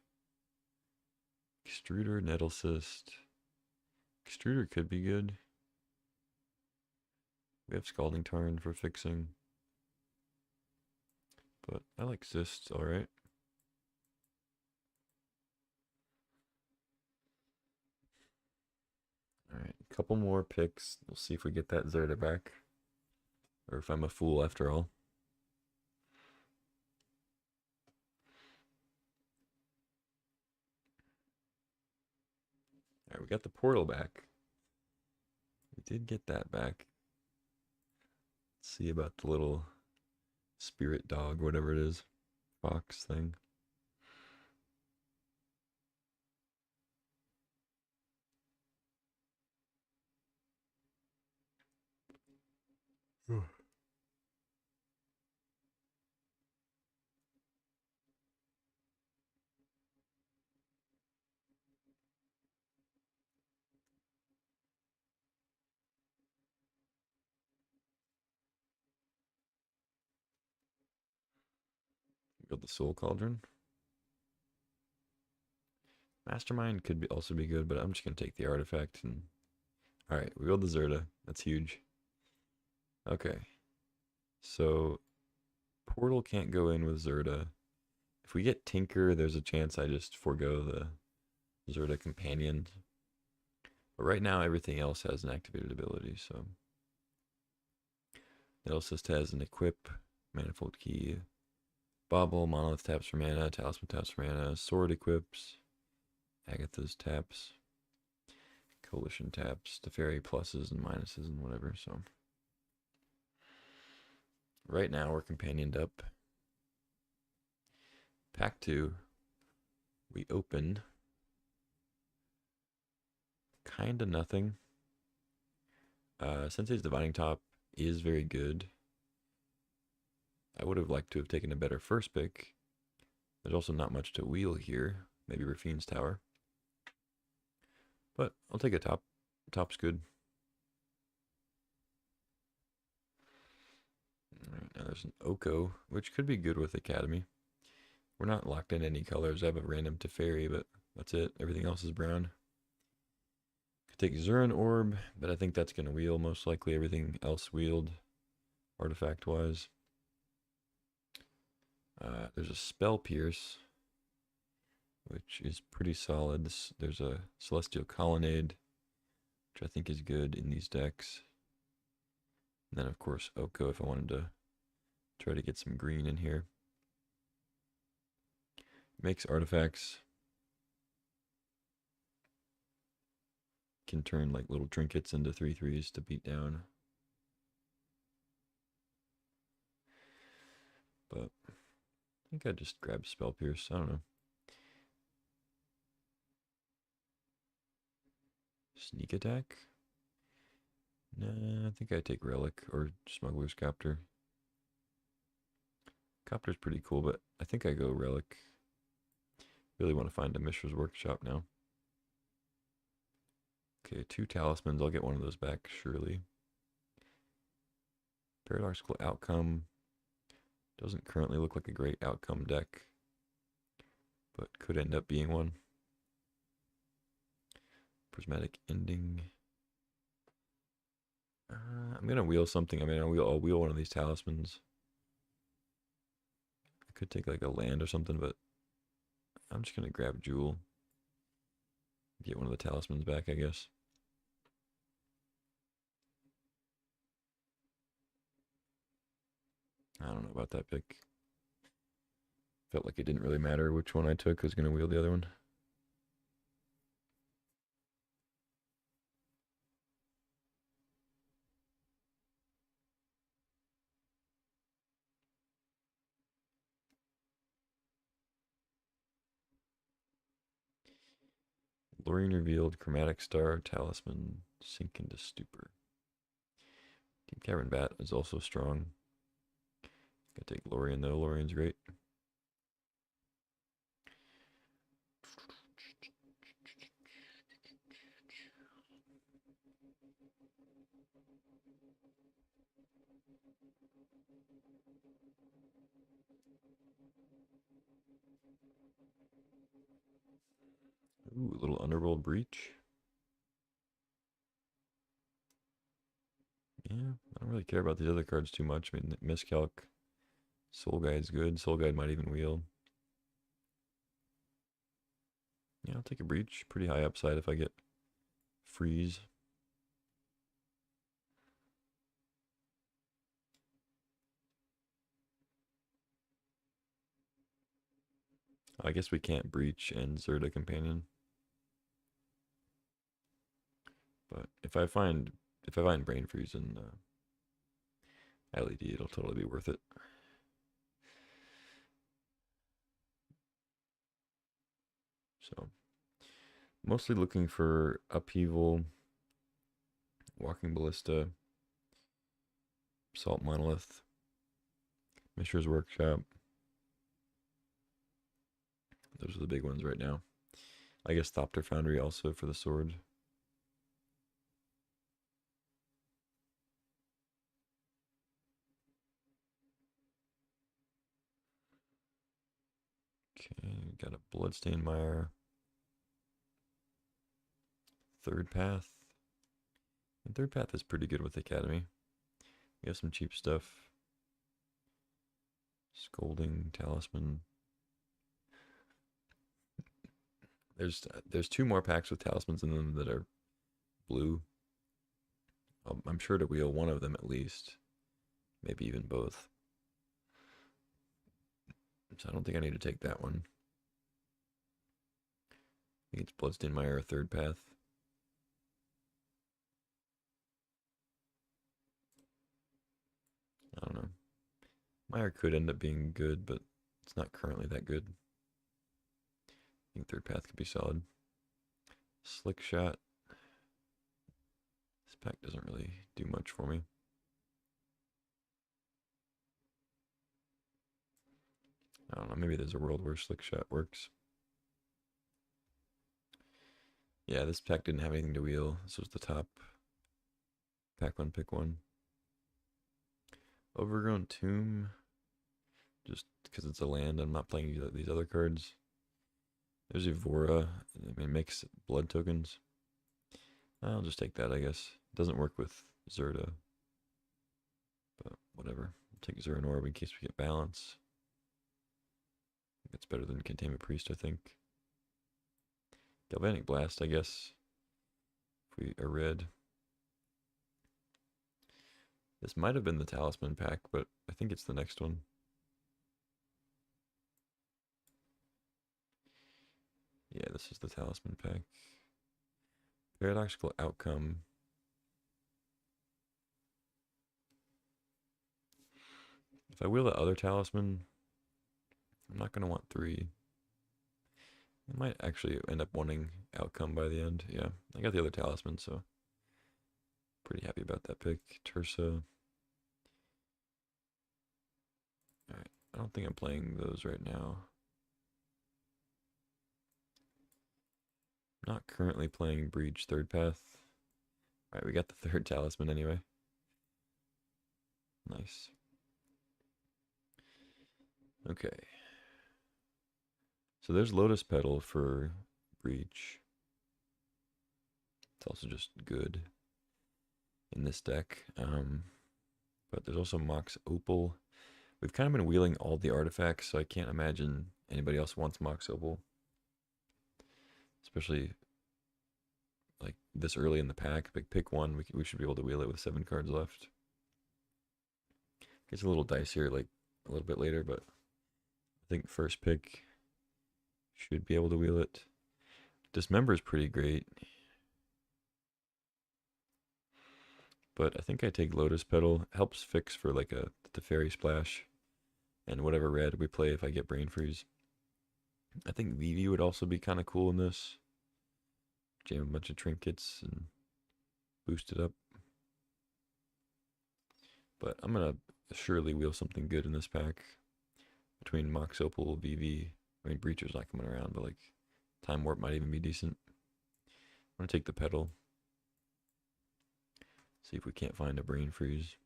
Extruder, Nettle Cyst. Extruder could be good. We have Scalding Tarn for fixing. But I like Cyst, alright. Alright, Couple more picks. We'll see if we get that Zerda back. Or if I'm a fool after all. Alright, we got the portal back. We did get that back. Let's see about the little spirit dog, whatever it is. Fox thing. Build the Soul Cauldron. Mastermind could also be good, but I'm just going to take the artifact. And alright, we build the Zerda. That's huge. Okay. So, Portal can't go in with Zerda. If we get Tinker, there's a chance I just forego the Zerda Companion. But right now, everything else has an activated ability, so. It also just has an Equip, Manifold Key, Bauble, Monolith taps for mana, Talisman taps for mana, Sword equips, Agatha's taps, Coalition taps, Teferi pluses and minuses and whatever, so. Right now, we're companioned up. Pack 2, we open kinda nothing. Sensei's Dividing Top is very good. I would have liked to have taken a better first pick. There's also not much to wheel here. Maybe Rafine's Tower. But I'll take a top. Top's good. Alright, now there's an Oko, which could be good with Academy. We're not locked in any colors. I have a random Teferi, but that's it. Everything else is brown. Could take Zuran Orb, but I think that's going to wheel most likely. Everything else wheeled, artifact-wise. There's a Spell Pierce, which is pretty solid. There's a Celestial Colonnade, which I think is good in these decks. And then, of course, Oko if I wanted to try to get some green in here. Makes artifacts. Can turn like little trinkets into 3/3s to beat down. But I think I just grabbed Spell Pierce. I don't know. Sneak attack? Nah, I think I take Relic or Smuggler's Copter. Copter's pretty cool, but I think I go Relic. Really want to find a Mishra's Workshop now. Okay, 2 talismans. I'll get one of those back, surely. Paradoxical Outcome. Doesn't currently look like a great outcome deck, but could end up being one. Prismatic Ending. I'm going to wheel something. I mean, I'll wheel one of these talismans. I could take like a land or something, but I'm just going to grab Jewel. Get one of the talismans back, I guess. I don't know about that pick. Felt like it didn't really matter which one I took. I was going to wheel the other one. Lorien revealed, Chromatic Star, Talisman, Sink into Stupor. Deep Cavern Bat is also strong. Gotta take Lorien though. Lorien's great. Ooh, a little Underworld Breach. Yeah, I don't really care about these other cards too much. I mean, Miscalc, Soul Guide's good. Soul Guide might even wheel. Yeah, I'll take a Breach. Pretty high upside if I get Freeze. I guess we can't breach and Zerta companion. But if I find brain freeze and LED, it'll totally be worth it. So mostly looking for upheaval, walking ballista, salt monolith, Mishra's workshop. Those are the big ones right now. I guess Thopter Foundry also for the sword. Okay, got a Bloodstained Mire. Third Path. And Third Path is pretty good with Academy. We have some cheap stuff. Scolding, Talisman. There's two more packs with talismans in them that are blue. I'm sure to wheel one of them at least. Maybe even both. So I don't think I need to take that one. I think it's Bloodstained Mire or Third Path. I don't know. Mire could end up being good, but it's not currently that good. I think Third Path could be solid. Slick Shot. This pack doesn't really do much for me. I don't know, maybe there's a world where Slick Shot works. Yeah, this pack didn't have anything to wheel. This was the top. Pack one, pick one. Overgrown Tomb. Just because it's a land, I'm not playing these other cards. There's Evora. I mean, it makes blood tokens. I'll just take that, I guess. It doesn't work with Zerta. But whatever. I'll take Zerta and Orb in case we get balance. It's better than Containment Priest, I think. Galvanic Blast, I guess. If we are red. This might have been the Talisman pack, but I think it's the next one. Yeah, this is the Talisman pack. Paradoxical Outcome. If I wheel the other Talisman, I'm not going to want 3. I might actually end up wanting Outcome by the end. Yeah, I got the other Talisman, so pretty happy about that pick. Tersa. Alright, I don't think I'm playing those right now. Not currently playing Breach Third Path. Alright, we got the third Talisman anyway. Nice. Okay. So there's Lotus Petal for Breach. It's also just good in this deck. But there's also Mox Opal. We've kind of been wheeling all the artifacts, so I can't imagine anybody else wants Mox Opal. Especially like this early in the pack. Pick one, we should be able to wheel it with 7 cards left. Gets a little dicier like a little bit later, but I think first pick should be able to wheel it. Dismember is pretty great. But I think I take Lotus Petal. Helps fix for like the Fairy Splash. And whatever red we play if I get Brain Freeze. I think Vivi would also be kind of cool in this. Jam a bunch of trinkets and boost it up. But I'm going to surely wheel something good in this pack. Between Mox Opal, Vivi. I mean, Breacher's not coming around, but like Time Warp might even be decent. I'm going to take the Petal. See if we can't find a Brain Freeze.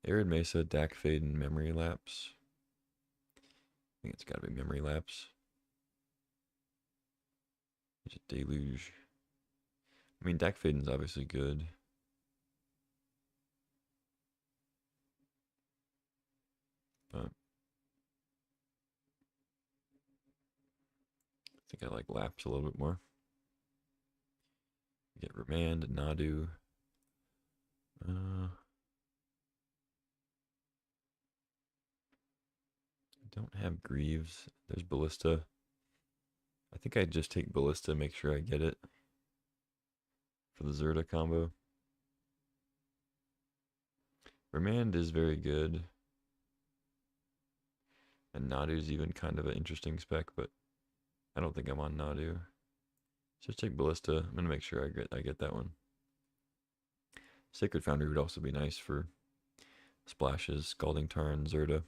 Arid Mesa, Dak Fade, and Memory Lapse. I think it's got to be Memory Lapse. There's a Deluge. I mean, Dak Faden's obviously good. But I think I like Lapse a little bit more. Get Remand, Nadu. Don't have Greaves. There's Ballista. I think I'd just take Ballista, make sure I get it for the Zerta combo. Remand is very good. And Nadu is even kind of an interesting spec, but I don't think I'm on Nadu. Just take Ballista. I'm gonna make sure I get that one. Sacred Foundry would also be nice for splashes, Scalding Tarn, Zerta.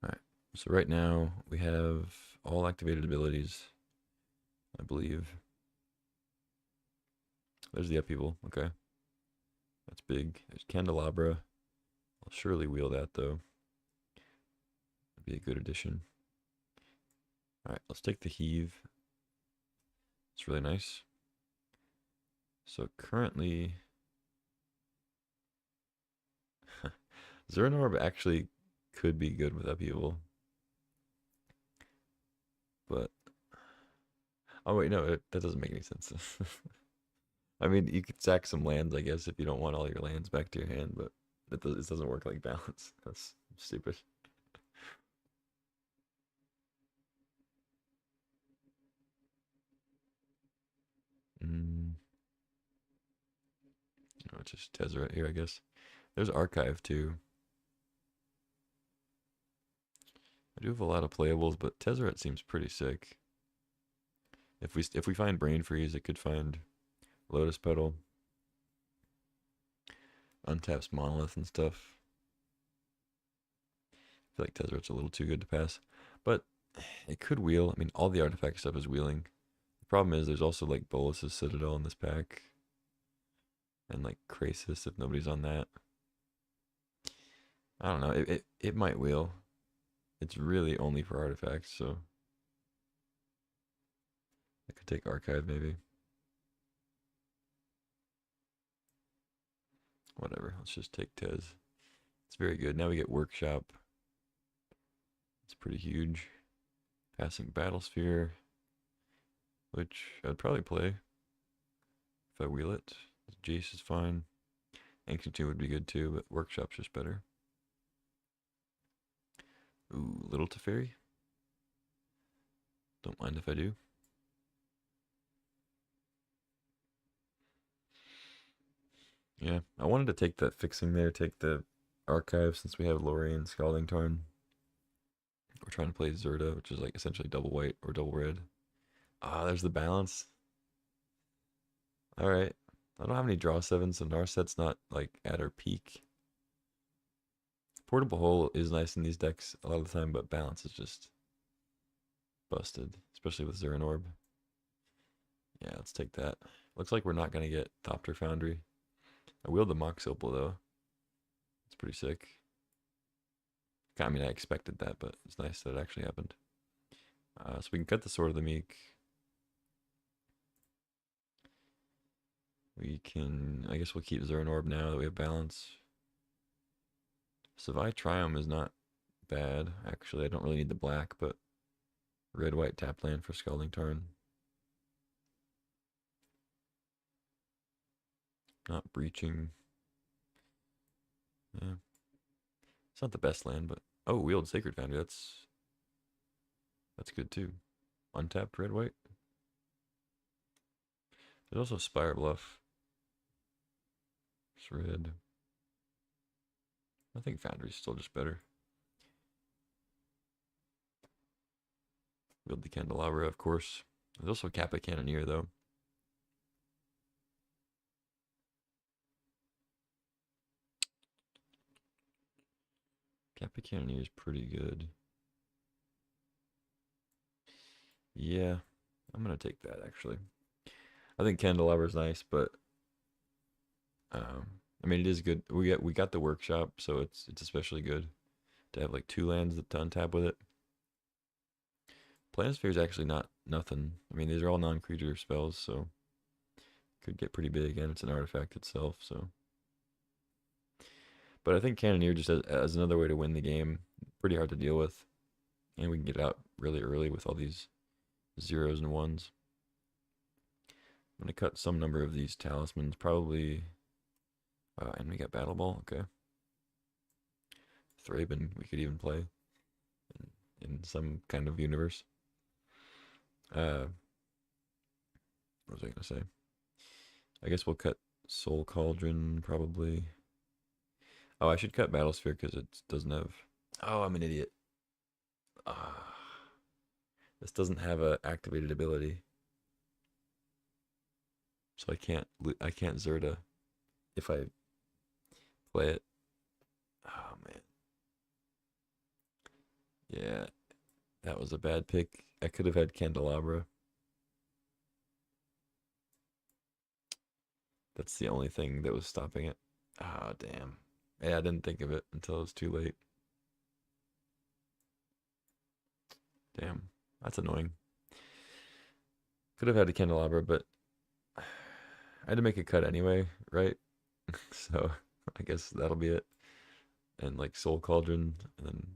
Alright, so right now we have all activated abilities, I believe. There's the upheaval, okay. That's big. There's Candelabra. I'll surely wheel that though. That'd be a good addition. Alright, let's take the Heave. It's really nice. So currently, Zernorb actually could be good with upheaval. But, oh wait, no, that doesn't make any sense. I mean, you could sack some lands, I guess, if you don't want all your lands back to your hand, but it doesn't work like balance. That's stupid. Oh, it's just Tezzeret here, I guess. There's Archive too. I do have a lot of playables, but Tezzeret seems pretty sick. If we find Brain Freeze, it could find Lotus Petal, untaps Monolith and stuff. I feel like Tezzeret's a little too good to pass, but it could wheel. I mean, all the artifact stuff is wheeling. The problem is there's also like Bolus's Citadel in this pack, and like Krasis if nobody's on that. I don't know. It might wheel. It's really only for artifacts, so I could take Archive maybe. Whatever. Let's just take Tez. It's very good. Now we get Workshop. It's pretty huge. Passing Battlesphere, which I'd probably play if I wheel it. Jace is fine. Ancient Tomb would be good too, but Workshop's just better. Ooh, Little Teferi. Don't mind if I do. Yeah, I wanted to take that fixing there, take the Archive since we have Lorien, Scalding Tarn. We're trying to play Zerta, which is like essentially double white or double red. Ah, there's the balance. Alright. I don't have any draw sevens, so Narset's not like at her peak. Portable Hole is nice in these decks a lot of the time, but balance is just busted, especially with Zeranorb. Yeah, let's take that. Looks like we're not going to get Thopter Foundry. I wheeled the Mox Opal though. It's pretty sick. I mean, I expected that, but it's nice that it actually happened. So we can cut the Sword of the Meek. We can, I guess we'll keep Zeranorb now that we have balance. Savai Triumph is not bad. Actually, I don't really need the black, but red-white tap land for Scalding Tarn. Not breaching. Yeah. It's not the best land, but oh, Wield Sacred Foundry. That's good too. Untapped red-white. There's also Spire Bluff. It's red. I think Foundry's still just better. Wield the Candelabra, of course. There's also Kappa Cannoneer, though. Kappa Cannoneer is pretty good. Yeah, I'm gonna take that actually. I think Candelabra is nice, but I mean it is good. We got the Workshop, so it's especially good to have like 2 lands to untap with it. Planisphere is actually not nothing. I mean these are all non-creature spells, so could get pretty big, and it's an artifact itself. So, but I think Cannoneer just as another way to win the game. Pretty hard to deal with, and we can get out really early with all these zeros and ones. I'm gonna cut some number of these talismans, probably. And we got Battle Ball, okay. Thraben, we could even play. in some kind of universe. What was I gonna say? I guess we'll cut Soul Cauldron probably. Oh, I should cut Battlesphere because it doesn't have. Oh, I'm an idiot. Ah, this doesn't have a activated ability, so I can't Zerta if I play it. Oh man, yeah, that was a bad pick. I could have had Candelabra. That's the only thing that was stopping it. Ah, damn. Yeah, I didn't think of it until it was too late. Damn, that's annoying. Could have had a Candelabra, but I had to make a cut anyway, right? So I guess that'll be it. And like Soul Cauldron, and then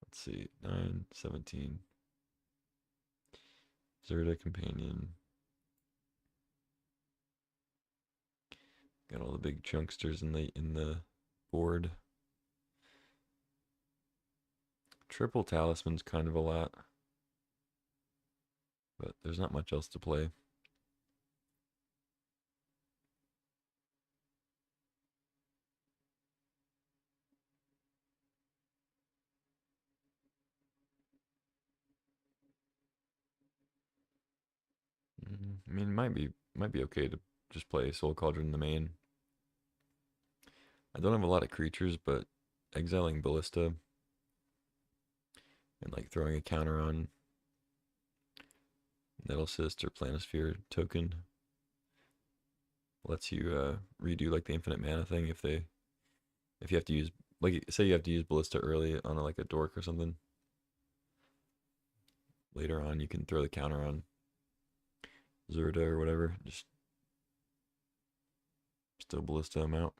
let's see, 9, 17. Zerta Companion. Got all the big chunksters in the board. Triple Talisman's kind of a lot, but there's not much else to play. I mean, might be okay to just play Soul Cauldron in the main. I don't have a lot of creatures, but exiling Ballista and like throwing a counter on Nettle Cyst or Planisphere token lets you redo like the infinite mana thing if you have to use, like, say you have to use Ballista early on like a dork or something. Later on, you can throw the counter on Zerta or whatever. Just still Ballista them out.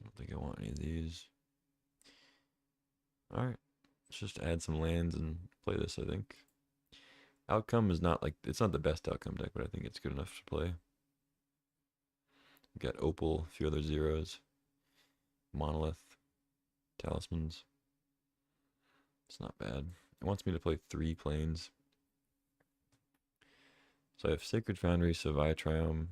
I don't think I want any of these. All right, let's just add some lands and play this. I think outcome is not like it's not the best outcome deck, but I think it's good enough to play. We got Opal, a few other zeros, Monolith, Talismans. It's not bad. It wants me to play 3 planes. So I have Sacred Foundry, Savai Triumph.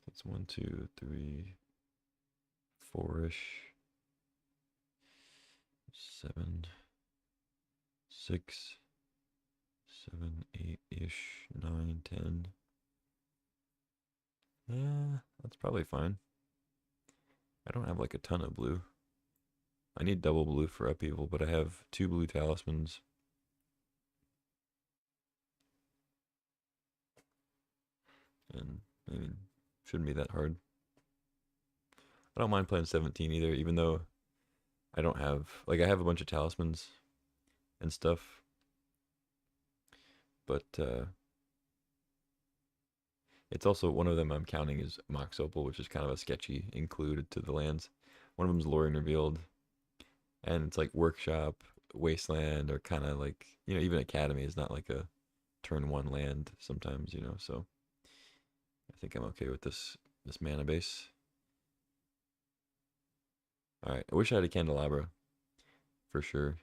That's 1, 2, 3, 4-ish, 7, 6, 7, 8-ish, 9, 10. Yeah, that's probably fine. I don't have like a ton of blue. I need double blue for upheaval, but I have 2 blue talismans. And I mean, shouldn't be that hard. I don't mind playing 17 either, even though I don't have, like, I have a bunch of talismans and stuff, but it's also one of them I'm counting is Mox Opal, which is kind of a sketchy include to the lands. One of them's Lorien Revealed, and it's like Workshop, Wasteland, or kind of like, even Academy is not like a turn 1 land sometimes, so I think I'm okay with this mana base. All right, I wish I had a Candelabra for sure.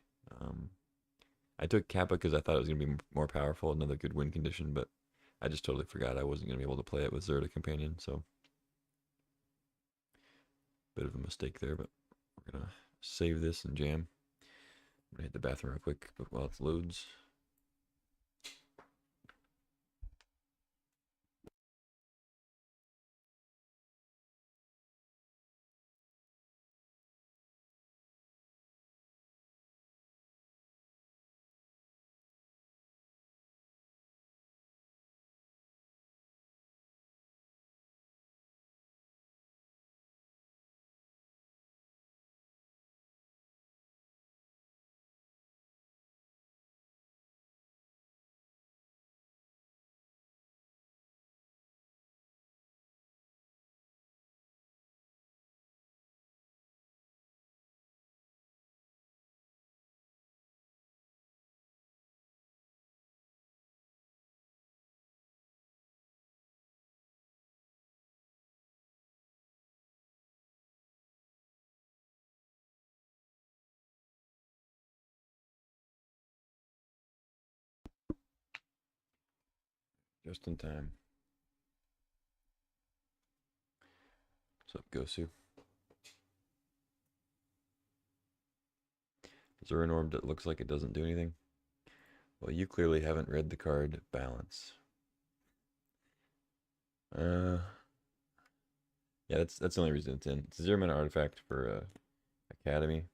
I took Kappa because I thought it was gonna be more powerful, another good win condition, but I just totally forgot I wasn't gonna be able to play it with Zerta Companion, so bit of a mistake there. But we're gonna save this and jam. I'm gonna hit the bathroom real quick, but while it loads. Just in time. What's up, Gosu? Is there an orb that looks like it doesn't do anything? Well, you clearly haven't read the card Balance. Yeah, that's the only reason it's in. It's a 0 mana artifact for Academy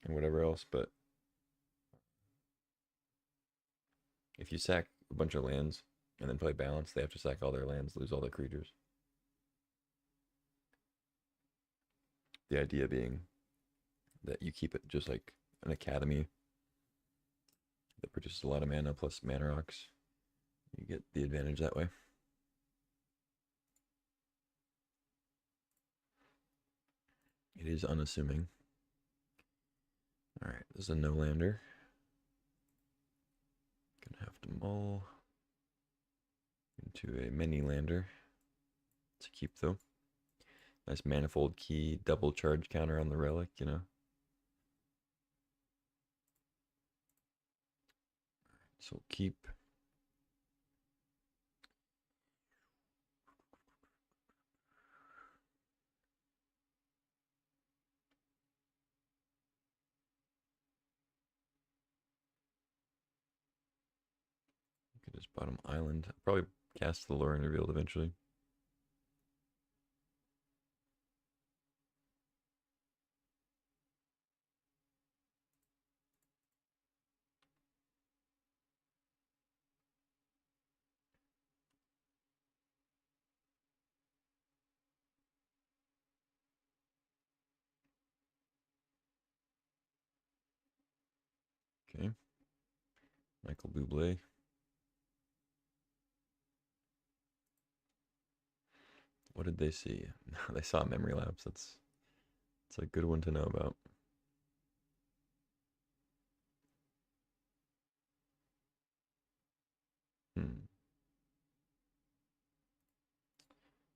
and whatever else, but if you sack a bunch of lands and then play Balance, they have to sack all their lands, lose all their creatures. The idea being that you keep it just like an Academy that produces a lot of mana plus mana rocks. You get the advantage that way. It is unassuming. Alright, this is a no-lander. Gonna have to mull into a mini-lander to keep, though. Nice manifold key, double charge counter on the relic, you know. So keep. Look at this bottom island. I'll probably cast the Lorien Revealed eventually. Okay. Michael Bublé. What did they see? They saw memory lapse. That's a good one to know about. I'm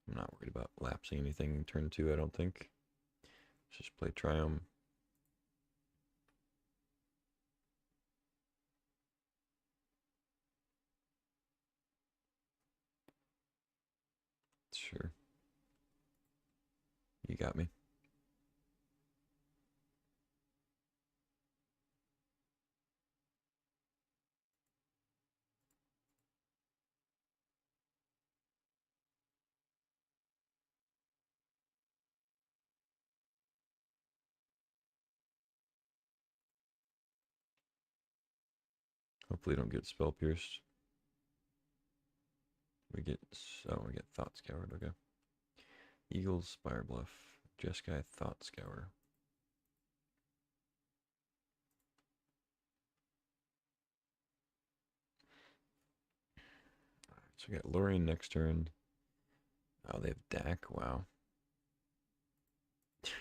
not worried about lapsing anything in turn 2, I don't think. Let's just play Triumph. Sure. You got me. Hopefully don't get spell pierced. We get Thought Scoured, okay. Eagles, Spire Bluff, Jeskai, Thought Scour. So we got Lorien next turn. Oh, they have Dak. Wow.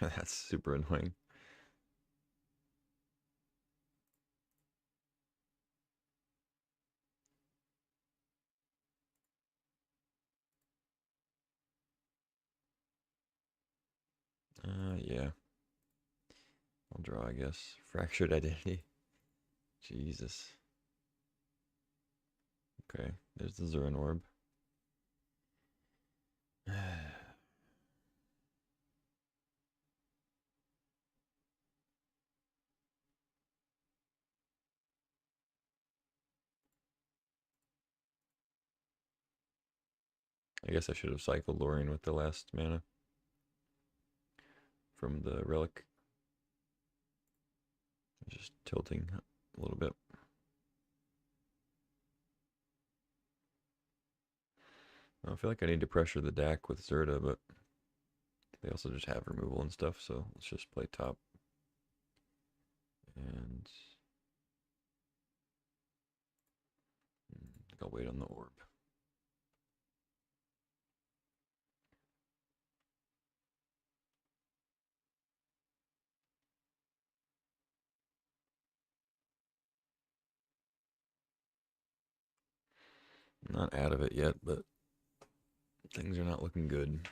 That's super annoying. Yeah. I'll draw, I guess. Fractured Identity. Jesus. Okay, there's the Zurin Orb. I guess I should have cycled Lorien with the last mana from the relic. Just tilting a little bit. I feel like I need to pressure the deck with Zerta, but they also just have removal and stuff, so let's just play top. And I think I'll wait on the orb. I'm not out of it yet, but things are not looking good.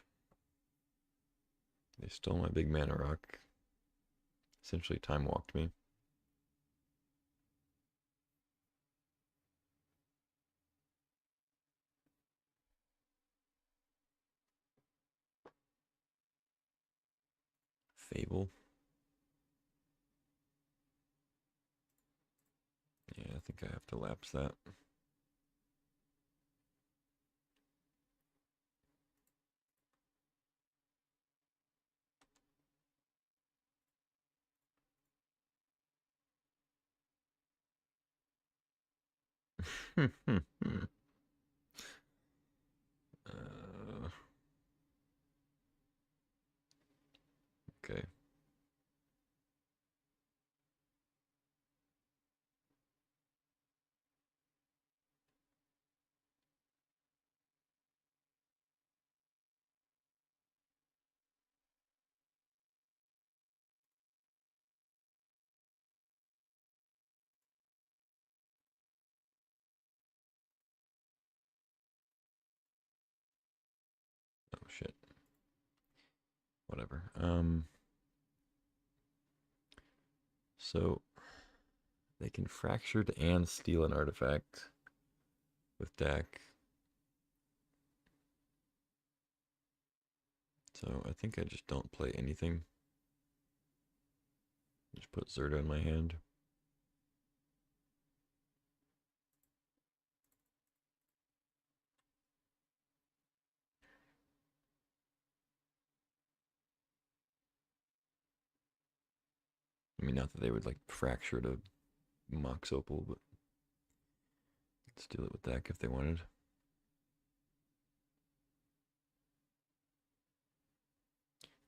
They stole my big mana rock. Essentially time walked me. Fable. Yeah, I think I have to lapse that. Okay. Oh shit. Whatever. So they can fractured and steal an artifact with deck. So I think I just don't play anything. Just put Zerta in my hand. I mean, not that they would like fracture to Mox Opal, but steal it with deck if they wanted.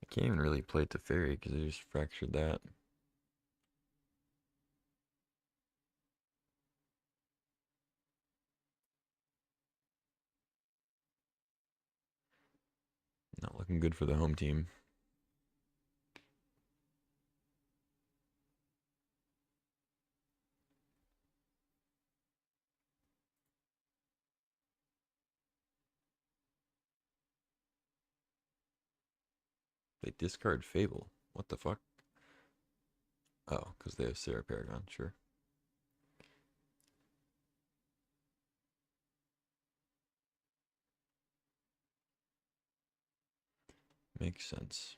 I can't even really play Teferi because I just fractured that. Not looking good for the home team. They discard Fable. What the fuck? Oh, because they have Sarah Paragon, sure. Makes sense.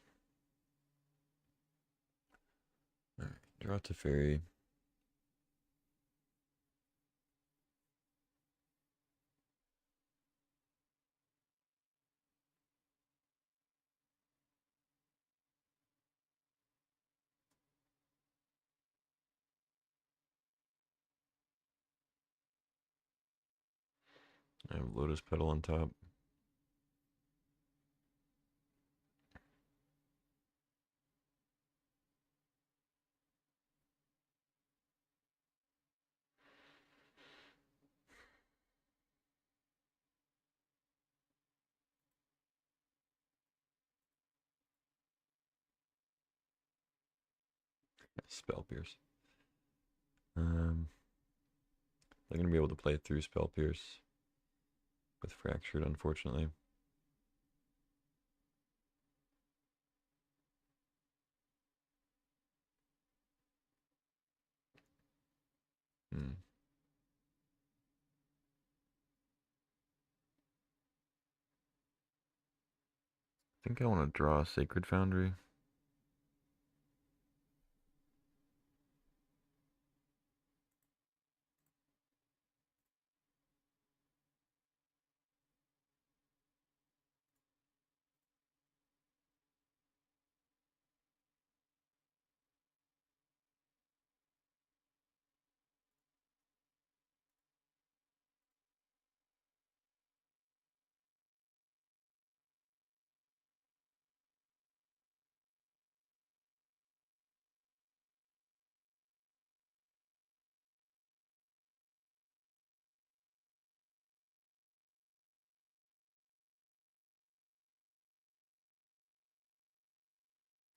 Alright, draw Teferi. I have Lotus Petal on top. Spell Pierce. They're gonna be able to play through Spell Pierce with Fractured, unfortunately. Hmm. I think I want to draw Sacred Foundry.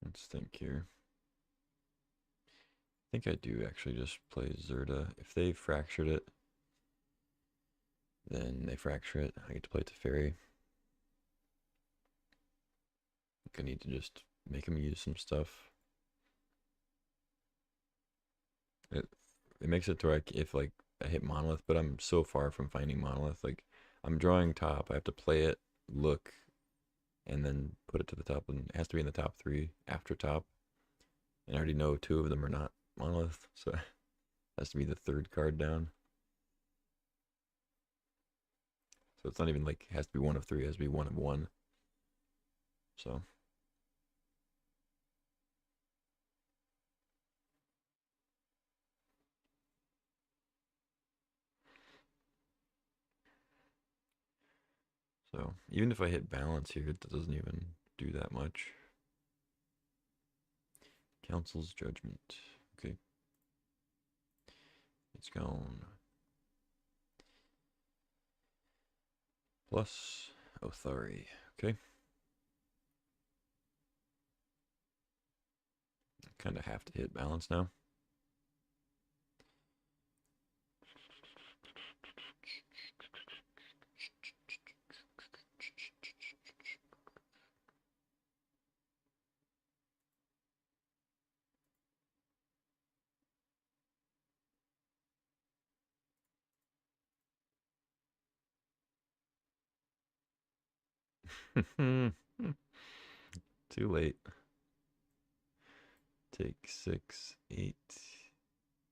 Let's think here. I think I do actually just play Zerta. If they fractured it, then they fracture it. I get to play Teferi. I think I need to just make them use some stuff. It makes it to where if like I hit Monolith, but I'm so far from finding Monolith. Like I'm drawing top. I have to play it, look, and then put it to the top, and it has to be in the top 3 after top. And I already know two of them are not monolith, so it has to be the third card down. So it's not even like it has to be one of three, it has to be one of one. So even if I hit balance here, it doesn't even do that much. Council's judgment. Okay. It's gone. Plus Othari. Okay. Kind of have to hit balance now. Too late. Take 6, 8,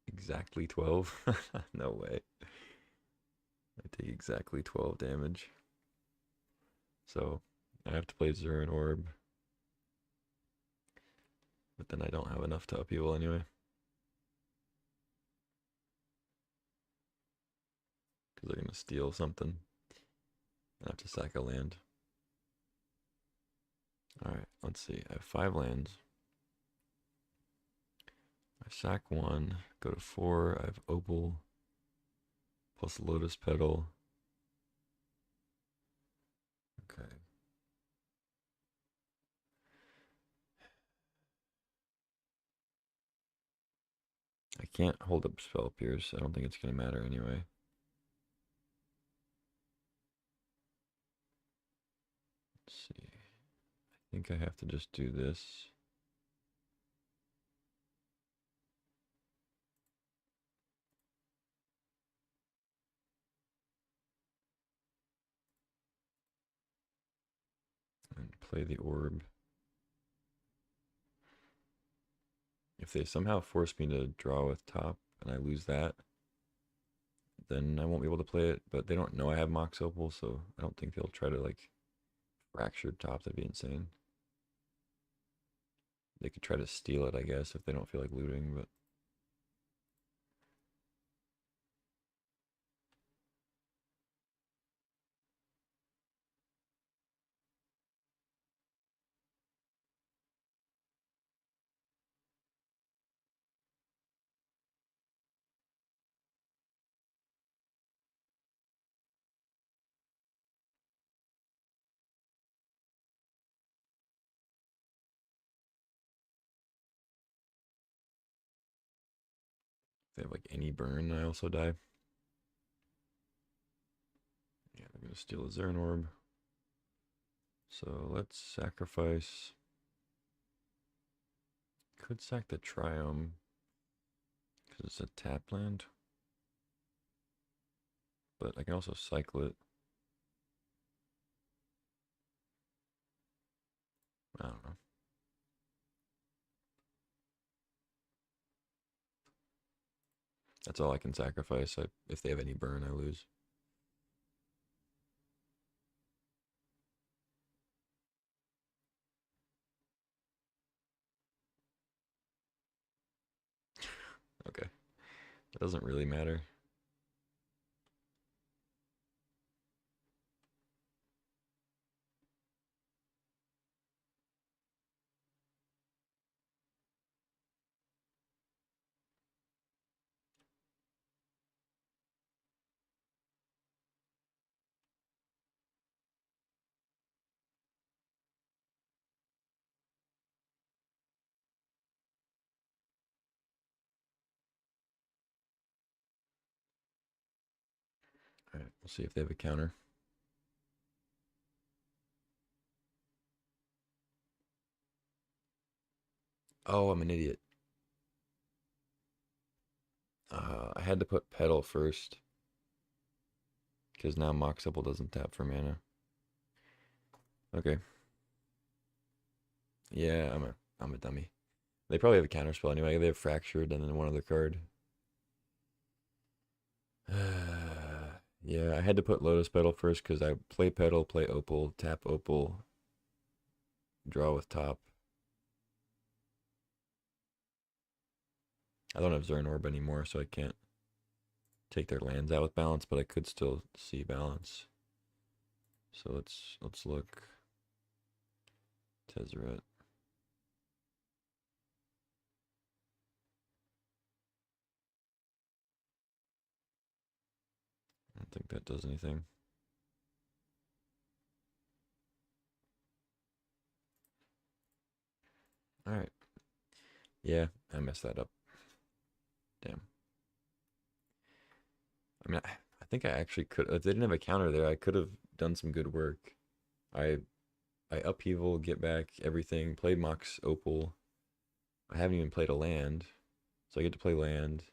exactly 12. No way. I take exactly 12 damage. So I have to play Zurin Orb. But then I don't have enough to upheaval anyway. Because they're going to steal something. I have to sack a land. Alright, let's see. I have 5 lands. I sack 1, go to 4. I have Opal plus Lotus Petal. Okay. I can't hold up Spell Pierce. I don't think it's going to matter anyway. Let's see. I think I have to just do this. And play the orb. If they somehow force me to draw with top and I lose that, then I won't be able to play it. But they don't know I have Mox Opal, so I don't think they'll try to like fracture top. That'd be insane. They could try to steal it, I guess, if they don't feel like looting, but if they have like any burn, I also die. Yeah, they're gonna steal a Zern Orb. So let's sacrifice. Could sack the Triome because it's a tap land, but I can also cycle it. I don't know. That's all I can sacrifice. If they have any burn, I lose. Okay. It doesn't really matter. All right, we'll see if they have a counter. Oh, I'm an idiot. I had to put Petal first because now Mox Opal doesn't tap for mana. Okay. Yeah, I'm a dummy. They probably have a counterspell anyway. They have Fractured and then one other card. Yeah, I had to put Lotus Petal first because I play Petal, play Opal, tap Opal, draw with top. I don't have Zern Orb anymore, so I can't take their lands out with balance, but I could still see balance. So let's look. Tezzeret. I don't think that does anything. Alright. Yeah, I messed that up. Damn. I mean, I think I actually could. If they didn't have a counter there, I could have done some good work. I I upheaval, get back everything, play Mox Opal. I haven't even played a land, so I get to play land.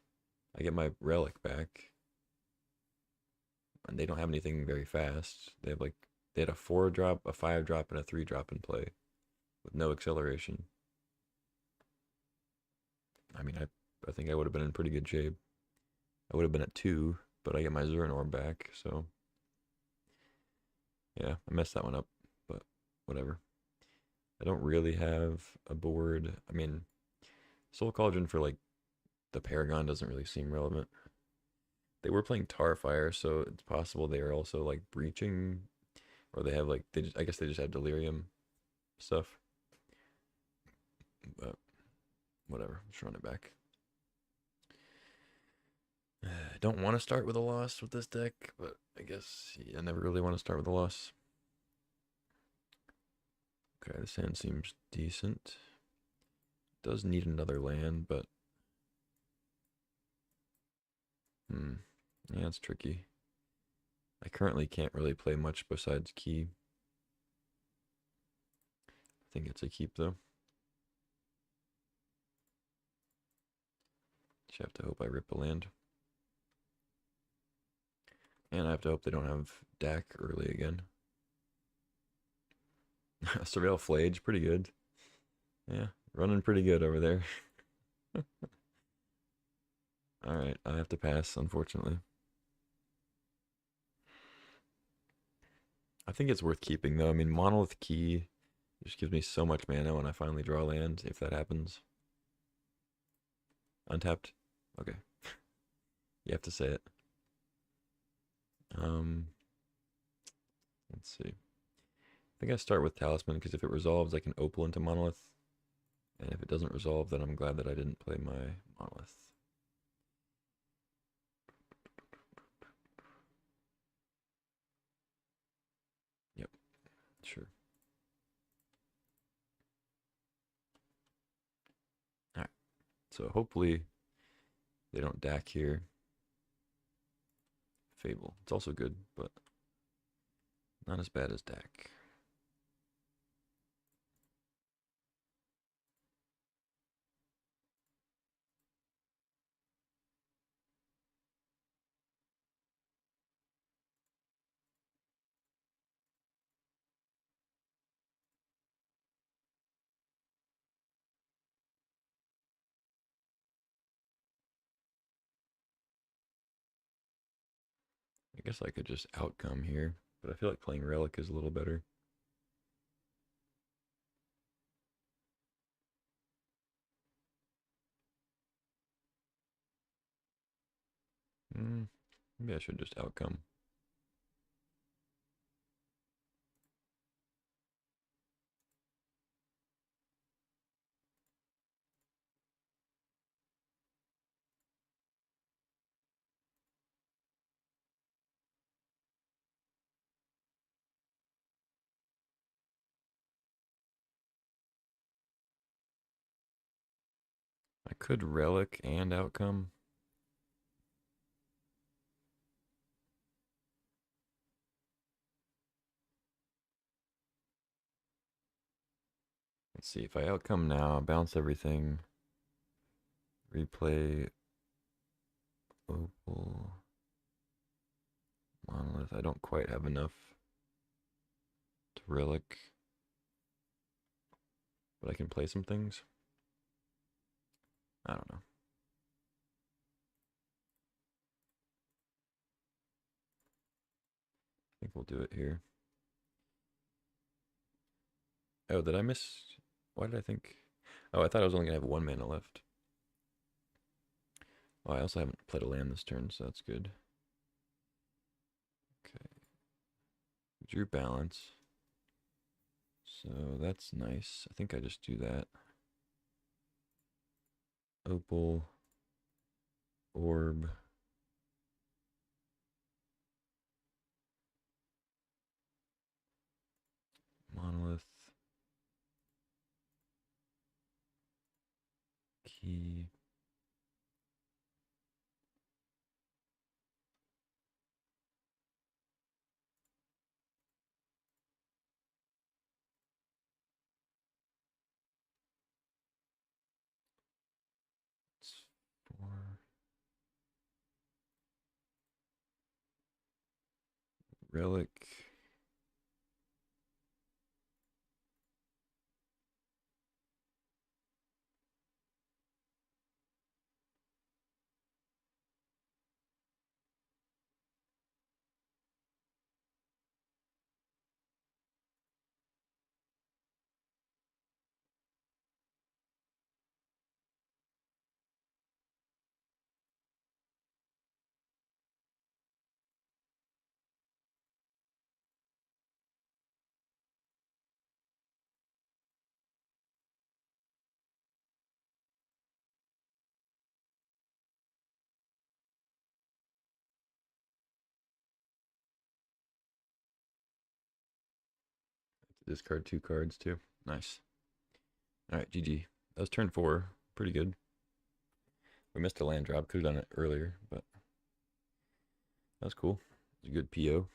I get my relic back, and they don't have anything very fast. They had a 4-drop, a 5-drop, and a 3-drop in play with no acceleration. I mean, I think I would have been in pretty good shape. I would have been at 2, but I get my Zern Orb back, so yeah, I messed that one up, but whatever. I don't really have a board. I mean, Soul Cauldron for like the Paragon doesn't really seem relevant. They were playing Tarfire, so it's possible they are also like breaching, or they have like I guess they just have Delirium stuff. But whatever, just run it back. I don't want to start with a loss with this deck, but I guess I never really want to start with a loss. Okay, this hand seems decent. Does need another land, but yeah, it's tricky. I currently can't really play much besides Key. I think it's a keep though. Just have to hope I rip a land. And I have to hope they don't have Dak early again. Surveil Flage, pretty good. Yeah, running pretty good over there. Alright, I have to pass, unfortunately. I think it's worth keeping, though. I mean, Monolith Key just gives me so much mana when I finally draw land, if that happens. Untapped? Okay. You have to say it. Let's see. I think I start with Talisman, because if it resolves, I can Opal into Monolith. And if it doesn't resolve, then I'm glad that I didn't play my Monolith. Yep, sure. Alright, so hopefully they don't Dak here. Fable, it's also good, but not as bad as Dak. I guess I could just outcome here, but I feel like playing Relic is a little better. Maybe I should just outcome. I could Relic and outcome. Let's see, if I outcome now, bounce everything, replay Opal, Monolith. I don't quite have enough to Relic, but I can play some things. I don't know. I think we'll do it here. Oh, did I miss? Why did I think? Oh, I thought I was only gonna have 1 mana left. Oh, I also haven't played a land this turn, so that's good. Okay. Drew balance. So that's nice. I think I just do that. Opal. Orb. Monolith. Key. It's 4. Relic. Discard 2 cards too. Nice. All right, GG. That was turn 4. Pretty good. We missed a land drop. Could have done it earlier, but that was cool. It was a good PO.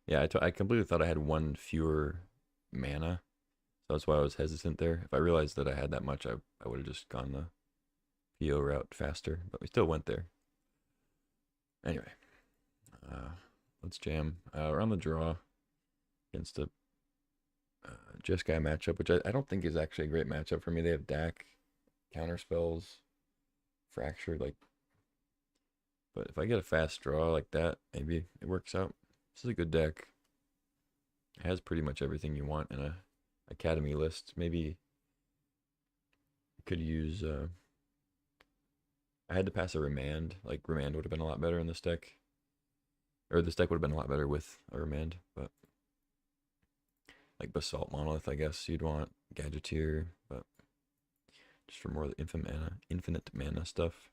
Yeah, I completely thought I had 1 fewer mana. So that's why I was hesitant there. If I realized that I had that much, I would have just gone the PO route faster. But we still went there. Anyway, let's jam. We're on the draw against a Jeskai matchup, which I don't think is actually a great matchup for me. They have DAC, counter spells, fracture, like. But if I get a fast draw like that, maybe it works out. This is a good deck. It has pretty much everything you want in a academy list. Maybe could use. I had to pass a remand. Like remand would have been a lot better in this deck, or this deck would have been a lot better with a remand. But like basalt monolith, I guess you'd want gadgeteer, but just for more of the infinite mana stuff.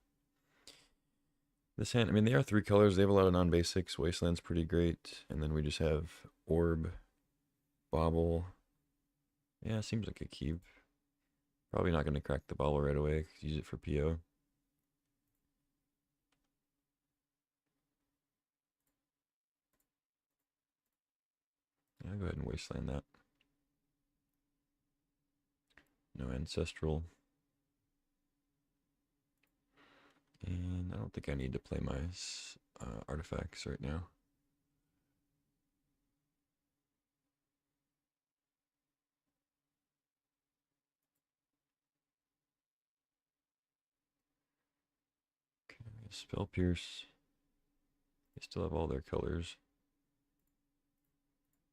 This hand, I mean, they are 3 colors. They have a lot of non-basics. Wasteland's pretty great, and then we just have orb, bauble. Yeah, seems like a keep. Probably not going to crack the bauble right away. Use it for PO. Yeah, I'll go ahead and wasteland that. No ancestral. And I don't think I need to play my artifacts right now. Okay, spell pierce. They still have all their colors.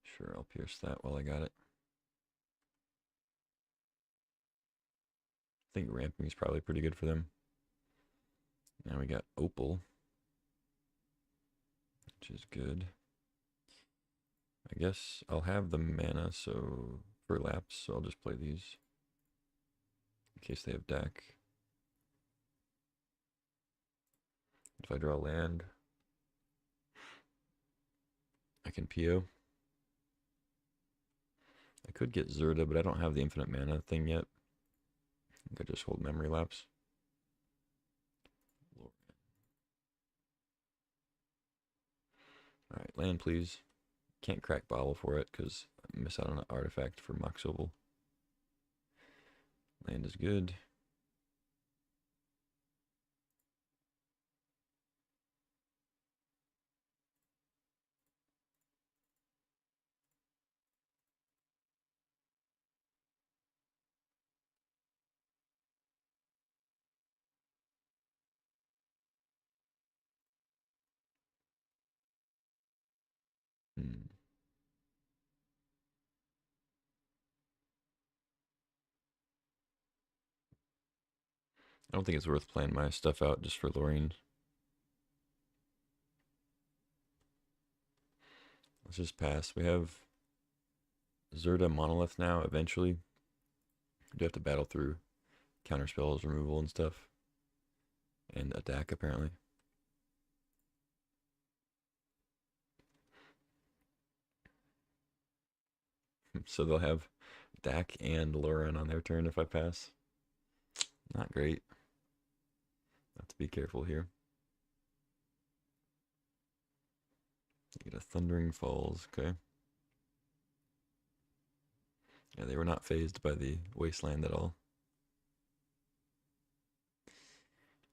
Sure, I'll pierce that while I got it. I think ramping is probably pretty good for them. Now we got opal, which is good. I guess I'll have the mana so for lapse, so I'll just play these in case they have deck. If I draw land, I can PO. I could get Zerda, but I don't have the infinite mana thing yet. I think I just hold memory lapse. Alright, land please. Can't crack bottle for it because I miss out on an artifact for Mox Opal. Land is good. Hmm. I don't think it's worth playing my stuff out just for Lorien. Let's just pass. We have Zerda Monolith now, eventually. You do have to battle through counter spells, removal, and stuff. And attack, apparently. So they'll have Dak and Lauren on their turn if I pass. Not great. Have to be careful here. You get a Thundering Falls, okay. Yeah, they were not phased by the Wasteland at all.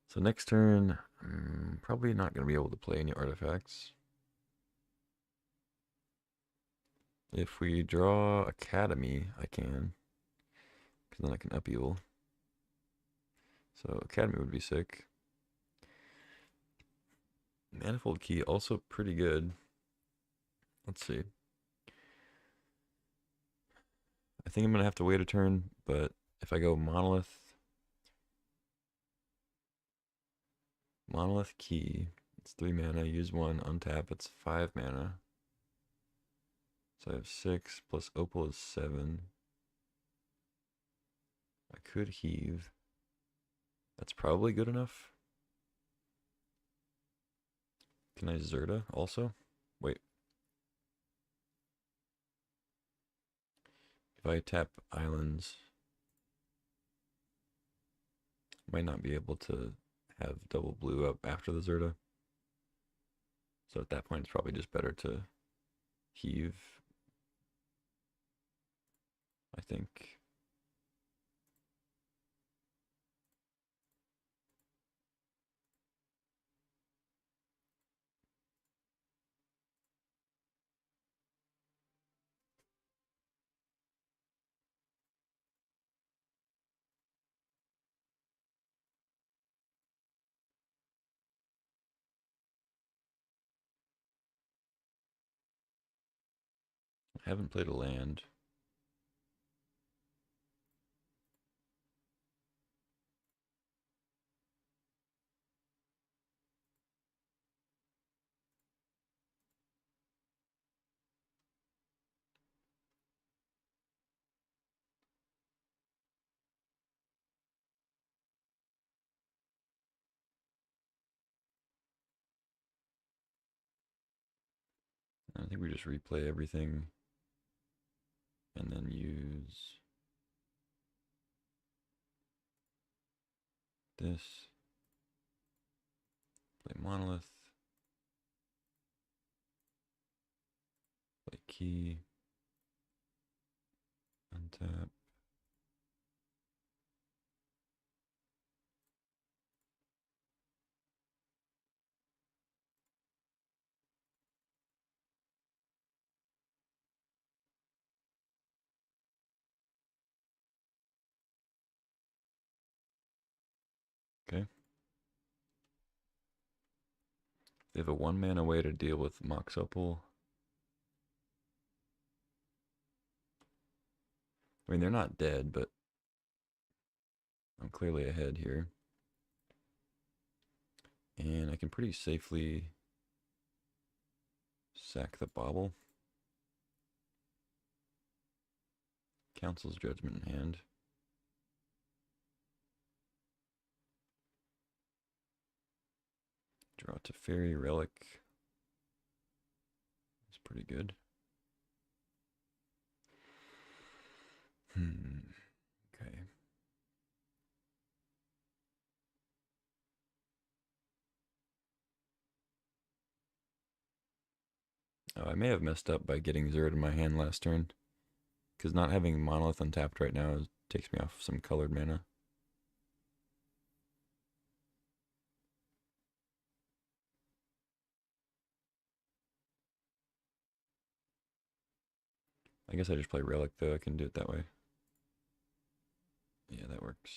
So next turn, probably not going to be able to play any artifacts. If we draw Academy, I can. Because then I can upheaval. So Academy would be sick. Manifold Key, also pretty good. Let's see. I think I'm going to have to wait a turn, but if I go Monolith Key, it's 3 mana, use 1, untap, it's 5 mana. So I have 6, plus Opal is 7. I could heave. That's probably good enough. Can I Zerda also? Wait. If I tap islands, might not be able to have double blue up after the Zerda. So at that point, it's probably just better to heave, I think. I haven't played a land. I think we just replay everything and then use this. Play Monolith. Play Key. Untap. Okay. They have a 1 mana way to deal with Mox Opal. I mean, they're not dead, but I'm clearly ahead here. And I can pretty safely sack the Bauble. Council's Judgment in hand. Draw to Fairy Relic. It's pretty good. Okay. Oh, I may have messed up by getting Zerd in my hand last turn. Because not having Monolith untapped right now takes me off some colored mana. I guess I just play Relic though, I can do it that way. Yeah, that works.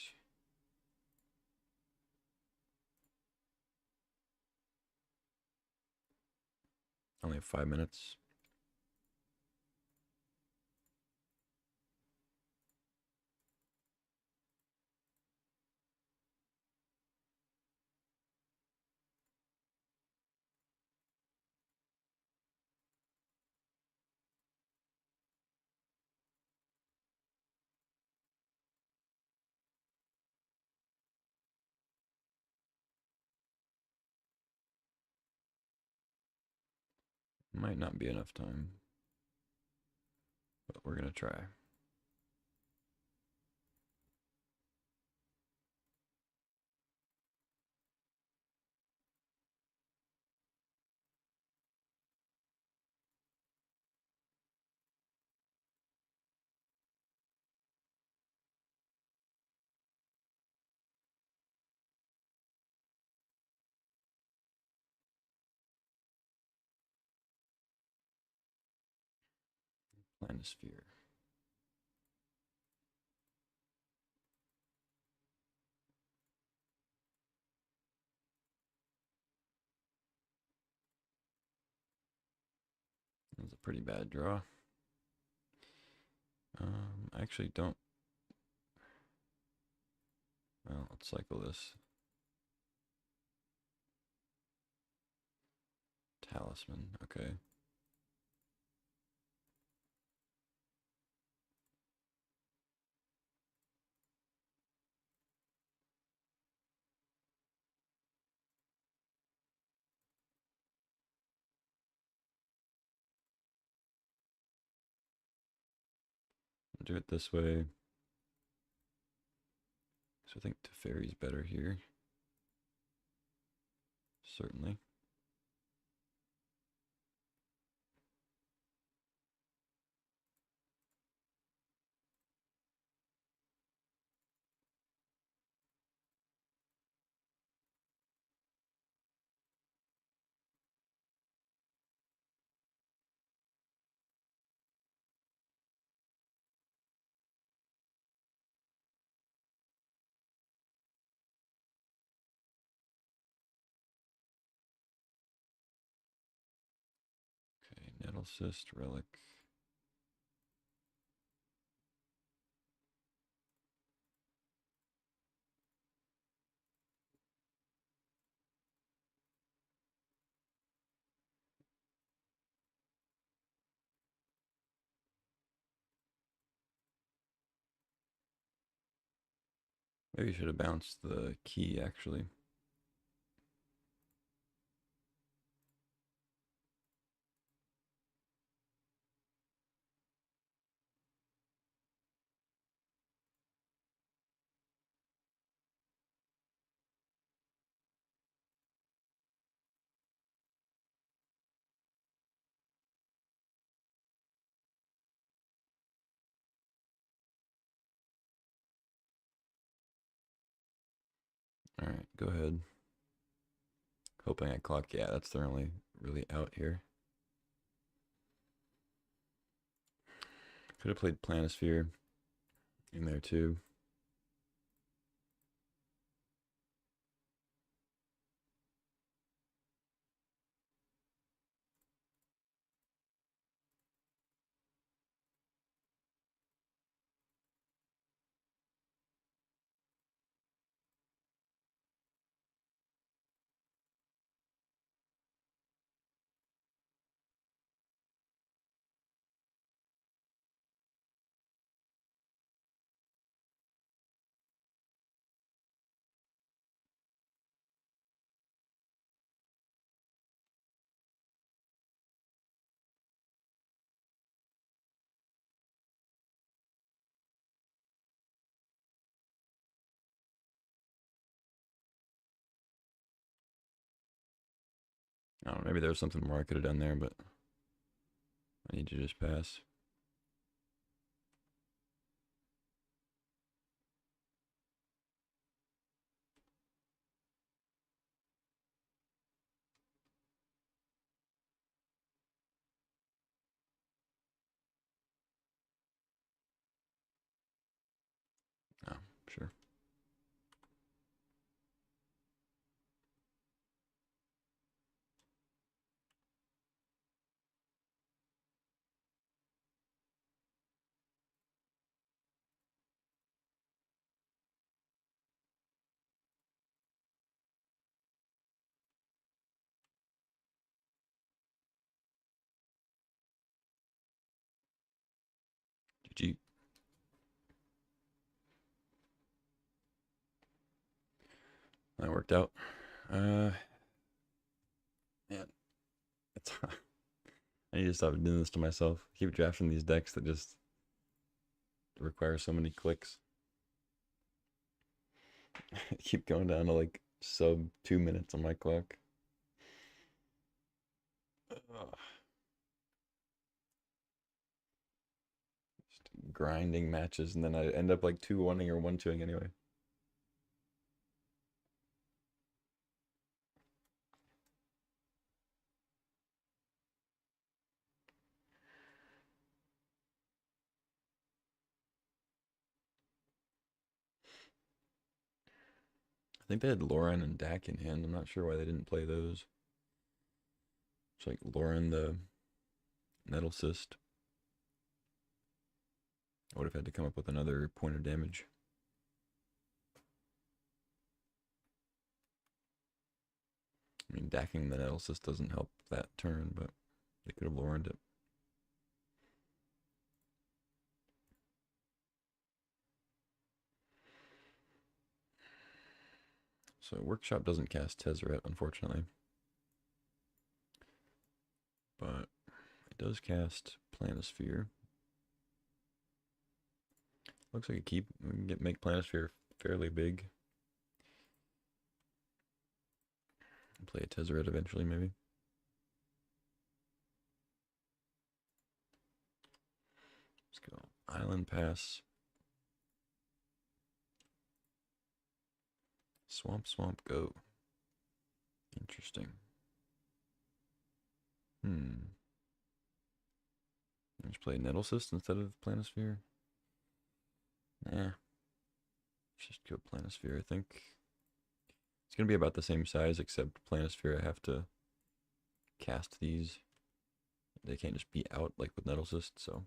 Only have 5 minutes. Might not be enough time, but we're gonna try. Planisphere. That was a pretty bad draw. I actually don't. Well, let's cycle this. Talisman, okay. Do it this way. So I think Teferi's better here. Certainly. Okay, Nettle Cyst, Relic. Maybe you should have bounced the key, actually. All right, go ahead. Hoping I clock. Yeah, that's the only really out here. Could have played Planisphere in there too. I don't know, maybe there was something more I could have done there, but I need to just pass. Oh, sure. GG. That worked out. Man, it's I need to stop doing this to myself. Keep drafting these decks that just require so many clicks. Keep going down to like sub 2 minutes on my clock. Ugh. Just grinding matches, and then I end up like 2-1ing or 1-2ing anyway. I think they had Lauren and Dak in hand. I'm not sure why they didn't play those. It's like Lauren the Nettle Cyst. I would have had to come up with another point of damage. I mean, Dacking the Nettle Cyst doesn't help that turn, but they could have Laurened it. So Workshop doesn't cast Tezzeret, unfortunately. But it does cast Planisphere. Looks like we can make Planisphere fairly big. Play a Tezzeret eventually, maybe. Let's go Island Pass. Swamp, go. Interesting. Let's play Nettlecyst instead of Planisphere. Nah. Let's just go Planisphere, I think. It's going to be about the same size, except Planisphere I have to cast these. They can't just be out like with Nettlecyst, so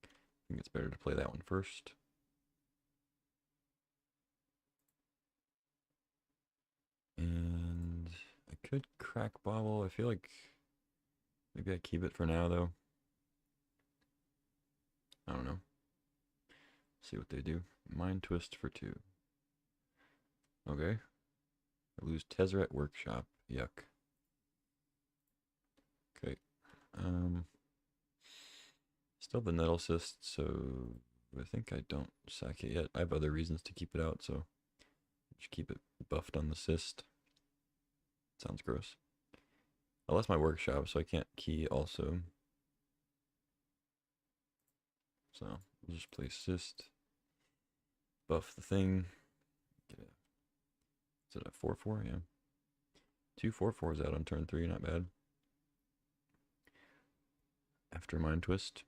I think it's better to play that one first. And I could crack Bobble. I feel like maybe I keep it for now, though. I don't know. See what they do. Mind Twist for 2. Okay. I lose Tezzeret Workshop. Yuck. Okay. Still the Nettlecyst, so I think I don't sack it yet. I have other reasons to keep it out, so just keep it buffed on the cyst. Sounds gross. I lost my Workshop, so I can't key also. So we'll just play cyst. Buff the thing. Is it a 4/4? Yeah. 2 4/4s out on turn 3, not bad. After Mind Twist.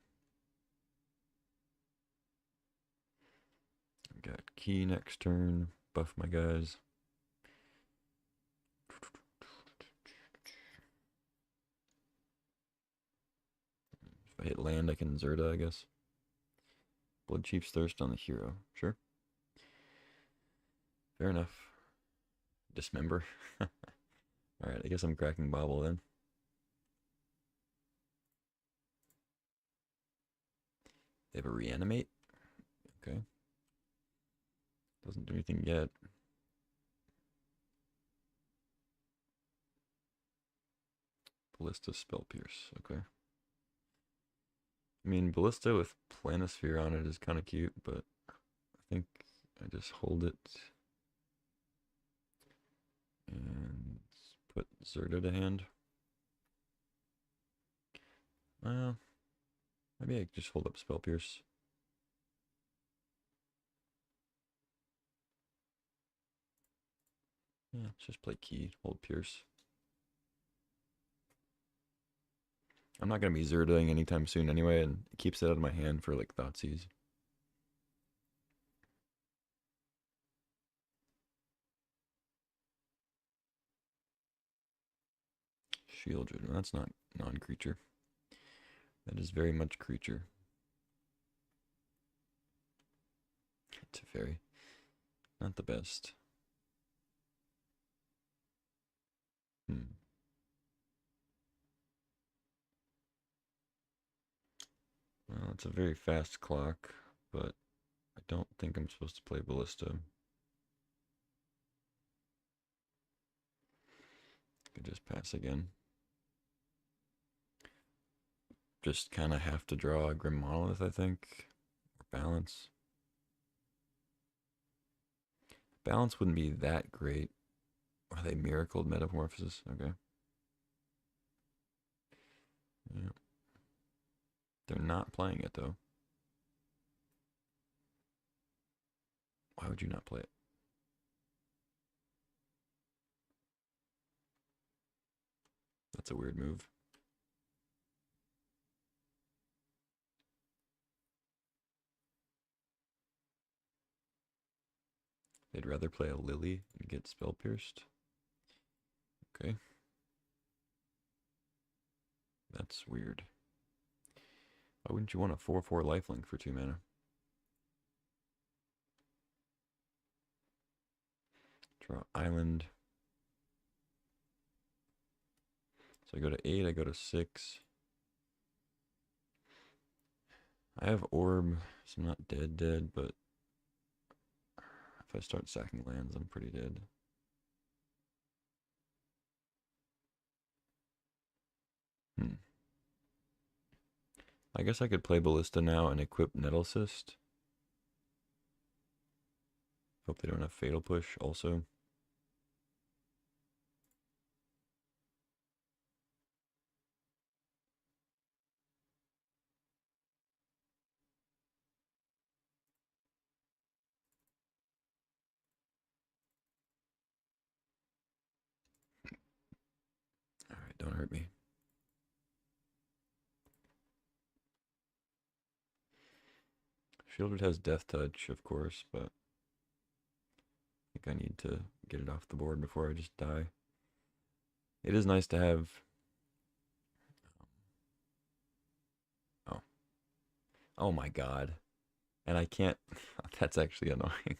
Got key next turn. Buff my guys. If I hit land, I can Zerda, I guess. Blood Chief's Thirst on the hero. Sure. Fair enough. Dismember. Alright, I guess I'm cracking Bobble then. They have a Reanimate. Okay. Doesn't do anything yet. Ballista Spell Pierce. Okay. I mean, Ballista with Planisphere on it is kind of cute, but I think I just hold it and put Zerda to hand. Well, maybe I just hold up Spell Pierce. Yeah, let's just play Key, hold Pierce. I'm not going to be Zerdaing anytime soon anyway, and it keeps it out of my hand for like Thoughtseize. Shieldred, that's not non-creature. That is very much creature. It's a fairy. Not the best. Well, it's a very fast clock, but I don't think I'm supposed to play Ballista. Could just pass again. just kind of have to draw a Grim Monolith, I think. Or Balance. Balance wouldn't be that great. Are they Miracled Metamorphosis? Okay. Yeah. They're not playing it, though. Why would you not play it? That's a weird move. They'd rather play a Lily and get Spell Pierced. Okay. That's weird. Why wouldn't you want a 4/4 lifelink for 2 mana? Draw Island. So I go to 8, I go to 6. I have Orb, so I'm not dead, but if I start sacking lands, I'm pretty dead. I guess I could play Ballista now and equip Nettle Cyst. Hope they don't have Fatal Push also. Alright, don't hurt me. Shieldred has Death Touch, of course, but I think I need to get it off the board before I just die. It is nice to have... Oh. Oh my god. And I can't... That's actually annoying.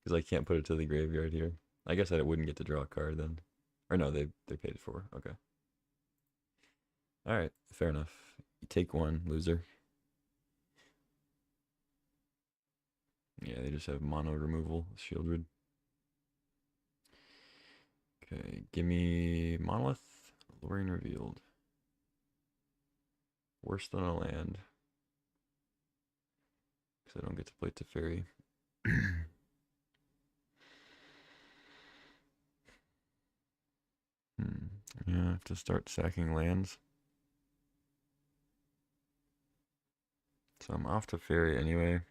Because I can't put it to the graveyard here. I guess I wouldn't get to draw a card then. Or no, they paid it for. Okay. Alright, fair enough. You take one, loser. Yeah, they just have mono removal, Shieldred. Okay, give me Monolith, Lorien Revealed. Worse than a land. Because I don't get to play Teferi. Yeah, I have to start sacking lands. So I'm off Teferi anyway.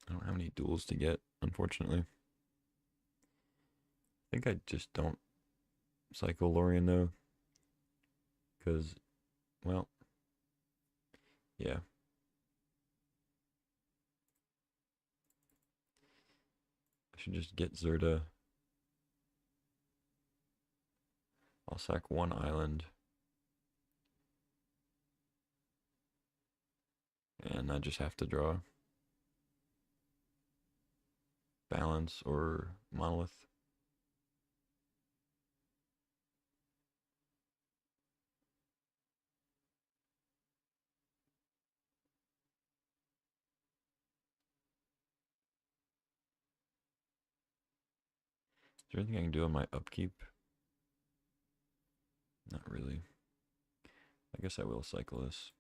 I don't have any duels to get, unfortunately. I think I just don't cycle Lorien though. Because, well, yeah. I should just get Zerta. I'll sack one island. And I just have to draw Balance or Monolith. Is there anything I can do on my upkeep? Not really. I guess I will cycle this.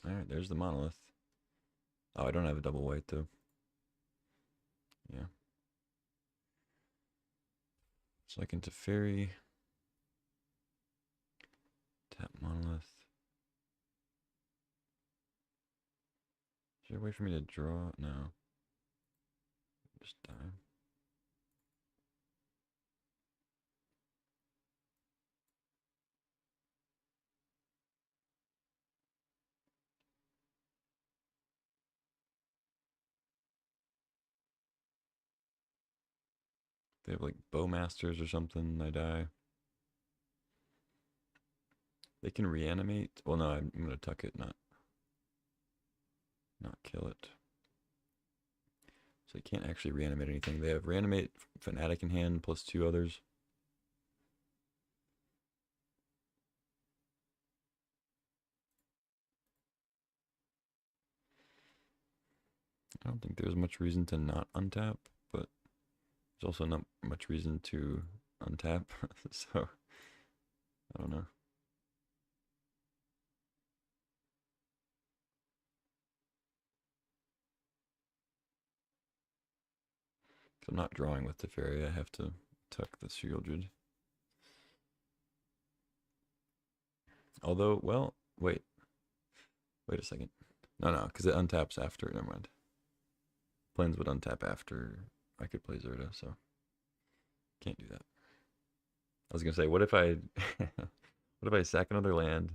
Alright, there's the Monolith. Oh, I don't have a double white though. Yeah. So I can Teferi. Tap Monolith. Is there a way for me to draw? No. Just die. They have like Bowmasters or something, I die. They can reanimate. Well, no, I'm gonna tuck it, not kill it. So they can't actually reanimate anything. They have reanimate Fanatic in hand plus 2 others. I don't think there's much reason to not untap, but there's also not much reason to untap. So I don't know. If I'm not drawing with Teferi, I have to tuck the Shieldred. Although, well, wait. Wait a second. No, because it untaps after. Never mind. Plains would untap after I could play Zerda, so can't do that. I was gonna say, what if I, what if I sack another land,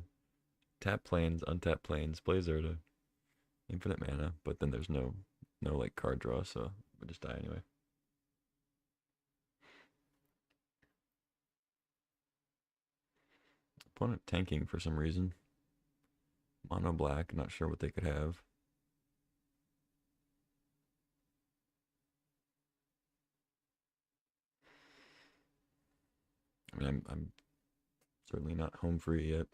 tap Plains, untap Plains, play Zerda, infinite mana, but then there's no like card draw, so I just die anyway. Opponent tanking for some reason. Mono black, not sure what they could have. I mean, I'm certainly not home free yet.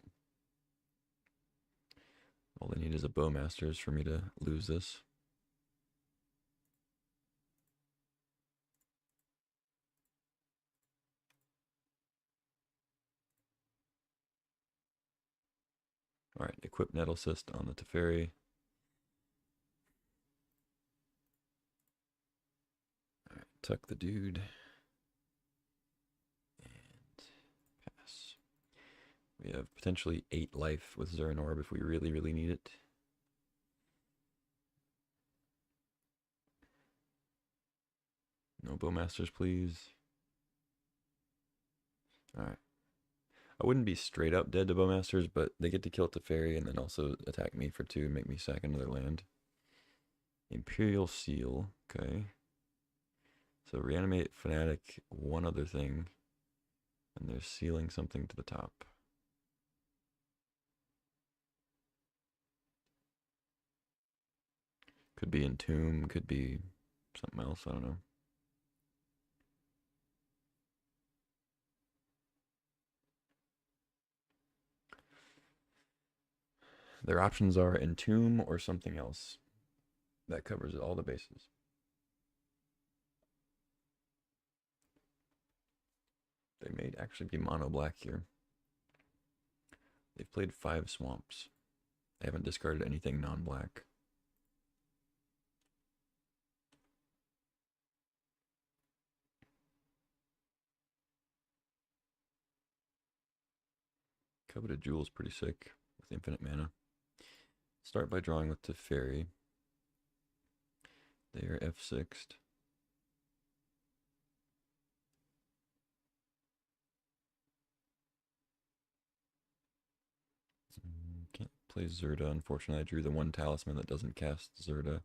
All they need is a Bowmasters for me to lose this. All right, equip Nettle Cyst on the Teferi. All right, tuck the dude. And pass. We have potentially 8 life with Zern Orb if we really, really need it. No Bowmasters, please. All right. I wouldn't be straight up dead to Bowmasters, but they get to kill Teferi and then also attack me for 2 and make me sack another land. Imperial Seal, okay. So reanimate Fanatic, one other thing, and they're sealing something to the top. Could be Entomb, could be something else, I don't know. Their options are Entomb or something else. That covers all the bases. They may actually be mono black here. They've played 5 swamps. They haven't discarded anything non-black. Coveted Jewel is pretty sick with infinite mana. Start by drawing with Teferi. They are F6'd. Can't play Zerda, unfortunately. I drew the 1 talisman that doesn't cast Zerda.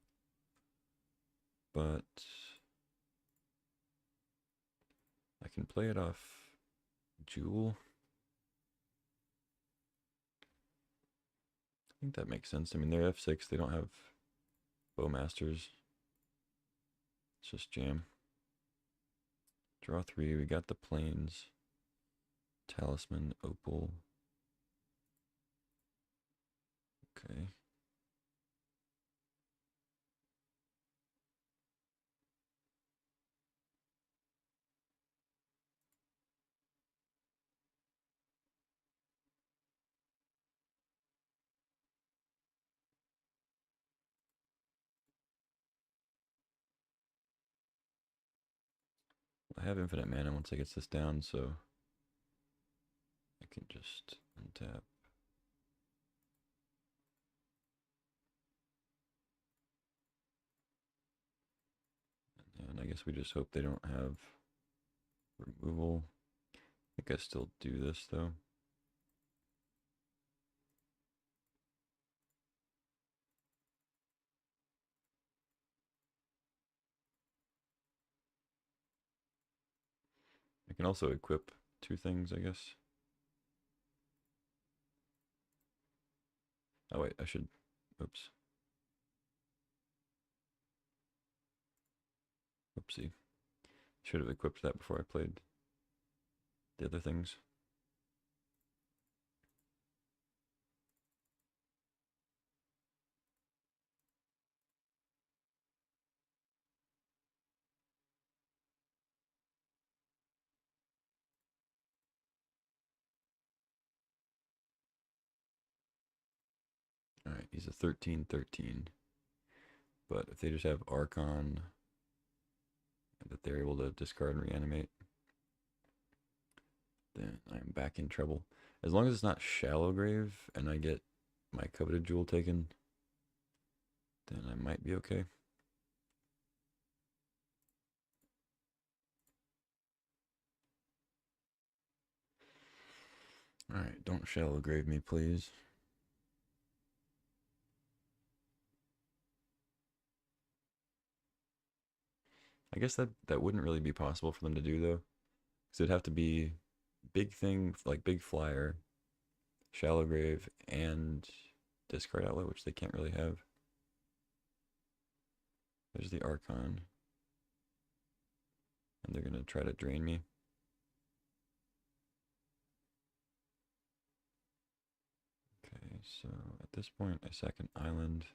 But I can play it off Jewel. I think that makes sense. I mean, they're F6. They don't have Bowmasters. It's just jam. Draw 3. We got the Plains. Talisman, Opal. Okay. I have infinite mana once I get this down, so I can just untap. And I guess we just hope they don't have removal. I think I still do this though. I can also equip 2 things, I guess. Oh wait, I should, oops. Whoopsie. Should have equipped that before I played the other things. Alright, he's a 13/13. But if they just have Archon that they're able to discard and reanimate, then I'm back in trouble. As long as it's not Shallow Grave and I get my coveted jewel taken, then I might be okay. Alright, don't Shallow Grave me, please. I guess that wouldn't really be possible for them to do, though. Because it'd have to be big thing, like big flyer, Shallow Grave, and discard outlet, which they can't really have. There's the Archon. And they're going to try to drain me. Okay, so at this point, I sack an island.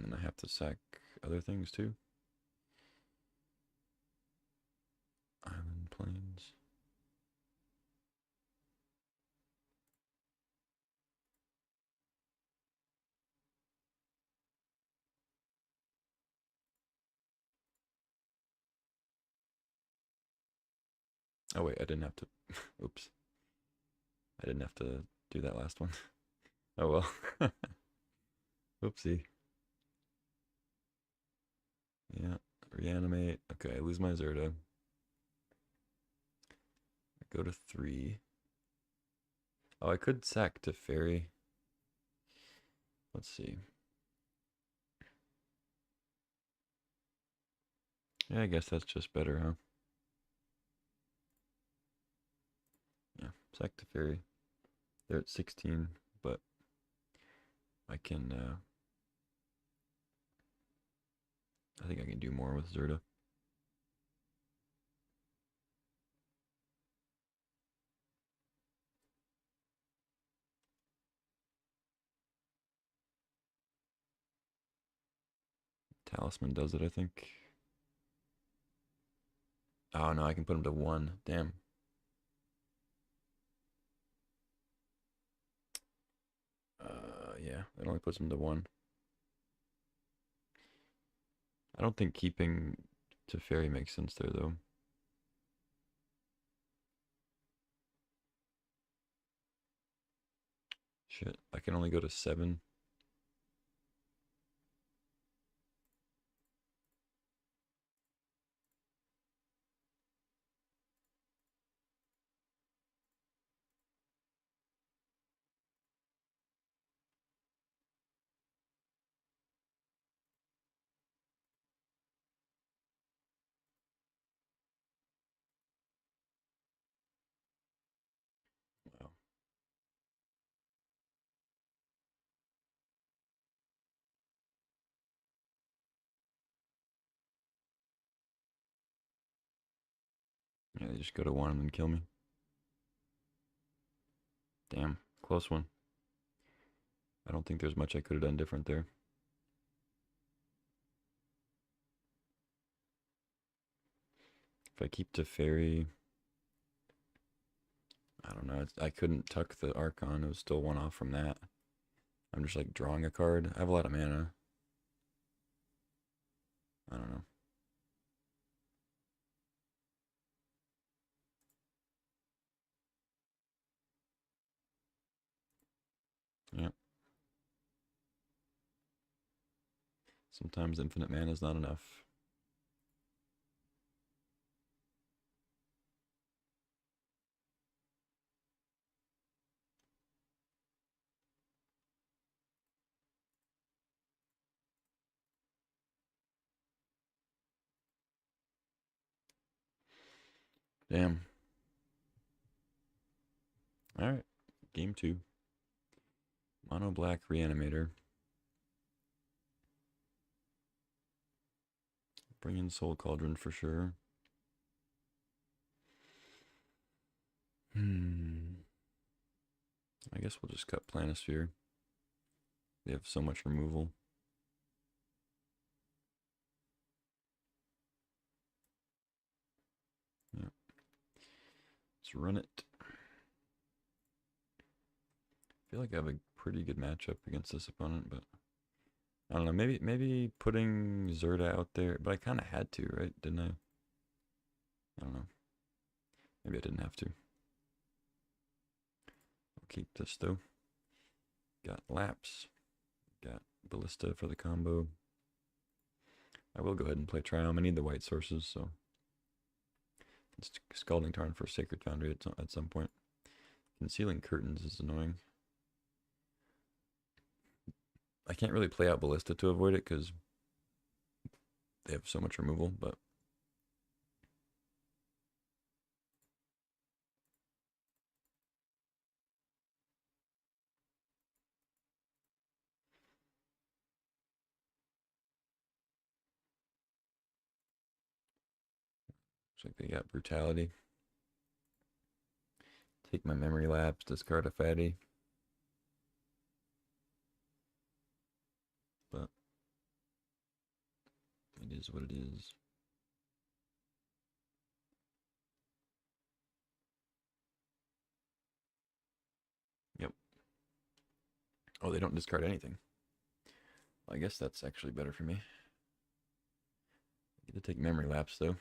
And then I have to sack other things too. Island plains. Oh wait, I didn't have to. Oops. I didn't have to do that last one. Oh well. Oopsie. Yeah. Reanimate. Okay, I lose my Zerta. I go to 3. Oh, I could sack to Fairy. Let's see. Yeah, I guess that's just better, huh? Yeah, sack to Fairy. They're at 16, but I can, I think I can do more with Zerta. Talisman does it, I think. Oh no, I can put him to 1. Damn. Yeah, it only puts him to 1. I don't think keeping to Fairy makes sense there, though. Shit, I can only go to 7. Wow. Yeah, they just go to 1 and then kill me. Damn, close one. I don't think there's much I could have done different there. If I keep to Fairy, I don't know. I couldn't tuck the Archon. It was still 1 off from that. I'm just like drawing a card. I have a lot of mana. I don't know. Yep. Sometimes infinite mana is not enough. Damn. Alright. Game 2. Mono black reanimator. Bring in Soul Cauldron for sure. I guess we'll just cut Planisphere. They have so much removal. Yeah. Let's run it. I feel like I have a pretty good matchup against this opponent, but I don't know. Maybe putting Zerda out there, but I kind of had to, right? Didn't I? I don't know. Maybe I didn't have to. I'll keep this though. Got Lapse. Got Ballista for the combo. I will go ahead and play Triome. I need the white sources, so it's Scalding Tarn for Sacred Foundry at some point. Concealing Curtains is annoying. I can't really play out Ballista to avoid it because they have so much removal, but looks like they got Brutality. Take my Memory Lapse, discard a Fatty. But it is what it is. Yep. Oh, they don't discard anything. Well, I guess that's actually better for me. I get to take Memory Lapse though.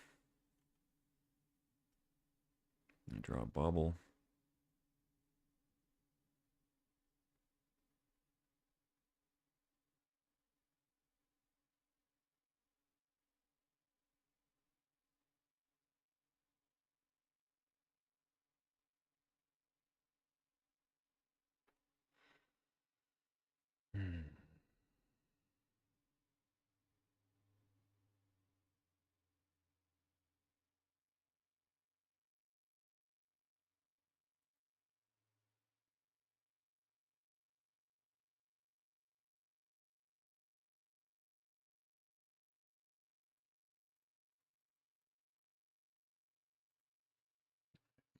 I draw a Bauble.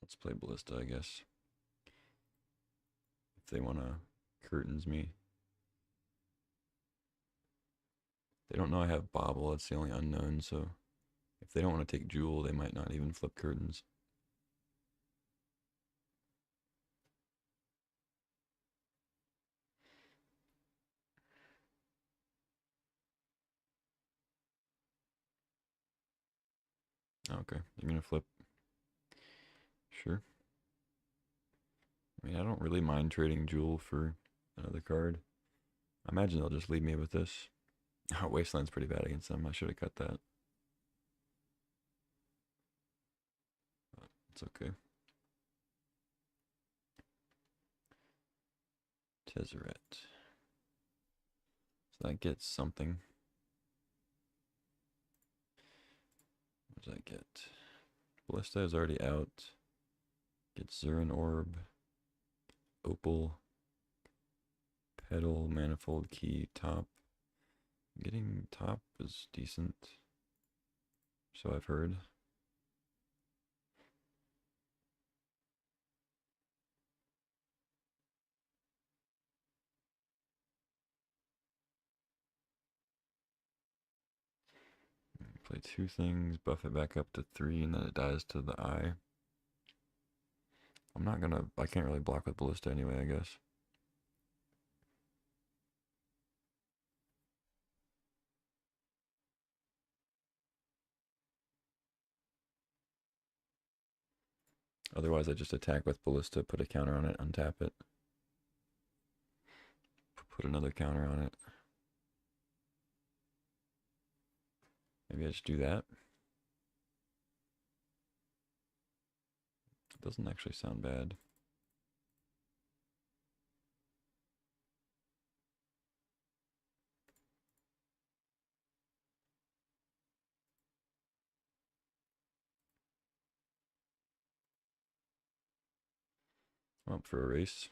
Let's play Ballista, I guess. If they want to Curtains me. They don't know I have Bauble. That's the only unknown, so if they don't want to take Jewel, they might not even flip Curtains. Okay, they're going to flip. Sure. I mean, I don't really mind trading Jewel for another card. I imagine they'll just leave me with this. Oh, Wasteland's pretty bad against them. I should have cut that. But it's okay. Tezzeret. So that gets something. What does that get? Ballista is already out. Gets Zurin Orb. Opal. Petal, Manifold Key, Top. Getting Top is decent. So I've heard. Play two things, buff it back up to 3, and then it dies to the eye. I can't really block with Ballista anyway, I guess. Otherwise, I just attack with Ballista, put a counter on it, untap it. Put another counter on it. Maybe I just do that. It doesn't actually sound bad. I'm up for a race.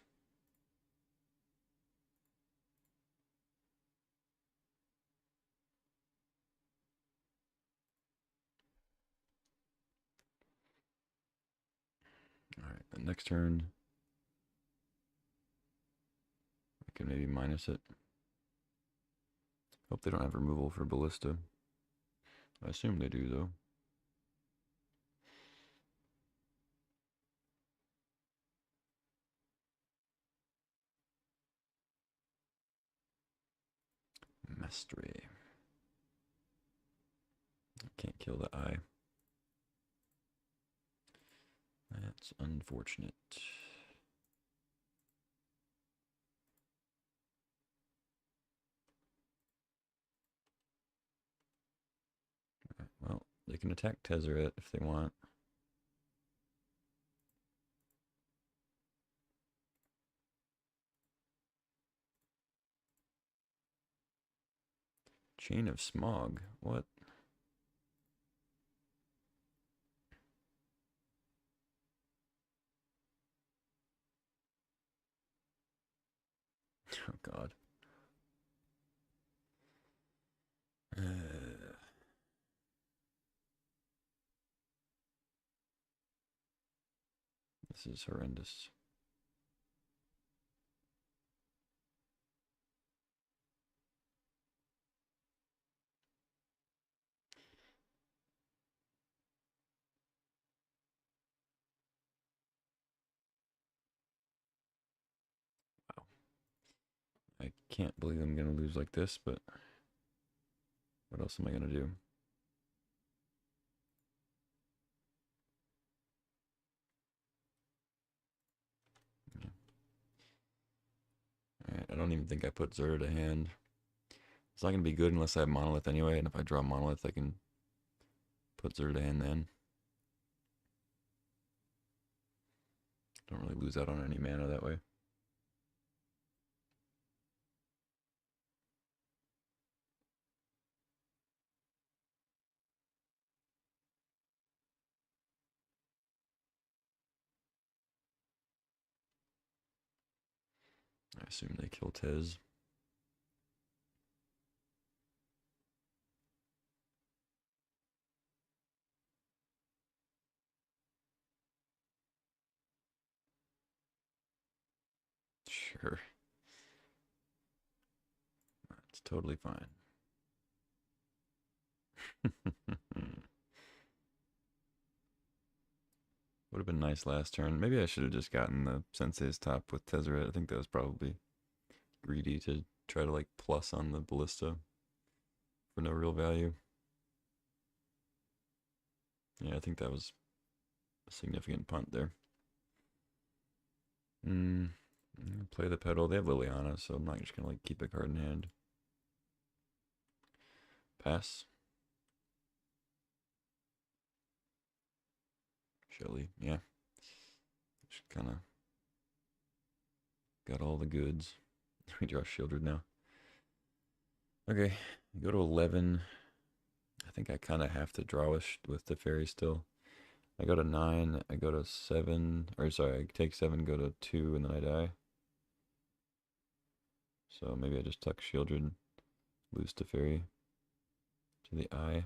next turn, I can maybe minus it. Hope they don't have removal for Ballista. I assume they do, though. Mastery. Can't kill the eye. That's unfortunate. Well, they can attack Tezzeret if they want. Chain of Smog. What? Oh, God. This is horrendous. Wow. I can't believe I'm going to lose like this, but what else am I going to do? Yeah. Alright, I don't even think I put Zerd to hand. It's not going to be good unless I have Monolith anyway, and if I draw Monolith, I can put Zerd to hand then. Don't really lose out on any mana that way. I assume they kill Tez. Sure. That's totally fine. Would have been nice last turn. Maybe I should have just gotten the Sensei's top with Tezzeret. I think that was probably greedy to try to like plus on the Ballista for no real value. Yeah, I think that was a significant punt there. Play the pedal. They have Liliana, so I'm not just gonna like keep a card in hand. Pass. Shelly, yeah. Just kind of got all the goods. We draw Shieldred now. Okay, go to 11. I think I kind of have to draw with the fairy still. I go to 9, I go to 7, or sorry, I take 7, go to 2, and then I die. So maybe I just tuck Shieldred, lose to fairy to the eye.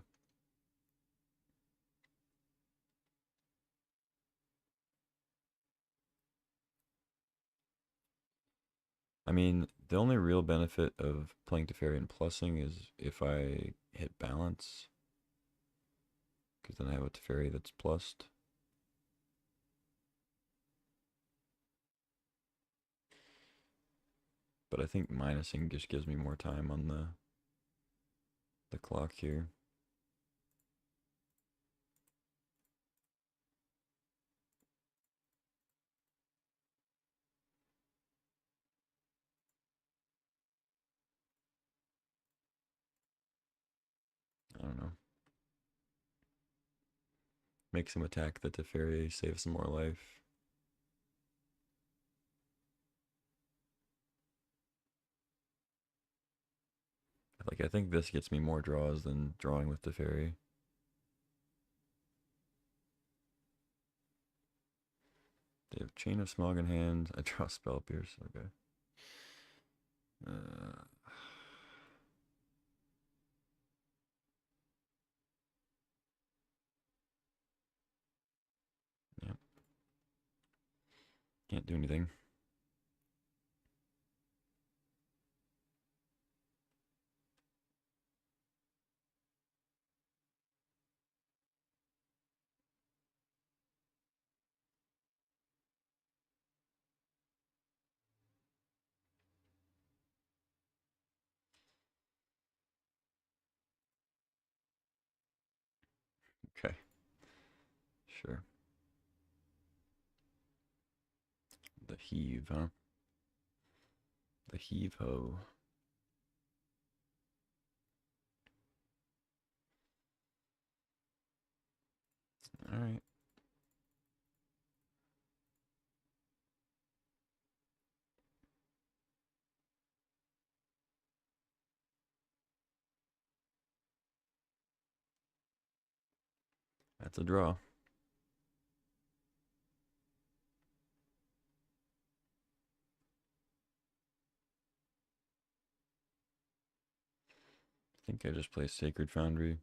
I mean, the only real benefit of playing Teferi and plussing is if I hit balance, because then I have a Teferi that's plussed. But I think minusing just gives me more time on the clock here. I don't know. Makes him attack the Teferi, save some more life. Like, I think this gets me more draws than drawing with Teferi. They have Chain of Smog in hand. I draw Spell Pierce. Okay. Uh, yep. Can't do anything. Okay, sure. The heave, huh? The heave ho. All right. That's a draw. I think I just play Sacred Foundry.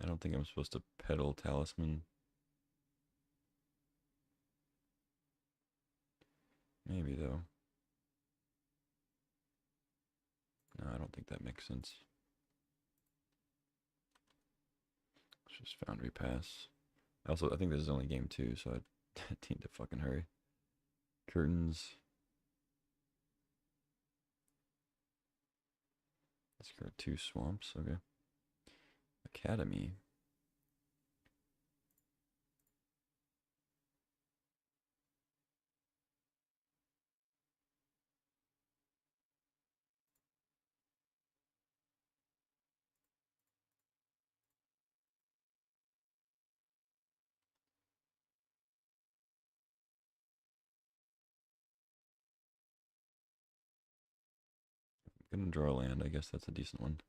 I don't think I'm supposed to peddle Talisman. Maybe, though. No, I don't think that makes sense. It's just Foundry pass. Also, I think this is only game 2, so I need to fucking hurry. Curtains. Let's go 2 swamps, okay. Academy. Gonna draw a land, I guess that's a decent one.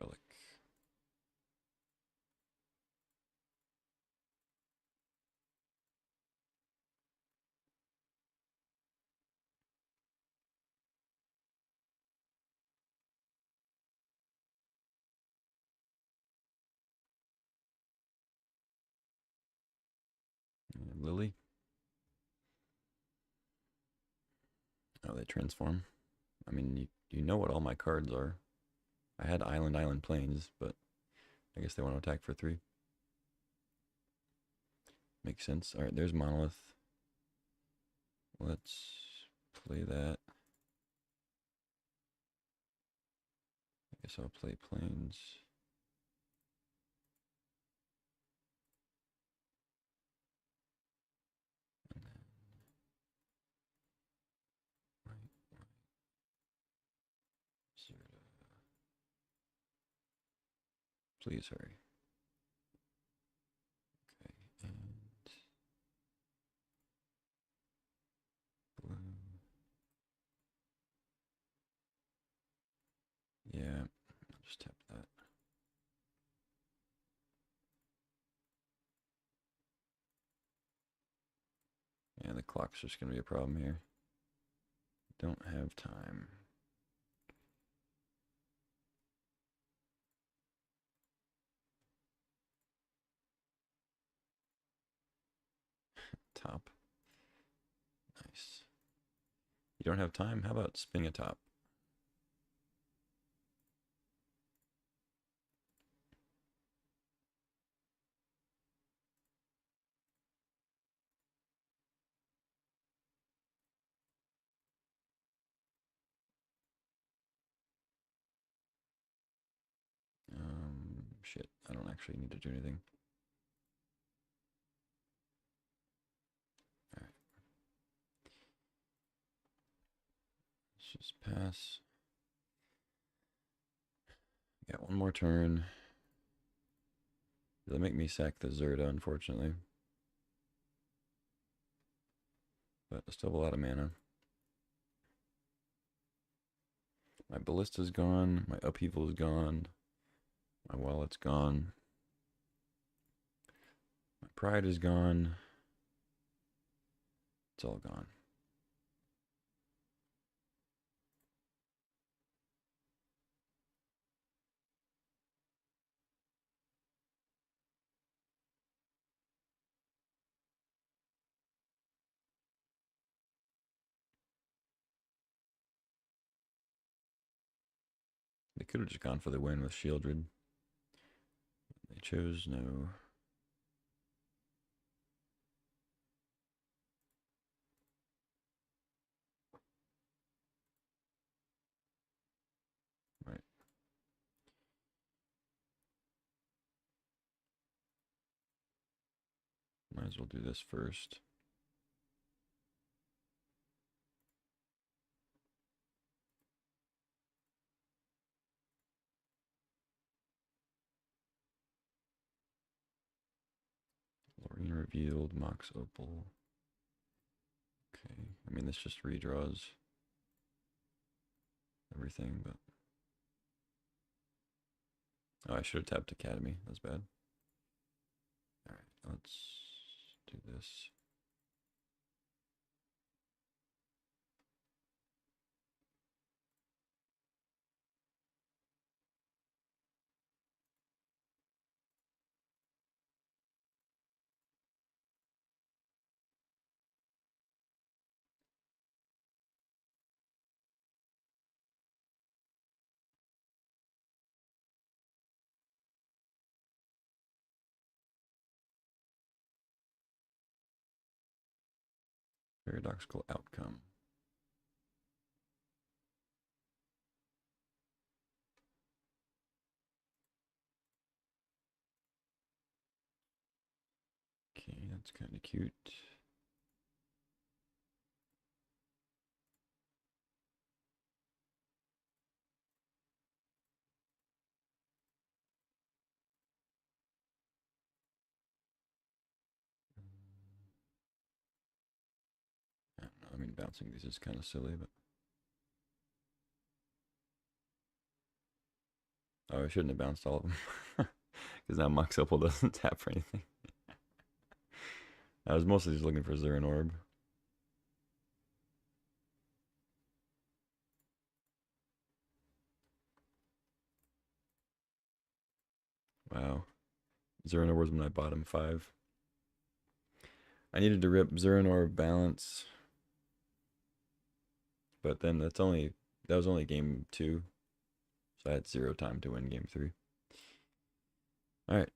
Relic. And Lily. Oh, they transform. I mean, you know what all my cards are. I had Island Plains, but I guess they want to attack for 3. Makes sense. Alright, there's Monolith. Let's play that. I guess I'll play Plains. And then white, Zerta. Please hurry. Okay, and blue. Yeah, I'll just tap that. Yeah, the clock's just gonna be a problem here. Don't have time. Top. Nice. You don't have time? How about spinning a top? Shit. I don't actually need to do anything. Alright. Let's just pass. Got one more turn. They make me sack the Zerta, unfortunately. but I still have a lot of mana. My Ballista's gone, my Upheaval is gone, my Wallet's gone, my Pride is gone. It's all gone. They could have just gone for the win with Shieldred. They chose no. Right. Might as well do this first. Lorraine revealed, Mox Opal. Okay, I mean this just redraws everything, but oh, I should have tapped Academy. That's bad. All right, let's do this. Paradoxical outcome. Okay, that's kind of cute. I don't know, I mean bouncing these is kind of silly, but oh, I shouldn't have bounced all of them. Because now Mox Opal doesn't tap for anything. I was mostly just looking for Zurin Orb. Wow. Zurin Orb was my bottom 5. I needed to rip Zurin Orb balance. But then that was only game 2. So I had 0 time to win game 3. Alright.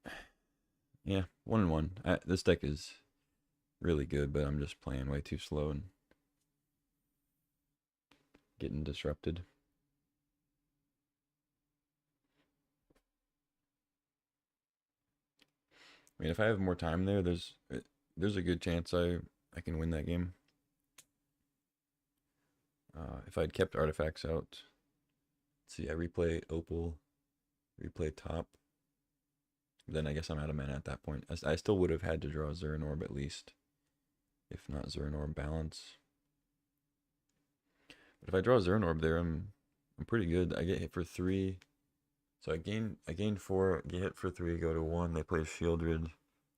Yeah, 1-1. This deck is really good, but I'm just playing way too slow and getting disrupted. I mean, if I have more time there, there's a good chance I can win that game. If I'd kept artifacts out, let's see, I replay Opal, replay top, then I guess I'm out of mana at that point. I still would have had to draw Zurin Orb at least, if not Zurin Orb balance. But if I draw Zurin Orb there, I'm pretty good. I get hit for 3. So I gain 4, get hit for 3, go to 1. They play Shieldred.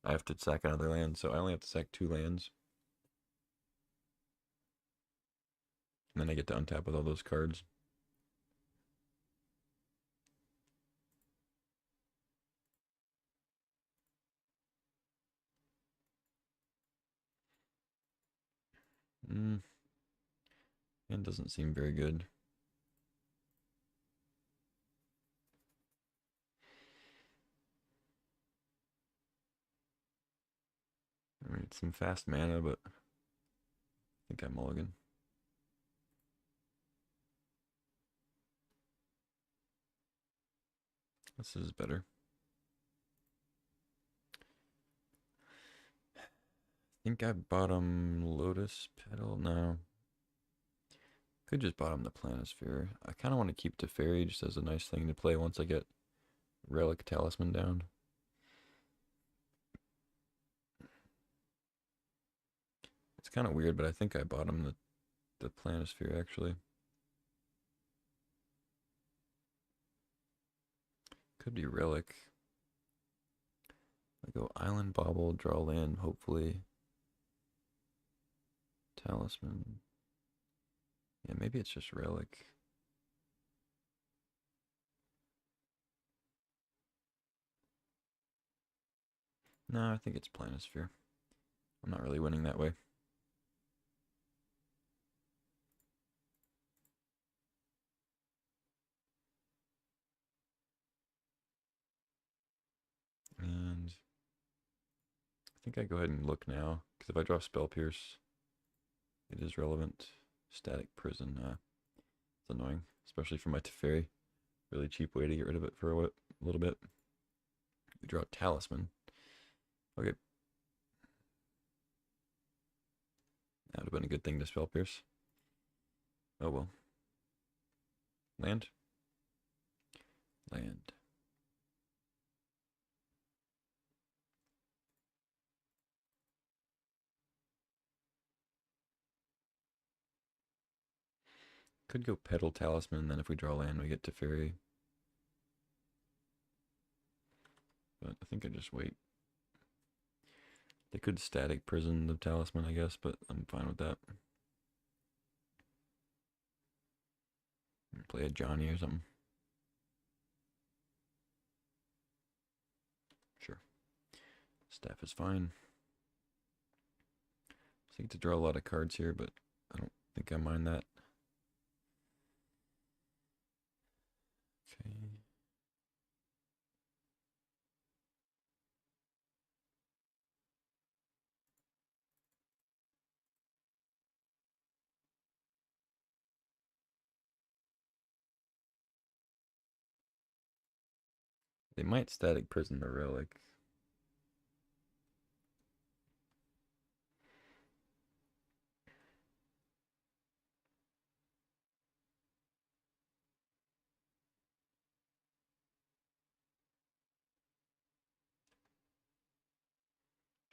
I have to sack another land, so I only have to sack 2 lands. And then I get to untap with all those cards. It doesn't seem very good. I mean, it's some fast mana, but I think I mulligan. This is better. I think I bottom Lotus Petal. No. Could just bottom the Planisphere. I kind of want to keep Teferi just as a nice thing to play once I get Relic Talisman down. It's kind of weird, but I think I bought him the Planisphere actually. Could be Relic. I go Island Bobble, draw land, hopefully. Talisman. Yeah, maybe it's just Relic. No, I think it's Planisphere. I'm not really winning that way. And I think I go ahead and look now, because if I draw Spell Pierce, it is relevant. Static Prison, it's annoying, especially for my Teferi. Really cheap way to get rid of it for a little bit. We draw Talisman. Okay. That would have been a good thing to Spell Pierce. Oh well. Land. Land. Could go Petal Talisman, then if we draw land, we get Teferi. But I think I just wait. They could Static Prison the Talisman, I guess, but I'm fine with that. Play a Johnny or something. Sure. Staff is fine. I think to draw a lot of cards here, but I don't think I mind that. Okay. They might Static Prison the Relic.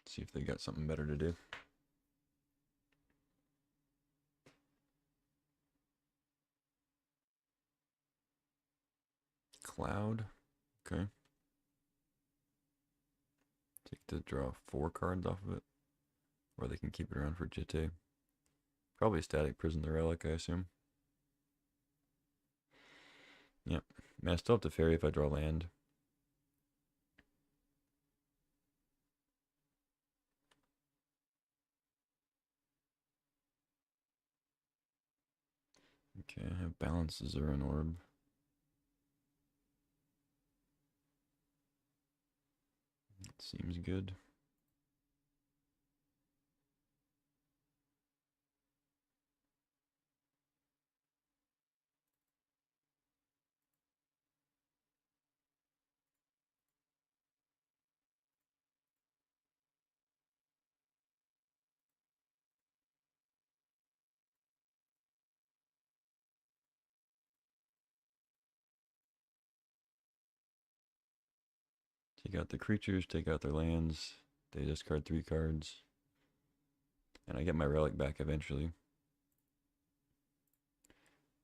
See if they got something better to do. Cloud. Okay. Take to draw 4 cards off of it. Or they can keep it around for Jitte. Probably Static Prison the Relic, I assume. Yep. I mean, I still have Teferi if I draw land. Okay, I have Balances or an Orb. That seems good. Take out the creatures, take out their lands. They discard 3 cards. And I get my Relic back eventually.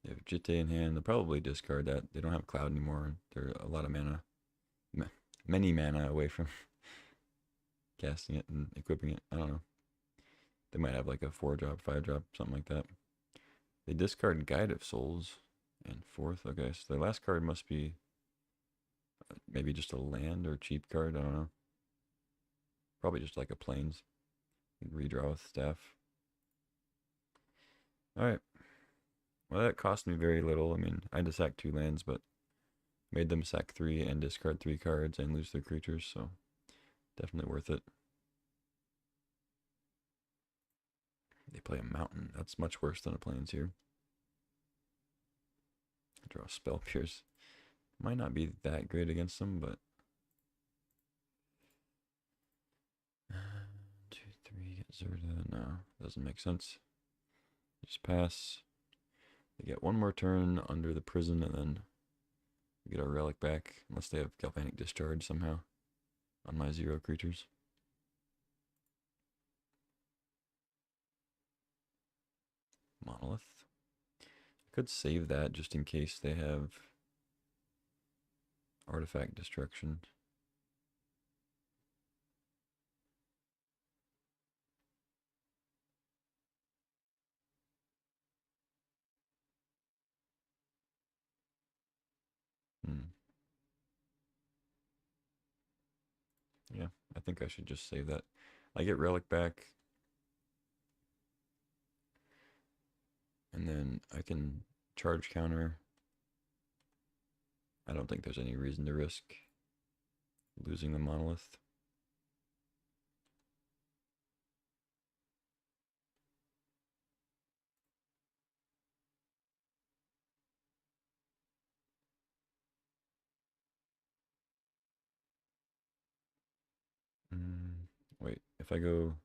They have Jitte in hand. They'll probably discard that. They don't have Cloud anymore. They're a lot of mana. Many mana away from casting it and equipping it. I don't know. They might have like a 4-drop, 5-drop, something like that. They discard Guide of Souls and 4th. Okay, so their last card must be maybe just a land or cheap card. I don't know. Probably just like a plains. Redraw with Staff. Alright. Well, that cost me very little. I mean, I had to sack 2 lands, but made them sack 3 and discard 3 cards and lose their creatures, so definitely worth it. They play a mountain. That's much worse than a plains here. Draw Spell Pierce. Might not be that great against them, but 2, 3, get Zerda. No, doesn't make sense. Just pass. They get 1 more turn under the prison, and then we get our Relic back, unless they have Galvanic Discharge somehow on my 0 creatures. Monolith. I could save that just in case they have artifact destruction. Hmm. Yeah, I think I should just save that. I get relic back, and then I can charge counter. I don't think there's any reason to risk losing the monolith. Wait, if I go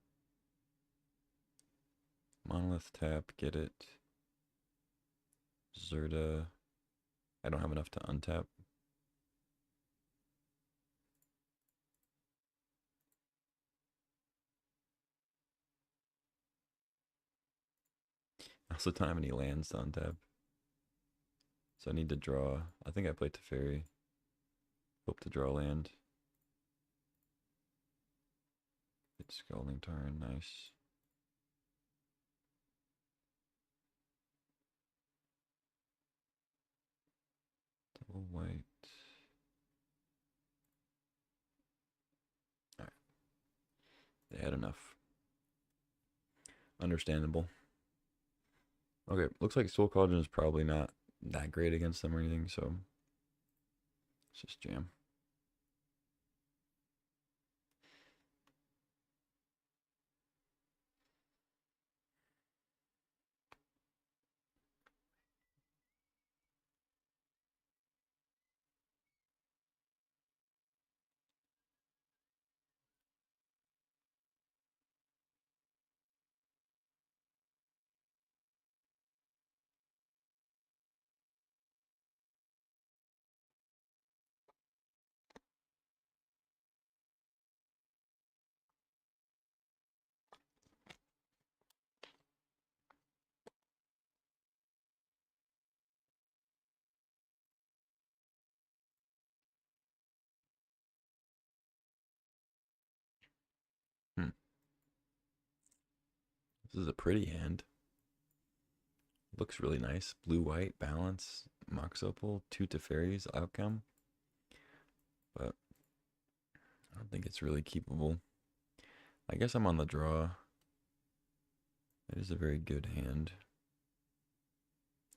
monolith tap, get it, Zerda, I don't have enough to untap. I also don't have any lands to untap. So I need to draw. I think I played Teferi. Hope to draw land. It's Scalding Tarn, nice. Double white. Alright. They had enough. Understandable. Okay, looks like Soul Cauldron is probably not that great against them or anything, so let's just jam. Hmm. This is a pretty hand. Looks really nice. Blue-white, balance, Mox Opal, 2 Teferis, outcome. But I don't think it's really keepable. I guess I'm on the draw. It is a very good hand.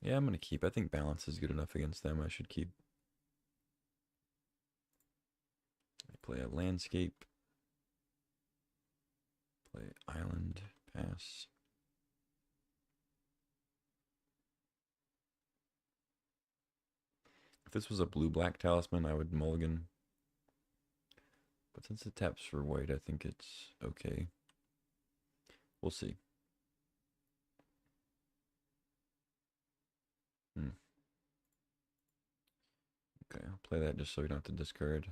Yeah, I'm going to keep. I think balance is good enough against them. I should keep. I play a landscape. Play island. Pass. If this was a blue-black talisman, I would mulligan. But since it taps for white, I think it's okay. We'll see. Okay, I'll play that just so we don't have to discard.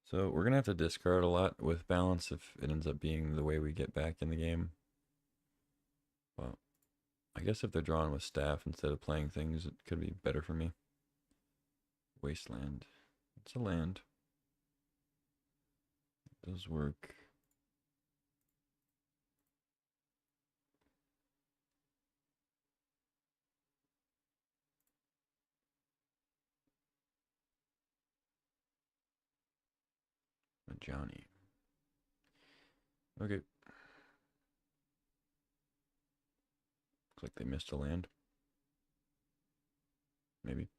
So we're going to have to discard a lot with balance if it ends up being the way we get back in the game. Well, I guess if they're drawing with staff instead of playing things, it could be better for me. Wasteland. It's a land. It does work. Johnny. Okay. Looks like they missed a land. Maybe.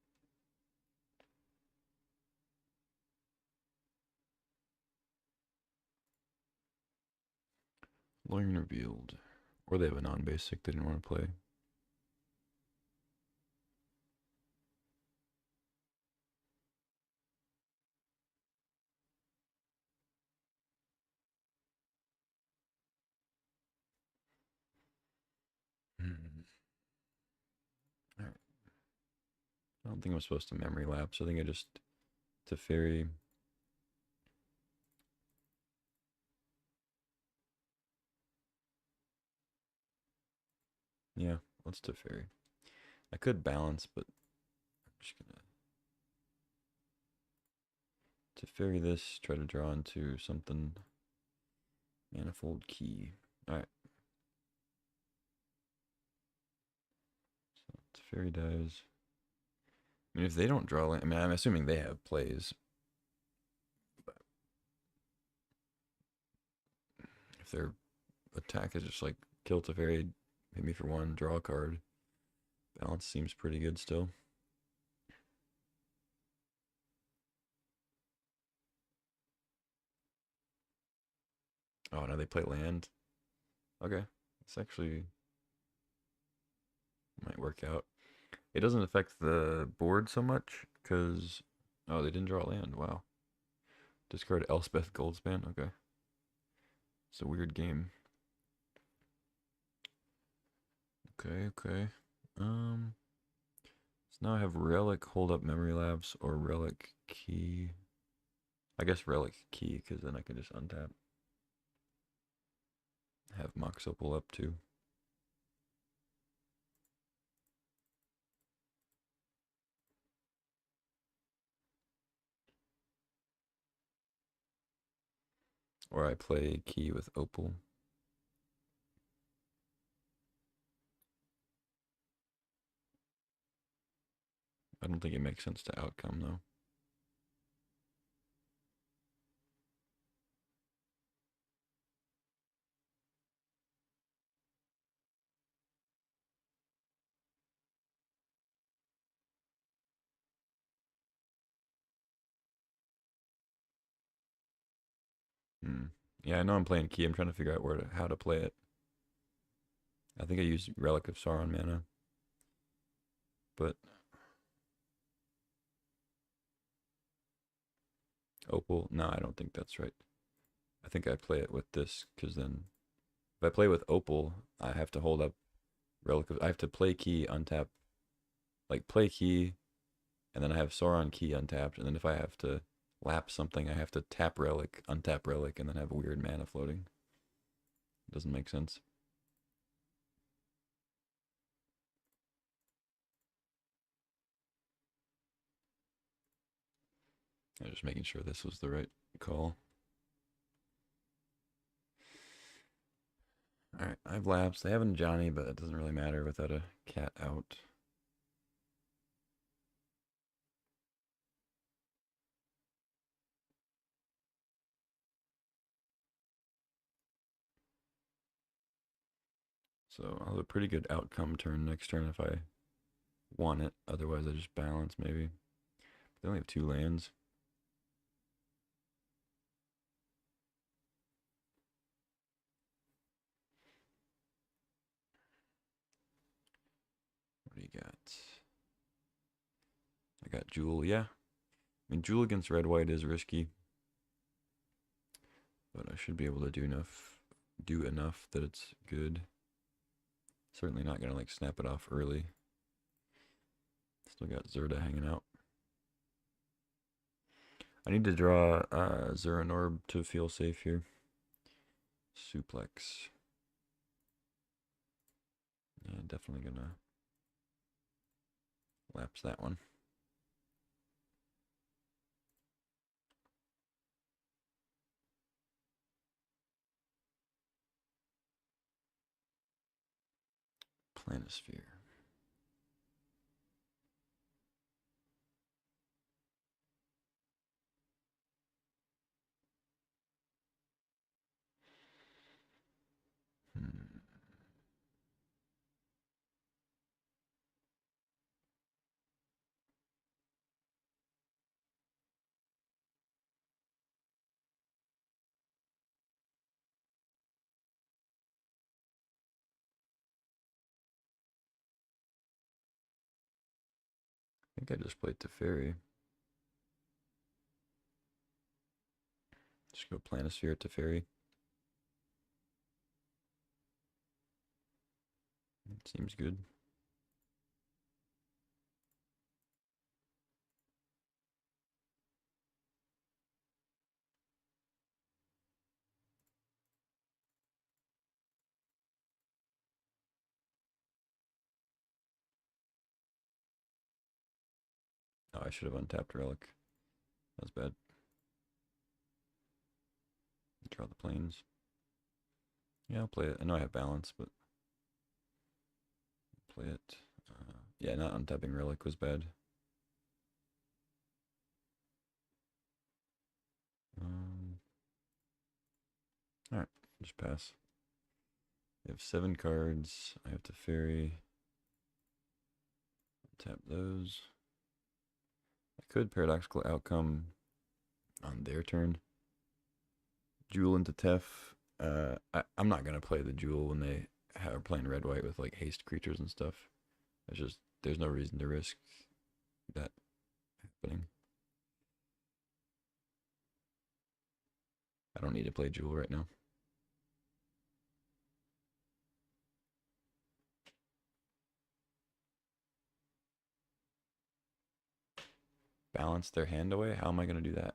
Learn revealed. Or they have a non-basic they didn't want to play. Alright. I don't think I'm supposed to memory lapse. I think I just Teferi. Yeah, let's Teferi. I could balance, but I'm just gonna Teferi this, try to draw into something. Manifold key. Alright. So Teferi dies. I mean, if they don't draw land, I mean, I'm assuming they have plays. But if their attack is just like kill Teferi, hit me for one, draw a card, balance seems pretty good still. Oh, now they play land. Okay. This actually might work out. It doesn't affect the board so much because, oh, they didn't draw land. Wow. Discard Elspeth Goldspan. Okay. It's a weird game. Okay. So now I have Relic, Hold Up Memory Lapse, or Relic Key. I guess Relic Key, because then I can just untap. Have Mox Opal up too. Or I play Key with Opal. I don't think it makes sense to outcome though. Hmm. Yeah, I know I'm playing Key. I'm trying to figure out how to play it. I think I use Relic of Sauron mana, but Opal. No, I don't think that's right. I think I play it with this because then if I play with Opal, I have to hold up Relic of. I have to play Key, untap, like play Key, and then I have Sauron Key untapped, and then if I have to lap something, I have to tap Relic, untap Relic, and then have a weird mana floating. Doesn't make sense. I'm just making sure this was the right call. Alright, I have laps. They haven't Johnny, but it doesn't really matter without a cat out. So I'll have a pretty good outcome turn next turn if I want it. Otherwise, I just balance maybe. They only have 2 lands. What do you got? I got Jewel, yeah. I mean, Jewel against red white is risky, but I should be able to do enough that it's good. Certainly not gonna like snap it off early. Still got Zerda hanging out. I need to draw Zeranorb to feel safe here. Suplex. Yeah, definitely gonna lapse that one. Planisphere. Hmm. I think I just played Teferi. Just go Planisphere Teferi. Seems good. Oh, I should have untapped Relic. That was bad. Draw the planes. Yeah, I'll play it. I know I have balance, but play it. Yeah, not untapping Relic was bad. Alright, just pass. We have 7 cards. I have to fairy. Tap those. I could Paradoxical Outcome on their turn. Jewel into Tef. I'm not going to play the Jewel when they are playing red-white with like haste creatures and stuff. There's no reason to risk that happening. I don't need to play Jewel right now. Balance their hand away? How am I going to do that?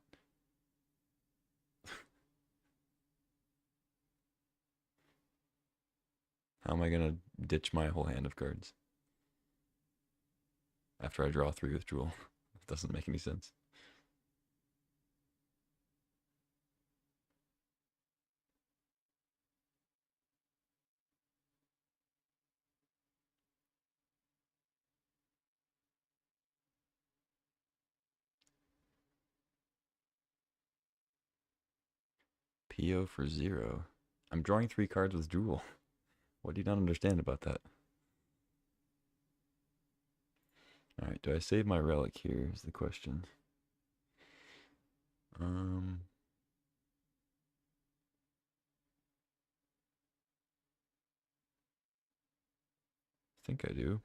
How am I going to ditch my whole hand of cards after I draw 3 with Jewel? It doesn't make any sense. PO for 0. I'm drawing 3 cards with Jewel. What do you not understand about that? Alright, do I save my Relic here is the question. I think I do.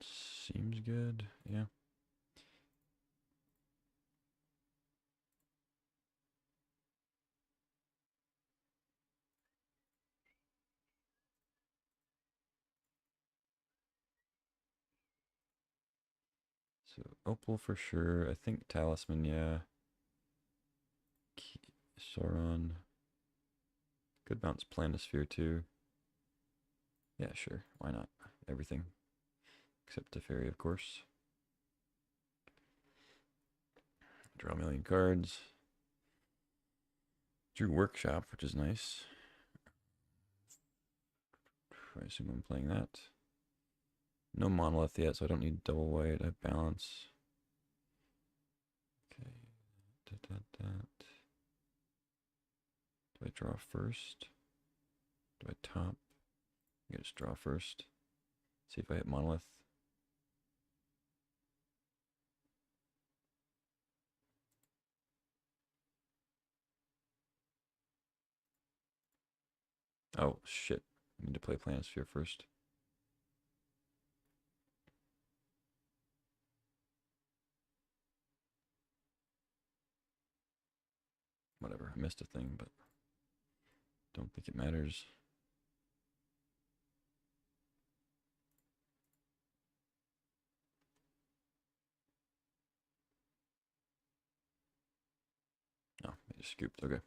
Seems good, yeah. So Opal for sure. I think Talisman, yeah. Sauron. Could bounce Planisphere too. Yeah, sure. Why not? Everything. Except Teferi, of course. Draw a million cards. Drew Workshop, which is nice. I assume I'm playing that. No monolith yet, so I don't need double white. I have balance. Okay. Do I draw first? Do I top? I just draw first. See if I hit monolith. Oh, shit. I need to play Planisphere first. Whatever, I missed a thing, but don't think it matters. Oh, I just scooped. Okay.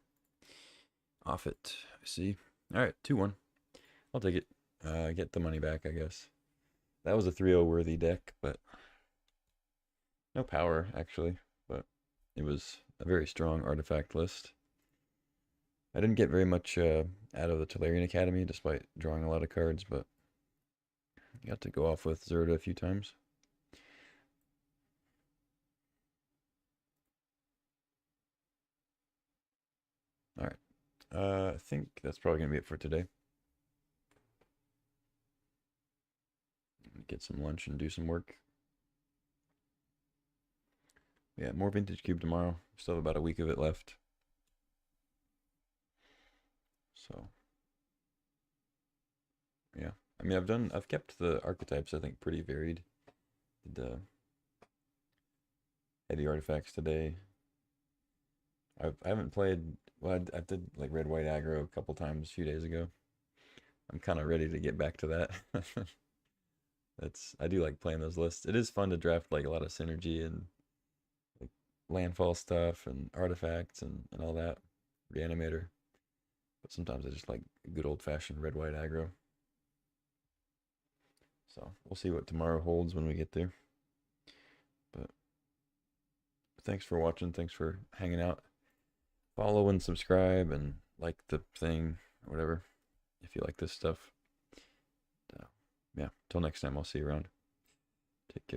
Off it. I see. All right, 2-1. I'll take it. Get the money back, I guess. That was a 3-0 worthy deck, but no power, actually. But it was a very strong artifact list. I didn't get very much out of the Tolarian Academy, despite drawing a lot of cards, but got to go off with Zerda a few times. All right. I think that's probably going to be it for today. Get some lunch and do some work. Yeah, more Vintage Cube tomorrow. Still have about a week of it left. So, yeah. I mean, I've kept the archetypes, I think, pretty varied. Did Eddie artifacts today. I haven't played, well, I did like red white aggro a couple times a few days ago. I'm kind of ready to get back to that. I do like playing those lists. It is fun to draft like a lot of synergy and like landfall stuff and artifacts and all that. Reanimator. But sometimes I just like good old fashioned red white aggro. So we'll see what tomorrow holds when we get there. But thanks for watching. Thanks for hanging out. Follow and subscribe and like the thing or whatever if you like this stuff. Yeah. Till next time, I'll see you around. Take care.